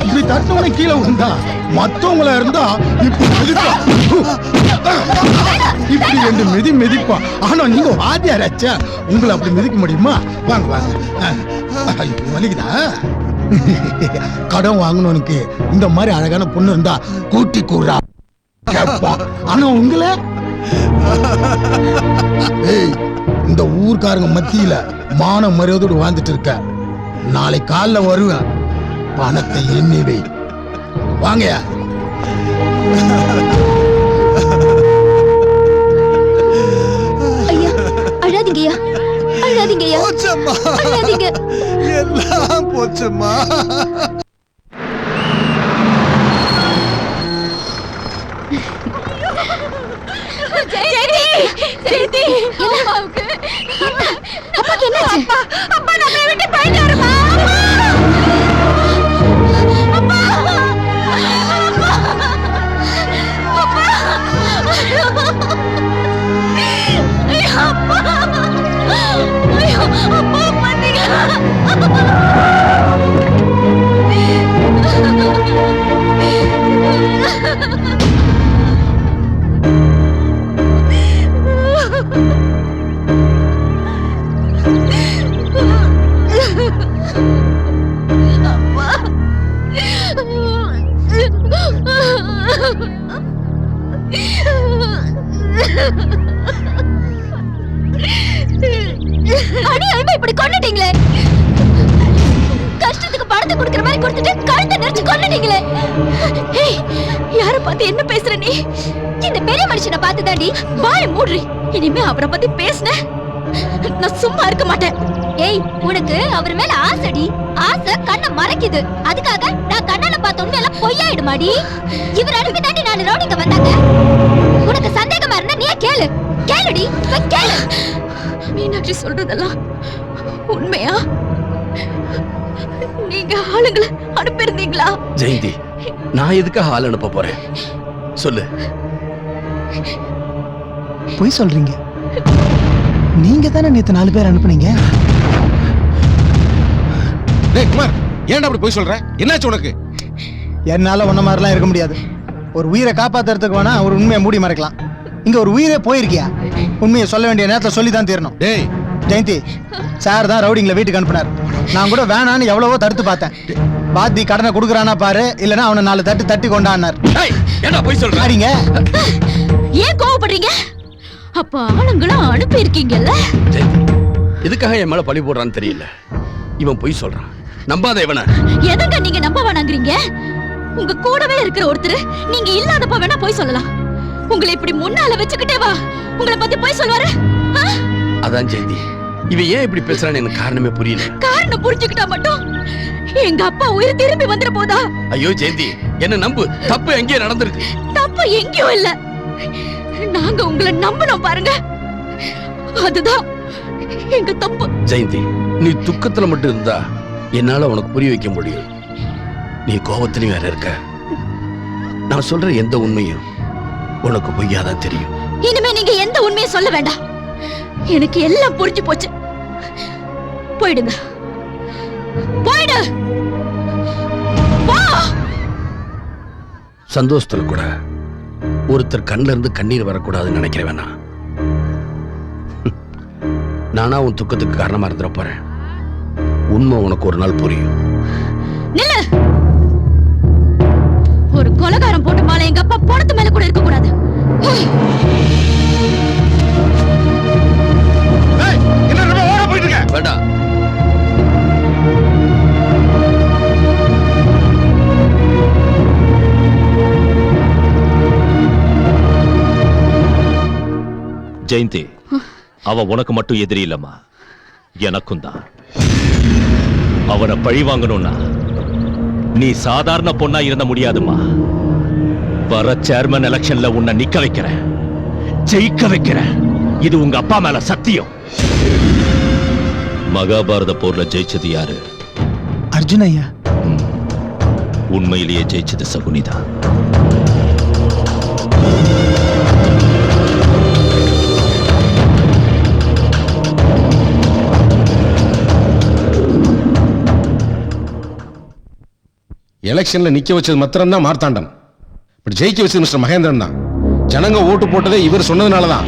இப்படி தட்டவன கீழே விழுந்தா மத்தவங்களா இருந்தா இப்படி மிதிப்பா, இப்படி ரெண்டு மிதி மிதிப்பா. ஆனா நீங்க வாத்தியாராச்சே, உங்களை அப்படி மிதிக்க முடியுமா? வாங்க வாங்க. வலிக்குதா? கடன் வாங்கணும்னுக்கு இந்த மாதிரி அழகான பொண்ணு இருந்தா கூட்டி கூறா கேப்பா. ஆனா உங்களை இந்த ஊர்க்காரங்க மத்தியில மான மரியாதையோடு வாழ்ந்துட்டு இருக்க. நாளை காலைல வருவேன், பணத்தை எண்ணி வை. வாங்க. ஐயா அழாதீங்கய்யா, அழாதீங்கய்யா, அழாதீங்க. எல்லாம் போச்சுமா. ஜெயந்தி, ஜெயந்தி, என்னாச்சு? அப்பா நம்மளை விட்டு போயிட்டாருமா. அப்பா அப்பா ஐயோ அப்பா பாத்தீங்களா? அநியாயமா இப்படி கொன்னுட்டீங்களே. கஷ்டத்துக்கு பணத்தை கொடுக்கிற மாதிரி கொடுத்துட்டு கழுத்தை நெரிச்சு கொன்னுட்டீங்களே. ஏய், யார பார்த்து என்ன பேசுற நீ? இந்த பெரிய மனுஷனை பார்த்து தாண்டி வாயை மூடுறி. இனிமே அவரை பத்தி பேசுன நான் சும்மா இருக்க மாட்டேன். ஏய், உனக்கு அவர் மேல ஆசைடி. ஆசை கண்ணை மறைக்குது. அதுக்காக நான் கண்ணால பார்த்த உண்மையெல்லாம் பொய்யாயிடுமாடி. இவர் அனுப்பி தாண்டி 4 ரவுடிங்க வந்தாங்க. உனக்கு சந்தேகமா இருந்தா நீ கேளு. கேளுடி, கேளு. மீனாட்சி சொல்றதெல்லாம் உண்மையா? நீங்க ஆளுங்களை அனுப்பியிருந்தீங்களா? ஜெயந்தி, நான் எதுக்காக ஆள் அனுப்ப போறேன் சொல்லு. பொய் சொல்றீங்க. நீங்க தானே நேத்து 4 பேர் அனுப்புனீங்க. டேய் குமார், ஏன்டா அப்படி போய் சொல்ற? என்னாச்சு உனக்கு? என்னால ஒன்ன மாதிரிலாம் இருக்க முடியாது. ஒரு உயிரை காப்பாத்துறதுக்கு வேணா ஒரு உண்மையை மூடி மறைக்கலாம். இங்க ஒரு உயிரே போயிருக்கியா? உண்மையை சொல்ல வேண்டிய நேரத்துல சொல்லி தான் தீரணும். டேய் ஜெயந்தி, சார் தான் ரவுடிங்களை வீட்டுக்கு அனுப்புனார். நான் கூட வேணான்னு எவ்வளவோ தடுத்து பார்த்தேன். பாத்தி கடனை கொடுக்குறானா பாரு, இல்லனா அவனை 4 தட்டு தட்டி கொண்டாடினார். ஏன்டா போய் சொல்ற? சரிங்க. ஏன் கோவப்படுறீங்க? அப்ப ஆளுங்களும் அனுப்பி இருக்கீங்கல்ல? ஜெயந்தி, எதுக்காக என் மேல பழி போடுறான்னு தெரியல. இவன் பொய் சொல்றான், நம்பாத இவனை. எதுங்க நீங்க நம்ப வேணாங்கிறீங்க? உங்க கூடவே இருக்கிற ஒருத்தர் நீங்க இல்லாதப்ப வேணா போய் சொல்லலாம். உங்களை இப்படி முன்னால வச்சுக்கிட்டே வா உங்களை பத்தி போய் சொல்வாரு. அதான் ஜெயந்தி, இவன் ஏன் இப்படி பேசுறான்னு எனக்கு காரணமே புரியல. காரணம் புரிஞ்சுக்கிட்டா மட்டும் எங்க அப்பா உயிர் திரும்பி வந்துட போதா? ஐயோ ஜெயந்தி, என்ன நம்பு. தப்பு எங்கேயோ நடந்திருக்கு. தப்பு எங்கேயும் இல்ல. நாங்க உங்களை நம்பணும் பாருங்க, அதுதான் எங்க தப்பு. ஜெயந்தி, நீ துக்கத்துல மட்டும் இருந்தா என்னால உனக்கு புரிய வைக்க முடியும். நீ கோபத்திலையும் வேற இருக்க. நான் சொல்ற எந்த உண்மையும் உனக்கு பொய்யாதான் தெரியும். இனிமே நீங்க எந்த உண்மையை சொல்ல வேண்டாம். எனக்கு எல்லாம் புரிஞ்சு போச்சு. போயிடுங்க, போயிடு. சந்தோஷத்துல கூட ஒருத்தர் கண்ணுல இருந்து கண்ணீர் வரக்கூடாதுன்னு நினைக்கிறேன். நானா உன் துக்கத்துக்கு காரணமா இருந்துட போறேன். உண்மை உனக்கு ஒரு நாள் புரியும். நில்லு. ஒரு கொலைகாரம் போட்ட மாலை எங்க அப்பா பணத்து மேல கூட இருக்க கூடாது. வேண்டாம். ஜெயந்தி, அவ உனக்கு மட்டும் எதிரி இல்லம்மா, எனக்கும் தான். அவனை பழி வாங்கணும்னா நீ சாதாரண பொண்ணா இருந்த முடியாதுமா. வர சேர்மன் எலெக்ஷன்ல உன்னை நிக்க வைக்கிறேன், ஜெயிக்க வைக்கிறேன். இது உங்க அப்பா மேல சத்தியம். மகாபாரத போர்ல ஜெயிச்சது யாரு? அர்ஜுன் ஐயா. உண்மையிலேயே ஜெயிச்சது சகுனிதான். எலெக்ஷன்ல நிக்க வச்சது மாத்திரம் தான் மார்த்தாண்டம். இப்படி ஜெயிக்க வச்சது மிஸ்டர் மகேந்திரன் தான். ஜனங்க ஓட்டு போட்டதே இவர் சொன்னதுனாலதான்.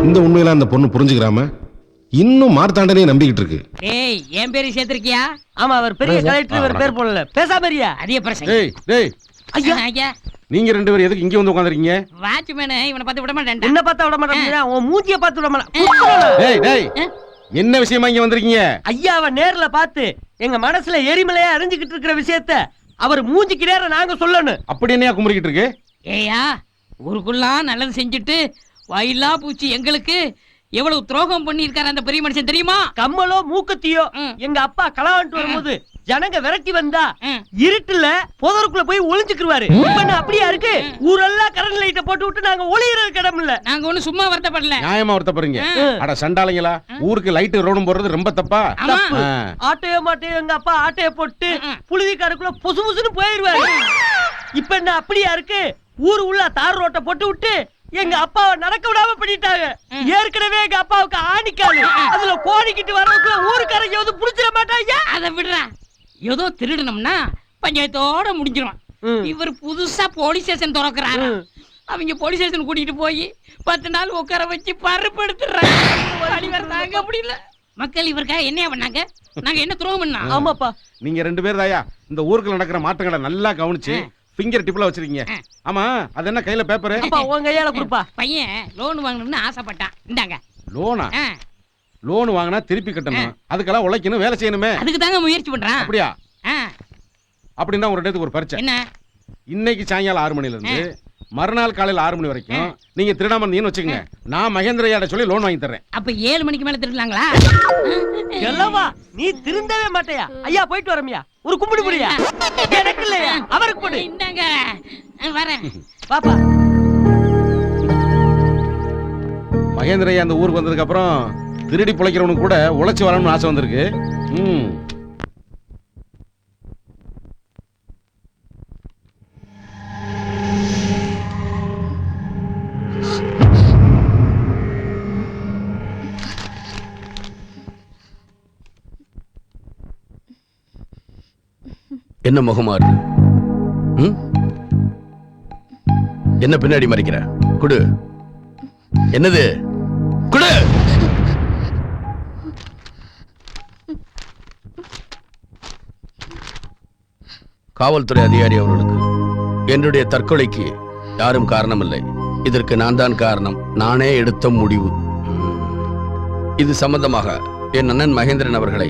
இந்த உண்மையில அந்த பொண்ணு புரிஞ்சுக்கிறாம இன்னும் மார்த்தாண்டனே நம்பிக்கிட்டு இருக்கு. ஏய், என் பேரு சேர்த்திருக்கியா? ஆமா, அவர் பெரிய கலெக்டர், இவர் பேர் போடல. பேசாம இருயா. அதிக பிரச்சனை. டேய் டேய், ஐயா ஐயா, நீங்க 2 பேரும் எதுக்கு இங்க வந்து உட்கார்ந்திருக்கீங்க? வாட்ச்மேன் இவனை பார்த்து விட மாட்டேன். என்ன பார்த்தா விட மாட்டேன், உன் மூஞ்சிய பார்த்து விட மாட்டேன். டேய் டேய், என்ன விஷயமா இங்க வந்திருக்கீங்க? ஐயாவை நேர்ல பார்த்து எங்க மனசுல எரிமலையா அறிஞ்சுக்கிட்டு இருக்கிற விஷயத்த அவர் மூஞ்சிக்கு நேர நாங்க சொல்லணும். அப்படி என்னையா கும்பிக்கிட்டு இருக்கு? ஏயா, ஊருக்குள்ளாம் நல்லது செஞ்சுட்டு வாயிலா பூச்சி எங்களுக்கு எவ்வளவு துரோகம் பண்ணிருக்காரு அந்த பெரிய மனுஷன் தெரியுமா? கம்மலோ மூக்கத்தியோ எங்க அப்பா களவாண்டு வரும்போது ஜனங்க விரட்டி வந்தா இருட்டுல புதருக்குள்ள போய் ஒளிஞ்சுக்குருவாரு. இப்ப என்ன அப்படியா இருக்கு? ஊரெல்லாம் கரண்ட் லைட்ட போட்டு விட்டு நாங்க ஒளியறதுக்கு இடம் இல்ல. நாங்க ஒண்ணு சும்மா வருத்தப்படல. நியாயமா வருத்தப்படுறீங்க. அட சண்டாளங்களா, ஊருக்கு லைட் ரோடும் போறது ரொம்ப தப்பா? ஆட்டையோ மாட்டையோ எங்க அப்பா ஆட்டைய போட்டு புழுதி காடுக்குள்ள பொசு பொசுன்னு போயிருவாரு. இப்ப என்ன அப்படியா இருக்கு? ஊரு உள்ள தார் ரோட்டை போட்டு விட்டு எங்க அப்பாவை நடக்க விடாம பண்ணிட்டாங்க. ஏற்கனவே எங்க அப்பாவுக்கு ஆணிக்காது, அதுல கோணிக்கிட்டு வரதுக்குள்ள ஊருக்காரங்க வந்து புடிச்சிட மாட்டாங்க. அதை விடுறா, ஏதோ திருடணும்னா பஞ்சாயத்தோட முடிஞ்சிடும். இவர் புதுசா போலீஸ் ஸ்டேஷன் திறக்கிறாரு. அவங்க போலீஸ் ஸ்டேஷன் கூட்டிட்டு போய் 10 நாள் உட்கார வச்சு பருப்படுத்துறாங்க. தாங்க முடியல. மக்கள் இவருக்காக என்ன பண்ணாங்க? நாங்க என்ன துரோகம் பண்ணோம்? ஆமாப்பா, நீங்க 2 பேர் தாயா இந்த ஊருக்குள்ள நடக்கிற மாற்றங்களை நல்லா கவனிச்சு ஃபிங்கர் டிப்ல வச்சிருக்கீங்க. ஆமா, அது என்ன கையில பேப்பர்? அப்பா உங்க கையால கொடுப்பா. பையன் லோன் வாங்கணும்னு ஆசைப்பட்டான். இந்தாங்க. லோனா? லோன் வாங்கினா திருப்பி கட்டணும், அதுக்கெல்லாம் உழைக்கணும், வேலை செய்யணுமே. அதுக்கு தாங்க முயற்சி பண்றான். அப்படியா? அப்படின்னா ஒரு இடத்துக்கு ஒரு பரிச்சை. என்ன? இன்னைக்கு சாயங்காலம் 6 மணில இருந்து மறுநாள் காலையில 6 மணி வரைக்கும் நீங்க திருடாம இருந்தீங்கன்னு வச்சுக்கோங்க, நான் மகேந்திரையாட சொல்லி லோன் வாங்கி தர்றேன். அப்ப 7 மணிக்கு மேல திருடலாங்களா? எல்லவா நீ திருந்தவே மாட்டேயா? ஐயா போயிட்டு வரமியா, ஒரு கும்பிடு புடியா. எனக்கு இல்லையா, அவருக்கு போடு. இந்தாங்க வரேன். பாப்பா, மகேந்திரையா அந்த ஊருக்கு வந்ததுக்கு அப்புறம் திருடி பிழைக்கிறவனுக்கு கூட உழைச்சி வரணும்னு ஆசை வந்திருக்கு. என்ன முகமாறு? என்ன பின்னாடி மறைக்கிற? குடு. என்னது? குடு. காவல்துறை அதிகாரி அவர்களுக்கு, என்னுடைய தற்கொலைக்கு யாரும் காரணமில்லை. இதற்கு நான் தான் காரணம். நானே எடுத்த முடிவு. இது சம்பந்தமாக என் அண்ணன் மகேந்திரன் அவர்களை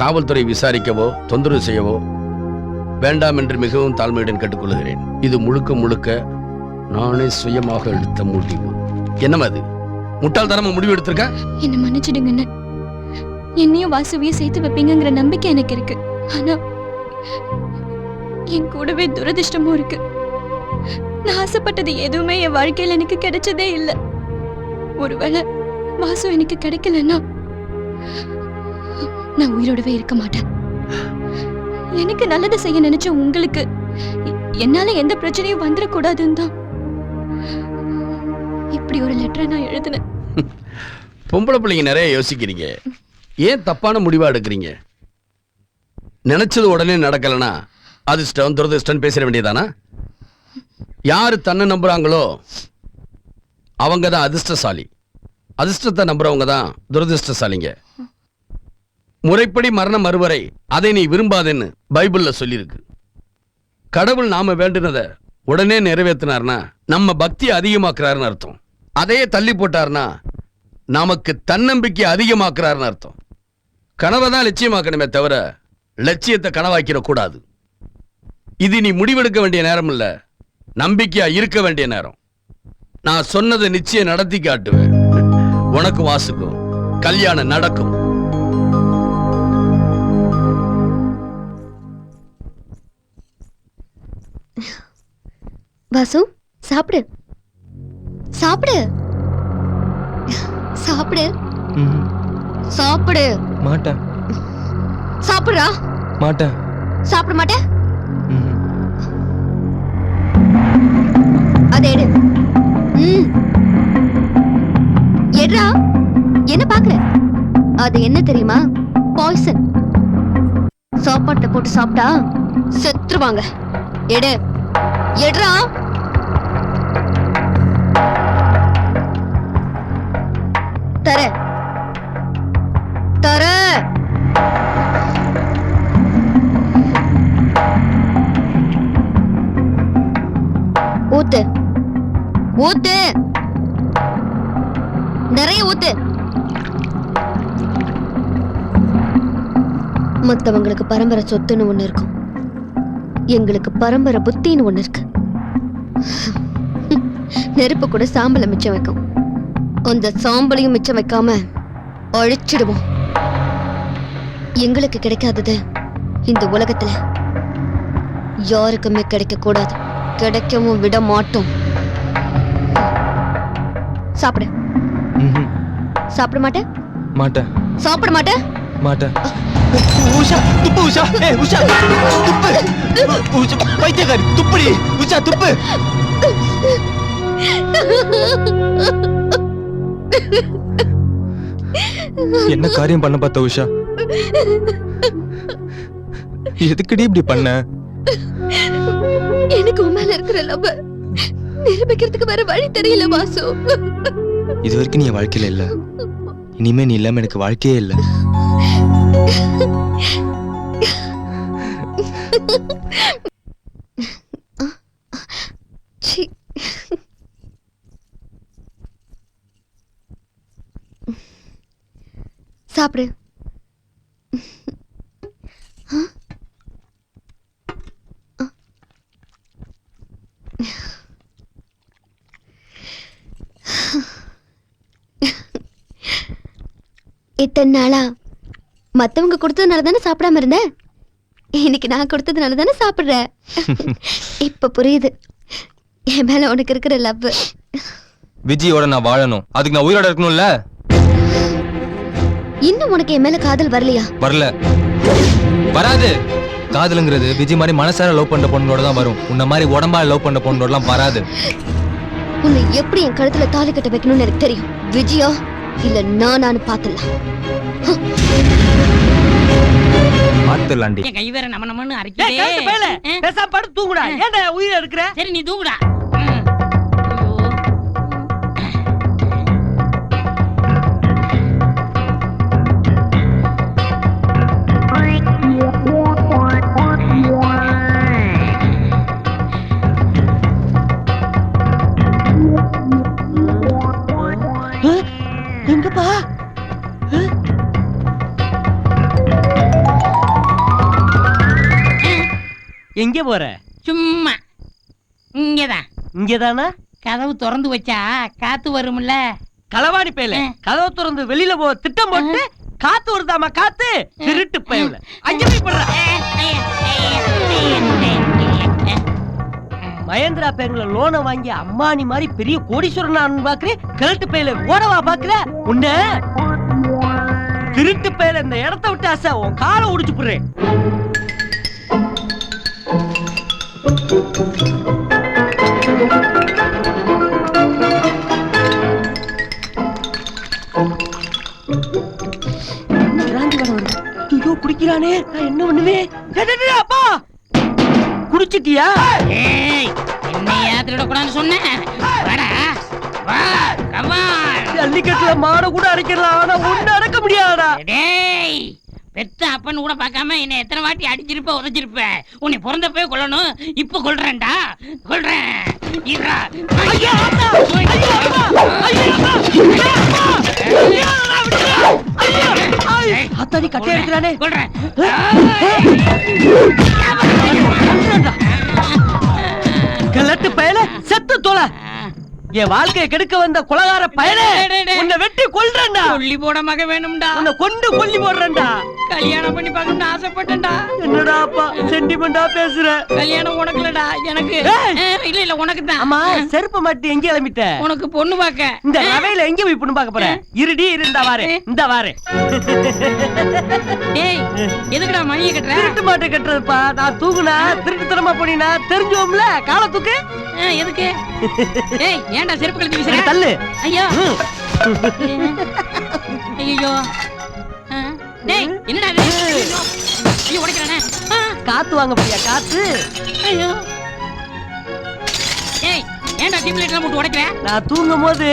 காவல்துறை விசாரிக்கவோ தொந்தரவு செய்யவோ வேண்டாம் என்று மிகவும் தாழ்மையுடன் கேட்டுக்கொள்கிறேன். இது முழுக்க முழுக்க நானே சுயமாக எடுத்த முடிவு. என்னமா அது? முட்டாள்தனமா முடிவு எடுத்திருக்க? என்ன மன்னிச்சிடுங்க. என்னையும் வாசுவையும் சேர்த்து வைப்பீங்கிற நம்பிக்கை எனக்கு இருக்கு. ஆனா என் கூடவே துரதிர்ஷ்டமும் இருக்கு. நான் ஆசைப்பட்டது எதுவுமே என் வாழ்க்கையில எனக்கு கிடைச்சதே இல்லை. ஒருவேளை வாசு எனக்கு கிடைக்கலன்னா நான் உயிரோடவே இருக்க மாட்டேன். எனக்கு நல்லது செய்ய நினைச்ச உங்களுக்கு என்னால எந்த பிரச்சனையும் வந்துடக்கூடாதுன்னு தான் இப்படி ஒரு லெட்டரை நான் எழுதினேன். பொம்பளை பிள்ளைங்க நிறைய யோசிக்கிறீங்க. ஏன் தப்பான முடிவா எடுக்கிறீங்க? நினைச்சது உடனே நடக்கலனா அதிர்ஷ்டம் துரதிர்ஷ்டம் பேசிட வேண்டியதானா? யாரு தன்னை நம்புறாங்களோ அவங்க தான் அதிர்ஷ்டசாலி. அதிர்ஷ்டத்தை நம்புறவங்க தான் துரதிர்ஷ்டசாலிங்க. முறைப்படி மரணம் மறுவரை அதை நீ விரும்பாதேன்னு பைபிள்ல சொல்லியிருக்கு. கடவுள் நாம வேண்டுனதை உடனே நிறைவேற்றினார்னா நம்ம பக்தி அதிகமாக்குறாருன்னு அர்த்தம். அதையே தள்ளி போட்டார்னா நமக்கு தன்னம்பிக்கை அதிகமாக்குறாருன்னு அர்த்தம். கனவை தான் லட்சியமாக்கணுமே தவிர லட்சியத்தை கனவாக்கிட கூடாது. இது நீ முடிவெடுக்க வேண்டிய நேரம் இல்ல, நம்பிக்கையா இருக்க வேண்டிய நேரம். நான் சொன்னதை நிச்சயம் நடத்தி காட்டுவேன். உனக்கு வாசுக்கும் கல்யாணம் நடக்கும். வாசு, சாப்பிடு சாப்பிடு சாப்பிடு சாப்பிடு. மாட்டேன். சாப்பிடுறா. மாட்டேன். சாப்பிட மாட்டேன். அதை எடு. எடுறா. என்ன பாக்குற? அது என்ன தெரியுமா? பாய்சன். சாப்பாட்டுல போட்டு சாப்பிட்டா செத்துருவாங்க. எடு. எடுறா. தர தர. ஊத்து ஊத்து. நிறைய ஊத்து. மத்தவங்களுக்கு பரம்பரை சொத்துன்னு ஒண்ணு இருக்கும், எங்களுக்கு பரம்பரை புத்தின்னு ஒண்ணு இருக்கு. நெருப்பு கூட சாம்பலை மிச்சம் வைக்கும். அந்த சாம்பலையும் மிச்சம் வைக்காம அழிச்சிடுவோம். எங்களுக்கு கிடைக்காதது இந்த உலகத்துல யாருக்குமே கிடைக்க கூடாது, கிடைக்கவும் விட மாட்டோம். சாப்பிடு. சாப்பிட மாட்டேன். மாட்டேன். சாப்பிட மாட்டேன். மாட்டேன். உஷா துப்பு. உஷா உஷா துப்பு. உஷா பைத்தியக்காரி துப்புடி. உஷா துப்பு. என்ன காரியம் பண்ண பார்த்த உஷா? எதுக்குடி இப்படி பண்ண? எனக்கு உன் மேல இருக்கிற லவ் நிரூபிக்கிறதுக்கு வேற வழி தெரியல வாசு. இது வரைக்கும் நீ என் வாழ்க்கையில இல்ல, இனிமே நீ இல்லாம எனக்கு வாழ்க்கையே இல்ல. சாப்பிடு. இத்தனை நாளா மத்தவங்க கொடுத்ததுனால தானே சாப்பிடாம இருந்தேன். இன்னைக்கு நான் கொடுத்ததுனால தானே சாப்பிடுறேன். இப்ப புரியுது என் மேல உனக்கு இருக்கிற லவ். விஜயோட நான் வாழணும், அதுக்கு நான் உயிரோட இருக்கணும்ல. இன்னும் உனக்கு என் மேல காதல் வரலையா? வரல, வராது. காதலுங்கிறது விஜய் மாதிரி மனசார லவ் பண்ற பொண்ணோட தான் வரும். உன்ன மாதிரி உடம்பால லவ் பண்ற பொண்ணோடலாம் வராது. உன்னை எப்படி என் கழுத்துல தாலி கட்ட வைக்கணும்னு எனக்கு தெரியும். விஜயா இல்ல நானு பாத்துலாம். பாத்துலாண்டி. கை வேற நமன்னு அரைக்கிட்டே. பேசாம படுத்து தூங்குடா. ஏன்டா உயிரை எடுக்கற? சரி நீ தூங்குடா. எங்கப்பா? எங்க போற? சும்மா இங்கதான். இங்கதானா? கதவு திறந்து வச்சா காத்து வரும்ல. களவாணி பேல கதவு திறந்து வெளியில போ திட்டம் போட்டு காத்து வருதாமா? காத்து திருட்டு பயவுல அங்க போய் படுற. மகேந்திரா பேங்க்ல லோனை வாங்கி அம்மானி மாதிரி பெரிய கோடீஸ்வரன் பாக்குறேன். கிழட்டு பையில ஓடவா பாக்குற? உன்ன திருட்டு பையில இந்த இடத்த விட்டு ஆசை உன் காலை உடிச்சு போடுறேன். குடிக்கிறானே, நான் என்ன பண்ணுவேன்? அப்பா குடிச்சிட்டியா? என்னையா திருடக்கூடாதுன்னு சொன்னேன். ஜல்லிக்கட்டுல மாட கூட அடைக்கலாம், ஆனா ஒண்ணு அடக்க முடியாதா? டேய், பெத்த அப்பன்னு கூட பார்க்காம என்ன எத்தனை வாட்டி அடிச்சிருப்ப உதைச்சிருப்ப. உன்னை பிறந்தப்பவே கொல்லணும், இப்ப கொல்றேன்டா. கொல்றேன். அத்தாடி கட்டை எடுக்கிறானே. கொல்றேன். கிழட்டு பயல செத்து தொலை. என் வாழ்க்கையை கெடுக்க வந்த கொலகார பயலே, உன்னை வெட்டி கொல்றேன்டா. கொல்லி போட மக வேணும்டா. உன்னை கொண்டு கொல்லி போடுறேன்டா. கல்யாணம் பண்ணி பார்க்கணும்னு ஆசைப்பட்டேன்டா. என்னடா அப்பா சென்டிமெண்டா பேசுற? கல்யாணம் உனக்கு இல்லடா, எனக்கு. இல்ல இல்ல உனக்கு தான். ஆமா, செருப்பு மாட்டி எங்க கிளம்பிட்ட? உனக்கு பொண்ணு பார்க்க. இந்த ரவையில எங்க போய் பொண்ணு பார்க்க போற? இருடி இருந்தா வாரு, இந்த வாரு. டேய், எதுக்குடா மணியை கட்டுற? திருட்டு மாட்டை கட்டுறதுப்பா. நான் தூக்குனா திருட்டுத்தனமா போனீனா தெரிஞ்சுவோம்ல. கால தூக்கு. எதுக்கு? டேய், ஏன்டா செருப்பு கழட்டி வீசுற? தள்ளு. ஐயோ ஐயோ. டேய், என்னடா இது? ஐயோ உடைக்கறானே. காத்து வாங்க போறியா? காத்து. ஐயோ. டேய், ஏன்டா டியூப் லைட்லாம் போட்டு உடைக்கற? நான் தூங்கும் போது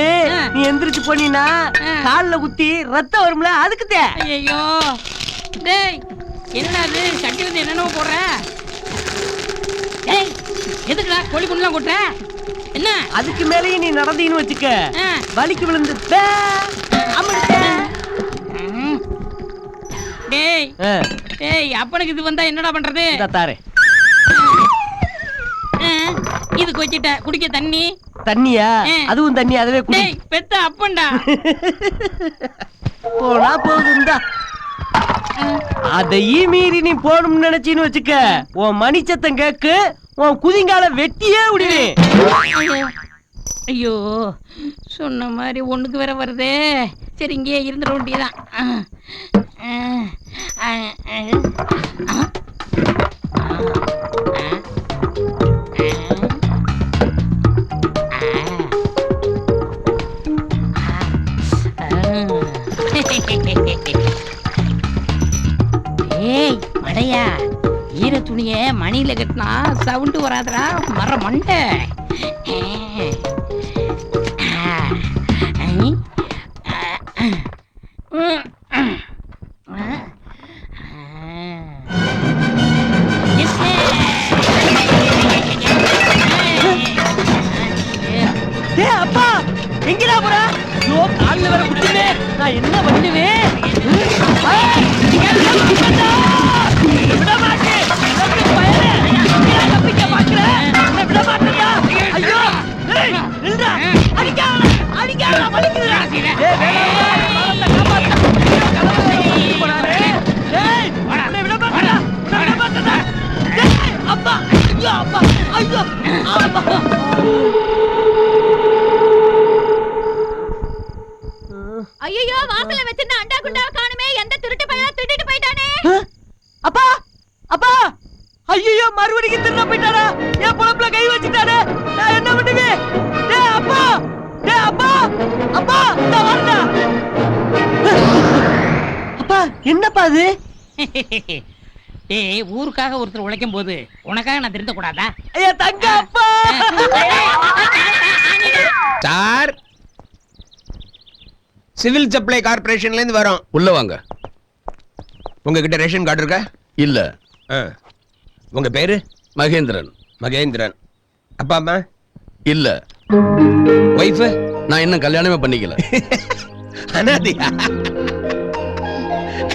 நீ எந்திரிச்சு போனீனா கால்ல குத்தி ரத்தம் வரும்ல, அதுக்குதே. ஐயோ. டேய், என்னடா இது? சட்டில இருந்து என்னென்னமோ போடுற? டேய், எதுக்குடா கோழி குண்டுலாம் கொட்டுற? என்ன? அதுக்கு மேலேயே நீ நடந்தீன்னு வச்சுக்க, வலிக்கு விழுந்து டேய் டேய், அப்பனுக்கு இது வந்தா என்னடா பண்றது? தாரே. இதுக்கு வச்சிட்ட குடிக்க தண்ணி. தண்ணியா? அதுவும் தண்ணி, அதுவே குடி. டேய், பெத்த அப்பன்டா. போனா போகுதுண்டா. அதையும் மீறி நீ போகணும்னு நினைச்சின்னு வச்சுக்க உன் மணி சத்தம் கேக்கு உன் குதிங்கால வெட்டியே விடுவேன். ஐயோ சொன்ன மாதிரி ஒண்ணுக்கு வேற வருதே. சரி இங்கே இருந்துட வேண்டியதான். ஏய் மடையா, ஈர துணிய மணியில கட்டினா சவுண்டு வராதடா மர மண்டை. அப்பா எங்கடா போற? ஐயோ கால்ல வேற குத்துமே, நான் என்ன பண்ணுவேன்? விட மாட்டேன் தப்பிக்க பாக்குறேன், விட மாட்டேயா? ஐயோ நில்றா, அடிக்காத வலிக்குதுடா. அப்பா ஐயோ அப்பா ஐயோ அப்பா. ஐயோ வாசல்ல வச்சிருந்த அண்டா குண்டாவை காணுமே, எந்த திருட்டு பையன் திருடிட்டு போயிட்டானே. அப்பா அப்பா ஐயோ மறுபடியும் திருட போயிட்டாரா? என் பொழப்புல கை வச்சுட்டாரே, நான் என்ன பண்ணுவேன்? டேய் அப்பா, டேய் அப்பா, அப்பா இந்த வாடா. அப்பா என்னப்பா அது? ஏய் ஊருக்காக ஒருத்தர் உழைக்கும் போது உனக்காக நான் திருத்த கூடாதா? ஐயா தங்க அப்பா. சார், சிவில் சப்ளை கார்பரேஷன்ல இருந்து வரோம். உள்ள வாங்க. உங்ககிட்ட ரேஷன் கார்டு இருக்கா? இல்ல. உங்க பேரு? மகேந்திரன். மகேந்திரன். அப்பா அம்மா? இல்ல. வைஃப்? நான் இன்னும் கல்யாணமே பண்ணிக்கல. அனாதையா?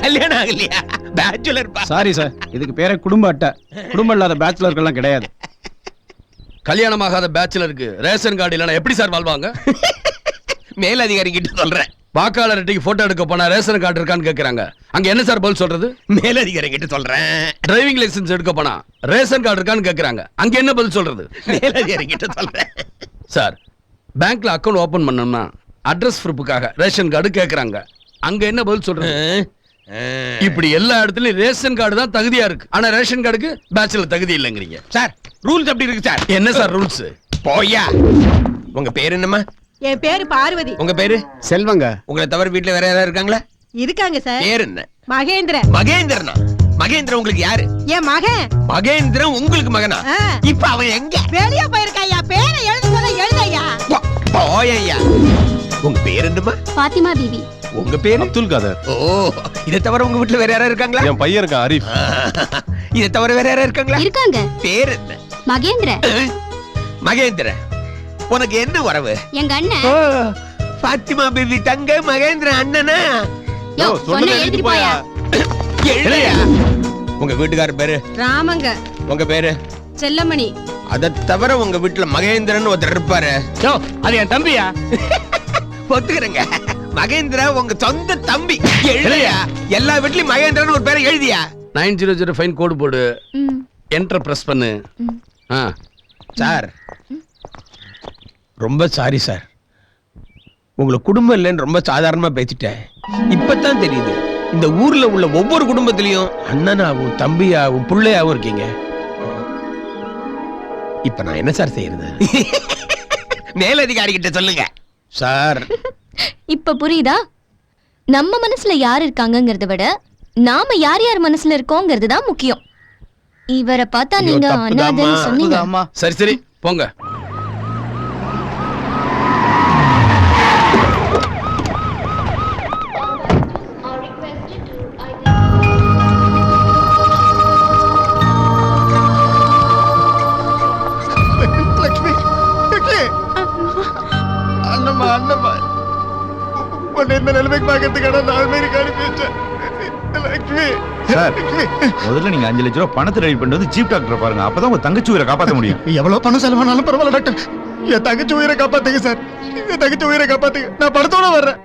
கல்யாணம் ஆகலையா? பேச்சுலர். சாரி சார், இதுக்கு பேரே குடும்ப அட்டை. குடும்பம் இல்லாத பேச்சுலர்கள்லாம் கிடையாது. கல்யாணமாகாத பேச்சுலருக்கு ரேஷன் கார்டு இல்லைன்னா எப்படி சார் வாழ்வாங்க? மேலதிகாரி கிட்ட சொல்றேன். வாக்காளர் அட்டைக்கு போட்டோ எடுக்க போனா ரேஷன் கார்டு இருக்கான்னு கேக்குறாங்க. அங்க என்ன சார் பதில் சொல்றது? மேலதிகாரி கிட்ட சொல்றேன். டிரைவிங் லைசென்ஸ் எடுக்க போனா ரேஷன் கார்டு இருக்கான்னு கேக்குறாங்க. அங்க என்ன பதில் சொல்றது? மேலதிகாரி கிட்ட சொல்றேன். சார், பேங்க்ல அக்கவுண்ட் ஓபன் பண்ணோம்னா அட்ரஸ் ப்ரூஃபுக்காக ரேஷன் கார்டு கேக்குறாங்க. அங்க என்ன பதில் சொல்றது? இப்படி எல்லா இடத்துலயும் ரேஷன் கார்டு தான் தகுதியா இருக்கு, ஆனா ரேஷன் கார்டுக்கு பேச்சுலர் தகுதி இல்லைங்கிறீங்க. சார் ரூல்ஸ் அப்படி இருக்கு சார். என்ன சார் ரூல்ஸ்? போயா. உங்க பேர் என்னம்மா? என் பேரு பார்வதி. உங்க பேரு? செல்வங்க. உங்களை தவிர வீட்டுல வேற யாராவது இருக்காங்களா? இருக்காங்க சார். பேர் என்ன? மகேந்திரன். மகேந்திரனா? மகேந்திரன் உங்களுக்கு யாரு? என் மகன். மகேந்திரன் உங்களுக்கு மகனா? இப்ப அவன் எங்க? வெளிய போயிருக்காயா. பேரை எழுத சொல்ல எழுதையா. போயா. உங்க பேர் என்னம்மா? பாத்திமா பீவி. உங்க பேர்? அப்துல் காதர். ஓ, இத தவிர உங்க வீட்டுல வேற யாராவது இருக்காங்களா? என் பையன் இருக்கா அரிஃப். இத தவிர வேற யாராவது இருக்காங்களா? இருக்காங்க. பேர் என்ன? மகேந்திரன். மகேந்திரன், உனக்கு என்ன வரவு? எங்க அண்ணன். பாத்திமா பேபி தங்க மகேந்திரன் அண்ணனா? யோ சொன்ன எழுதிட்டு போயா. எழுதியா? உங்க வீட்டுக்காரர் பேரு? ராமங்க. உங்க பேரு? செல்லமணி. அத தவிர உங்க வீட்டுல மகேந்திரன் ஒருத்தர் இருப்பாரு. அது என் தம்பியா? ஒத்துக்கிறேங்க. மகேந்திரா உங்க சொந்த தம்பி. எழுதியா? எல்லா வீட்லயும் மகேந்திரன் ஒரு பேரை எழுதியா? 9005 கோடு போடு. என்டர் பிரஸ் பண்ணு. சார், ரொம்ப சாரி சார். உங்களை குடும்பம் இல்லைன்னு ரொம்ப சாதாரணமா பேசிட்டேன். இப்பதான் தெரியுது இந்த ஊர்ல உள்ள ஒவ்வொரு குடும்பத்திலையும் அண்ணனாவும் தம்பியாவும் பிள்ளையாவும் இருக்கீங்க. இப்ப நான் என்ன சார் செய்யறது? மேலதிகாரி கிட்ட சொல்லுங்க சார். இப்ப புரியுதா? நம்ம மனசுல யார் இருக்காங்கங்கறத விட நாம யார் யார் மனசுல இருக்கோங்கிறது தான் முக்கியம். இவரை பார்த்தா நீங்க அனாதைன்னு சொன்னீங்க. சரி சரி போங்க. அண்ணம்மா அண்ணம்மா, உன்னை இந்த நிலைமைக்கு பார்க்கறதுக்கான நாலு பேருக்கு அனுப்பிச்சேன். லட்சுமி சார், முதல்ல நீங்க 5 லட்சம் ரூபாய் பணத்தை ரெடி பண்ணிட்டு வந்து சீப் டாக்டரை பாருங்க. அப்பதான் உங்க தங்கச்சி உயிரை காப்பாற்ற முடியும். எவ்வளவு பணம் செலவானாலும் பரவாயில்ல டாக்டர், என் தங்கச்சி உயிரை காப்பாத்துங்க சார். என் தங்கச்சி உயிரை காப்பாத்துங்க. நான் படத்தோட வர்றேன்.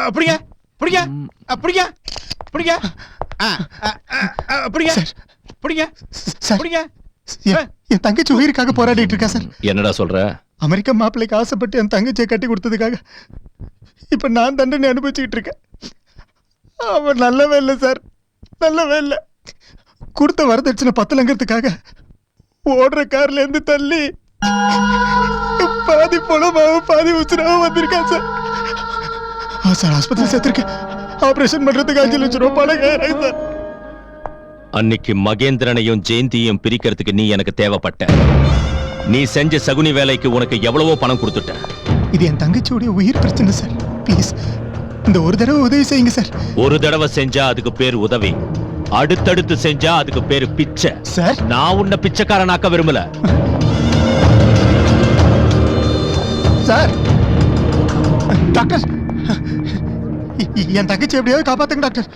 அப்படியா அப்படியா அப்படியா பிடிங்க பிடிங்க பிடிங்க பிடிங்க. என் தங்கச்சி உயிருக்காக போராடிட்டு இருக்கா சார். என்னடா சொல்ற? அமெரிக்கா மாப்பிள்ளைக்கு ஆசைப்பட்டு என் தங்கச்சியை கட்டி கொடுத்ததுக்காக இப்ப நான் தண்டனை அனுபவிச்சுக்கிட்டு இருக்கேன். அவன் நல்லவே இல்லை சார், நல்லவே இல்லை. கொடுத்த வரதட்சணை 10 லங்கத்துக்காக ஓடுற கார்ல இருந்து தள்ளி பாதி பணமாவும் பாதி உச்சுராவும் வந்திருக்கான் சார். சார் ஆஸ்பத்திரி சேர்த்திருக்கேன். ஆபரேஷன் பண்றதுக்கு 5 லட்சம் ரூபாய் பணம் கேட்கறேன் சார். அன்னைக்கு மகேந்திரனையும் ஜெயந்தியையும் பிரிக்கிறதுக்கு நீ எனக்கு தேவைப்பட்ட. நீ செஞ்ச சகுனி வேலைக்கு உனக்கு எவ்வளவோ பணம் கொடுத்துட்ட. இது என் தங்கச்சியோட உயிர் பிரச்சனை சார். ப்ளீஸ் இந்த ஒரு தடவை உதவி செய்யுங்க சார். ஒரு தடவை செஞ்சா அதுக்கு பேர் உதவி, அடுத்தடுத்து செஞ்சா அதுக்கு பேரு பிச்சை. சார் நான் உன்னை பிச்சைக்காரனாக்க விரும்பல. சார் டாக்டர் என் தங்கச்சி எப்படியாவது காப்பாத்துங்க டாக்டர்.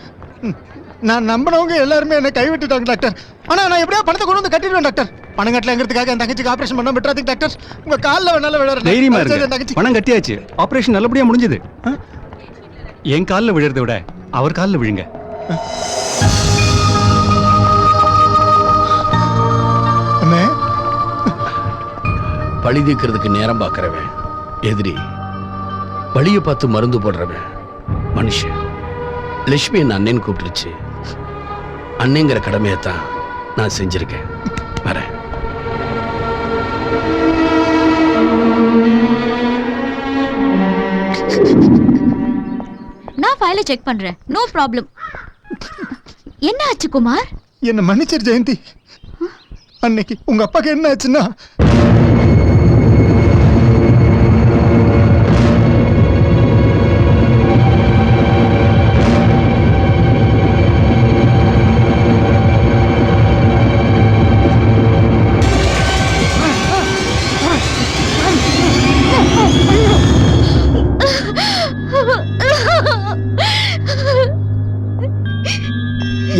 நான் நம்பினவங்க எல்லாருமே என்ன கைவிட்டுட்டாங்க டாக்டர். ஆனா நான் எப்படியா பணத்தை கொண்டு வந்து கட்டிடுவேன் டாக்டர். பணம் கட்டலங்கிறதுக்காக என் தங்கச்சிக்கு ஆபரேஷன் பண்ண விட்டுறாதீங்க டாக்டர். உங்க காலில் வேணாலும் விழுறேன். தைரியமா இருங்க. பணம் கட்டியாச்சு, ஆபரேஷன் நல்லபடியா முடிஞ்சது. என் காலில் விழுறதை விட அவர் காலில் விழுங்க. பழி தீர்க்கிறதுக்கு நேரம் பார்க்கறவன் எதிரி, வழியை பார்த்து மருந்து போடுறவன் மனுஷன். லட்சுமி என்ன அண்ணன் கூப்பிட்டுருச்சு. அண்ணங்கிற கடமையத்தான் நான் செஞ்சிருக்கேன். வரேன். நான் ஃபைலை செக் பண்றேன். No problem. என்ன ஆச்சு குமார்? என்ன மன்னிச்சிரு ஜெயந்தி. அன்னைக்கு உங்க அப்பாக்கு என்ன ஆச்சுன்னா,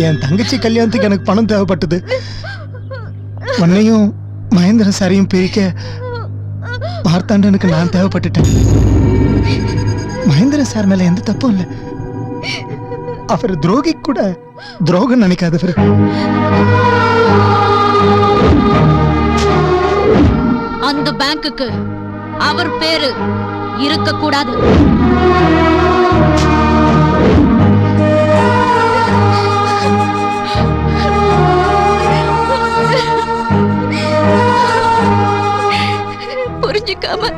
என் தங்கச்சி கல்யாணத்துக்கு எனக்கு பணம் தேவைப்பட்டது. உன்னையும் மகேந்திரன் சாரையும் பிரிக்க மார்த்தாண்டனுக்கு நான் தேவைப்பட்டுட்டேன். மகேந்திரன் சார் மேல எந்த தப்பும் இல்லை. அவர் துரோகி கூட துரோகம் நினைக்காதவர். அந்த பேங்குக்கு அவர் பேரு இருக்க கூடாது. புரிஞ்சுக்காம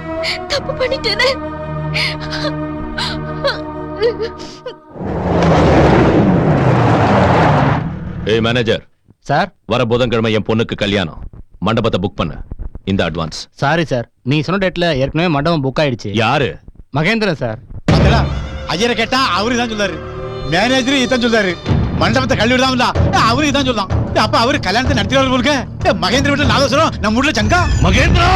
தப்பு பண்ணிட்டேனே. ஏய் மேனேஜர் சார், வர புதன்கிழமை என் பொண்ணுக்கு கல்யாணம். மண்டபத்தை புக் பண்ணு. இந்த அட்வான்ஸ். சாரி சார், நீ சொன்ன டேட்ல ஏற்கனவே மண்டபம் புக் ஆயிடுச்சு. யாரு? மகேந்திரன் சார். ஐயரை கேட்டா அவரு தான் சொல்றாரு, மேனேஜர் இதான் சொல்றாரு, மண்டபத்தை கல்லூரி தான் அவரு இதான் சொல்லலாம். அப்ப அவரு கல்யாணத்தை நடத்திடுவாரு போலுக்க. மகேந்திர வீட்டுல நாதஸ்வரம், நம்ம வீட்டுல சங்கா. மகேந்திரா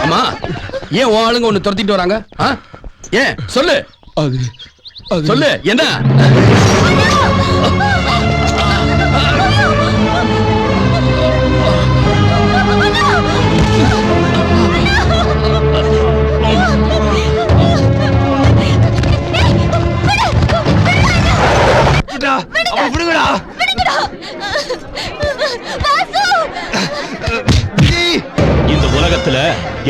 அம்மா, ஏன் உன் ஆளுங்க ஒண்ணு துரத்திட்டு வராங்க? ஏன் சொல்லு, சொல்லு என்ன? இந்த உலகத்துல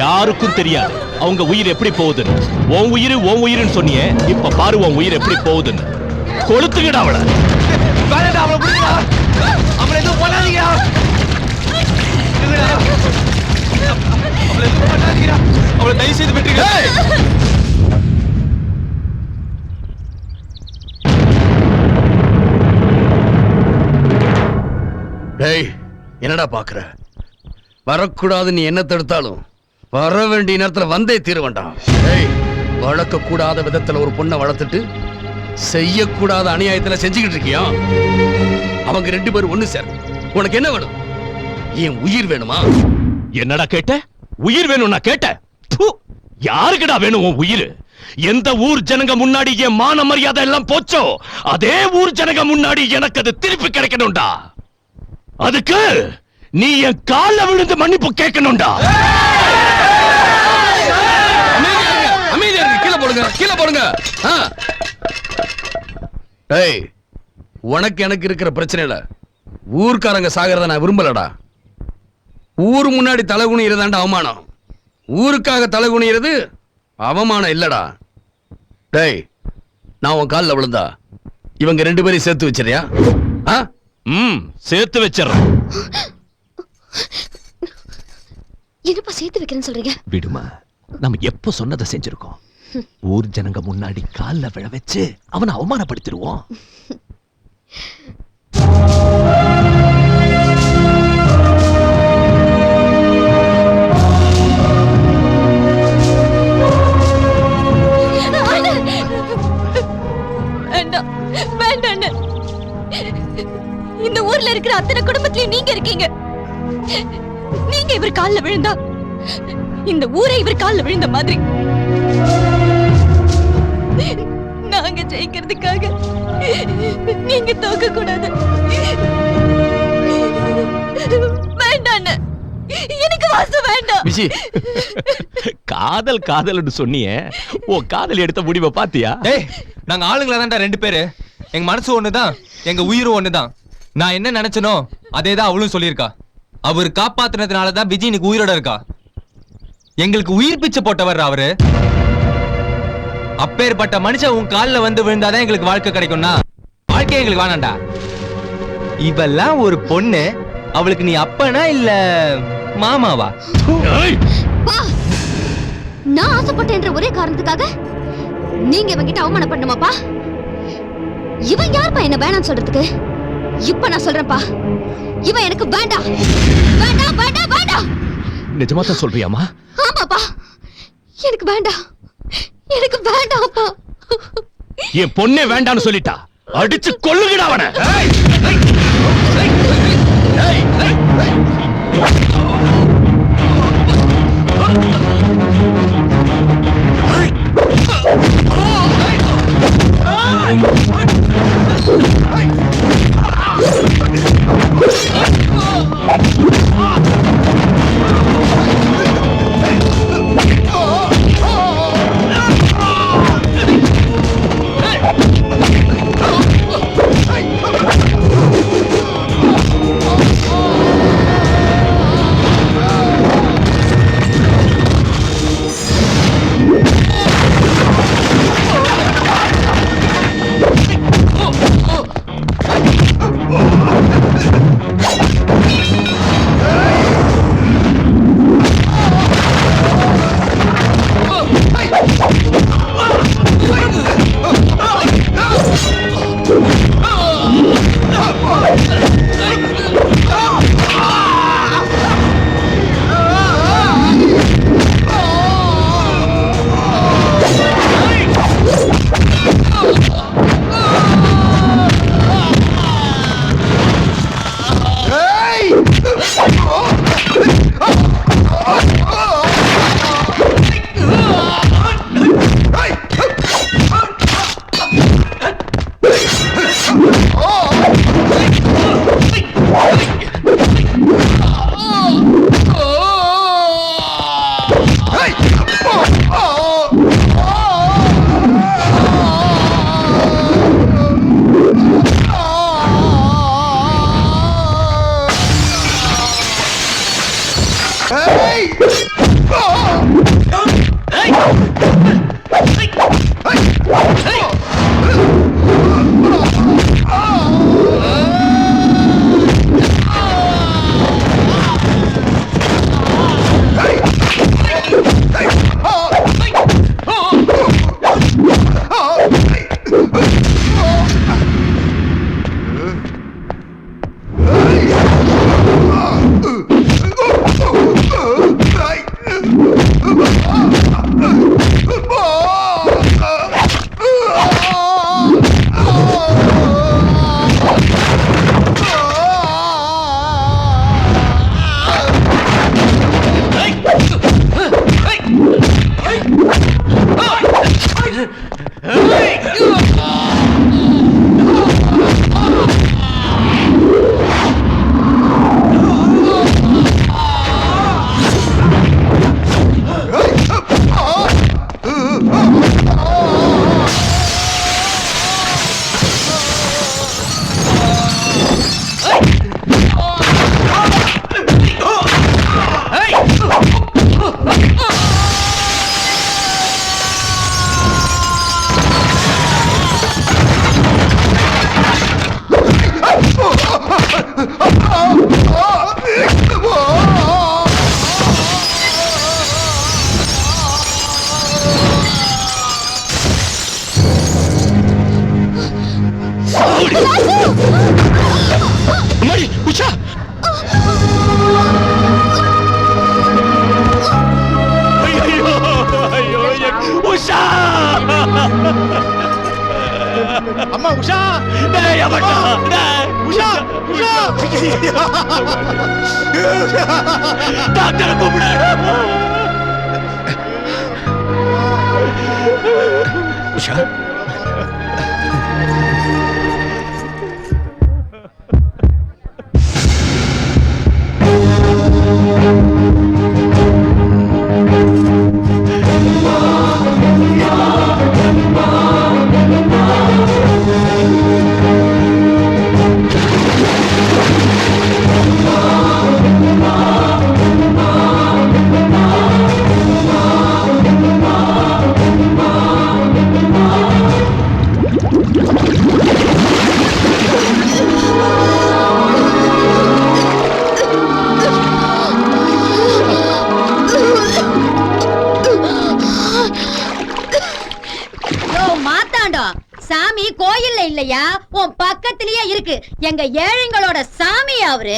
யாருக்கும் தெரியாது அவங்க உயிர் எப்படி போகுதுன்னு. உன் உயிருன்னு சொன்னியே, இப்ப பாரு உன் உயிர் எப்படி போகுதுன்னு. கொளுத்துங்கடா அவளை. அவளை எதுவும் பண்ணாதீங்க. அவளை தயவு செய்து பெற்றுங்க. டேய், என்னடா பாக்குற? வரக்கூடாது நீ என்ன தடுத்தாலும் வர வேண்டிய நேரத்துல வந்தே தீர வேண்டாம். டேய், வளர்க்க கூடாத விதத்துல ஒரு பொண்ணை வளர்த்துட்டு செய்யக்கூடாத அநியாயத்துல செஞ்சுக்கிட்டு இருக்கியா? அவங்க 2 பேரும் ஒண்ணு சேர். உனக்கு என்ன வேணும்? என் உயிர் வேணுமா? என்னடா கேட்ட? உயிர் வேணும்னா கேட்ட? யாருக்குடா வேணும் உன் உயிர்? எந்த ஊர் ஜனங்க முன்னாடி என் மான மரியாதை எல்லாம் போச்சோ, அதே ஊர் ஜனங்க முன்னாடி எனக்கு அது திருப்பி கிடைக்கணும்டா. அதுக்கு நீ என் கால்ல விழுந்து மன்னிப்பு கேட்கணும்டா. அமைதியா இருக்கு. கீழே போடுங்க, கீழே போடுங்க. டேய், உனக்கு எனக்கு இருக்கிற பிரச்சனையில ஊர்க்காரங்க சாகிறத நான் விரும்பலடா. ஊர் முன்னாடி தலைகுனிறதாண்டா அவமானம். ஊருக்காக தலைகுனிறது அவமானம் இல்லடா. டேய், நான் உன் காலில் விழுந்தா இவங்க 2 பேரையும் சேர்த்து வச்சிரியா? சேர்த்து வச்சிடறேன். என்னப்பா சேர்த்து வைக்கிறேன்னு சொல்றீங்க? விடுமா, நம்ம எப்போ சொன்னதை செஞ்சிருக்கோம். ஊர் ஜனங்க முன்னாடி கால்ல விழ வச்சு அவனை அவமானப்படுத்திடுவோம். வேண்டாம், வேண்டாம். இந்த ஊர்ல இருக்கிற அத்தனை குடும்பத்திலயும் நீங்க இருக்கீங்க. நீங்க இவர் கால்ல விழுந்தா இந்த ஊரே இவர் கால்ல விழுந்த மாதிரி. நாங்க ஜெயிக்கிறதுக்காக நீங்க தோக்க கூடாது. வேண்டாம், எனக்கு வாசம் வேண்டாம். விஜி, காதல் காதல்னு சொன்னியே, ஓ காதல் எடுத்த முடிவை பாத்தியா? டேய், நாங்க ஆளுங்களா தான்டா 2 பேரு. எங்க மனசு ஒண்ணுதான், எங்க உயிரும் ஒண்ணுதான். நான் என்ன நினைச்சனோ அதேதான் அவளும் சொல்லியிருக்கா. அவர் காப்பாத்துனதுனாலதான் விஜய் இன்னைக்கு உயிரோட இருக்கா. எங்களுக்கு உயிர் பிச்சை போட்டவர் அவரு. அப்பேற்பட்ட மனுஷன் உன் கால்ல வந்து விழுந்தாதான் எங்களுக்கு வாழ்க்கை கிடைக்கும்னா வாழ்க்கை எங்களுக்கு வேணாண்டா. இவெல்லாம் ஒரு பொண்ணு, அவளுக்கு நீ அப்பனா இல்ல மாமாவா? நான் ஆசைப்பட்டேன்ற ஒரே காரணத்துக்காக நீங்க இவங்கிட்ட அவமானம் பண்ணுமாப்பா? இவன் யாருப்பா என்ன வேணாம்னு சொல்றதுக்கு? இப்ப நான் சொல்றேன்ப்பா, இவன் எனக்கு வேண்டாம். வேண்டாம், வேண்டாம், வேண்டாம். நிஜமா தான் சொல்றியாமா? ஆமாப்பா, எனக்கு வேண்டாம், எனக்கு வேண்டாம்ப்பா. என் பொண்ணே வேண்டாம்னு சொல்லிட்டா, அடிச்சு கொல்லுங்கடா அவனை. அம்மா உஷா உஷா உஷா டாக்டர் கூப்பிடு. உஷா சாமி கோயில்ல இல்லையா, உன் பக்கத்திலேயே இருக்கு. எங்க ஏழைங்களோட சாமி அவரு.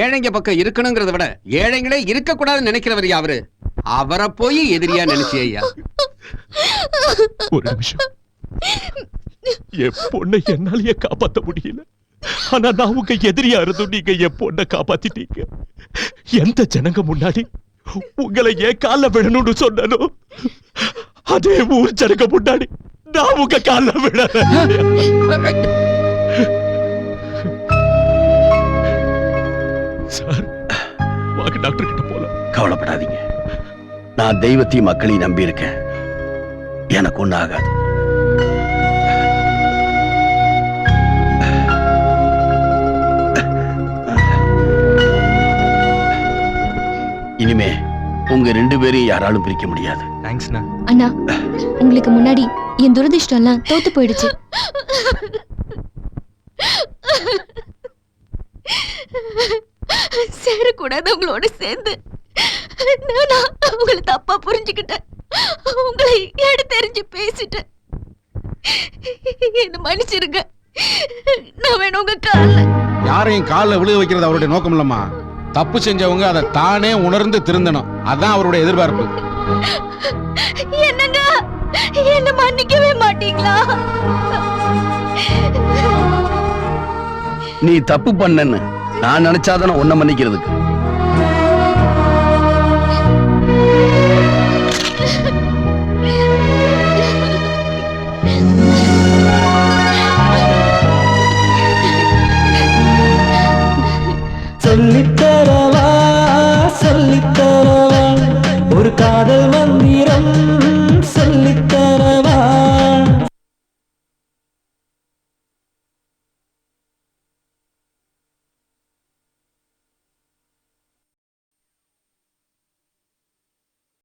ஏழைங்க பக்கம் இருக்கணுங்கிறத விட ஏழைங்களே இருக்க கூடாதுன்னு நினைக்கிறவர் அவரு. அவரை போய் எதிரியா நினைச்சியா? ஒரு நிமிஷம். என் பொண்ணை என்னாலேயே காப்பாத்த முடியல. ஆனா நான் உங்க எதிரியா இருந்தும் நீங்க என் பொண்ணை காப்பாத்திட்டீங்க. எந்த ஜனங்க முன்னாடி உங்களை ஏன் கால விடணும்னு சொன்னனோ அதே ஊர் ஜனங்க முன்னாடி நான் உங்க கால விட. சார் வாங்க டாக்டர் கிட்ட போலாம். கவலைப்படாதீங்க, நான் தெய்வத்தையும் மக்களையும் நம்பி இருக்கேன். எனக்கு ஒண்ணு ஆகாது. இனிமே உங்க ரெண்டு பேரையும் யாராலும் பிரிக்க முடியாது. அண்ணா, உங்களுக்கு முன்னாடி என் துரதிர்ஷ்டம் எல்லாம் தோத்து போயிடுச்சு. சேரக்கூடாதவங்களோட சேர்ந்து நான் உங்களை தப்பா புரிஞ்சுக்கிட்டேன். உங்களை எடுத்தெறிஞ்சு பேசிட்டேன். என்ன மன்னிச்சிருங்க. நான் வேணும் உங்க கால்ல. யாரையும் காலில் விழுக வைக்கிறது அவருடைய நோக்கம் இல்லம்மா. தப்பு செஞ்சவங்க அதை தானே உணர்ந்து திருந்தணும். அதான் அவருடைய எதிர்பார்ப்பு. என்னங்க, என்ன மன்னிக்கவே மாட்டீங்களா? நீ தப்பு பண்ணன்னு நான் நினைச்சாதானே உன்னை மன்னிக்கிறதுக்கு. சொல்லித்தரவா சொல்லித்தரவா ஒரு காதல் மந்திரம்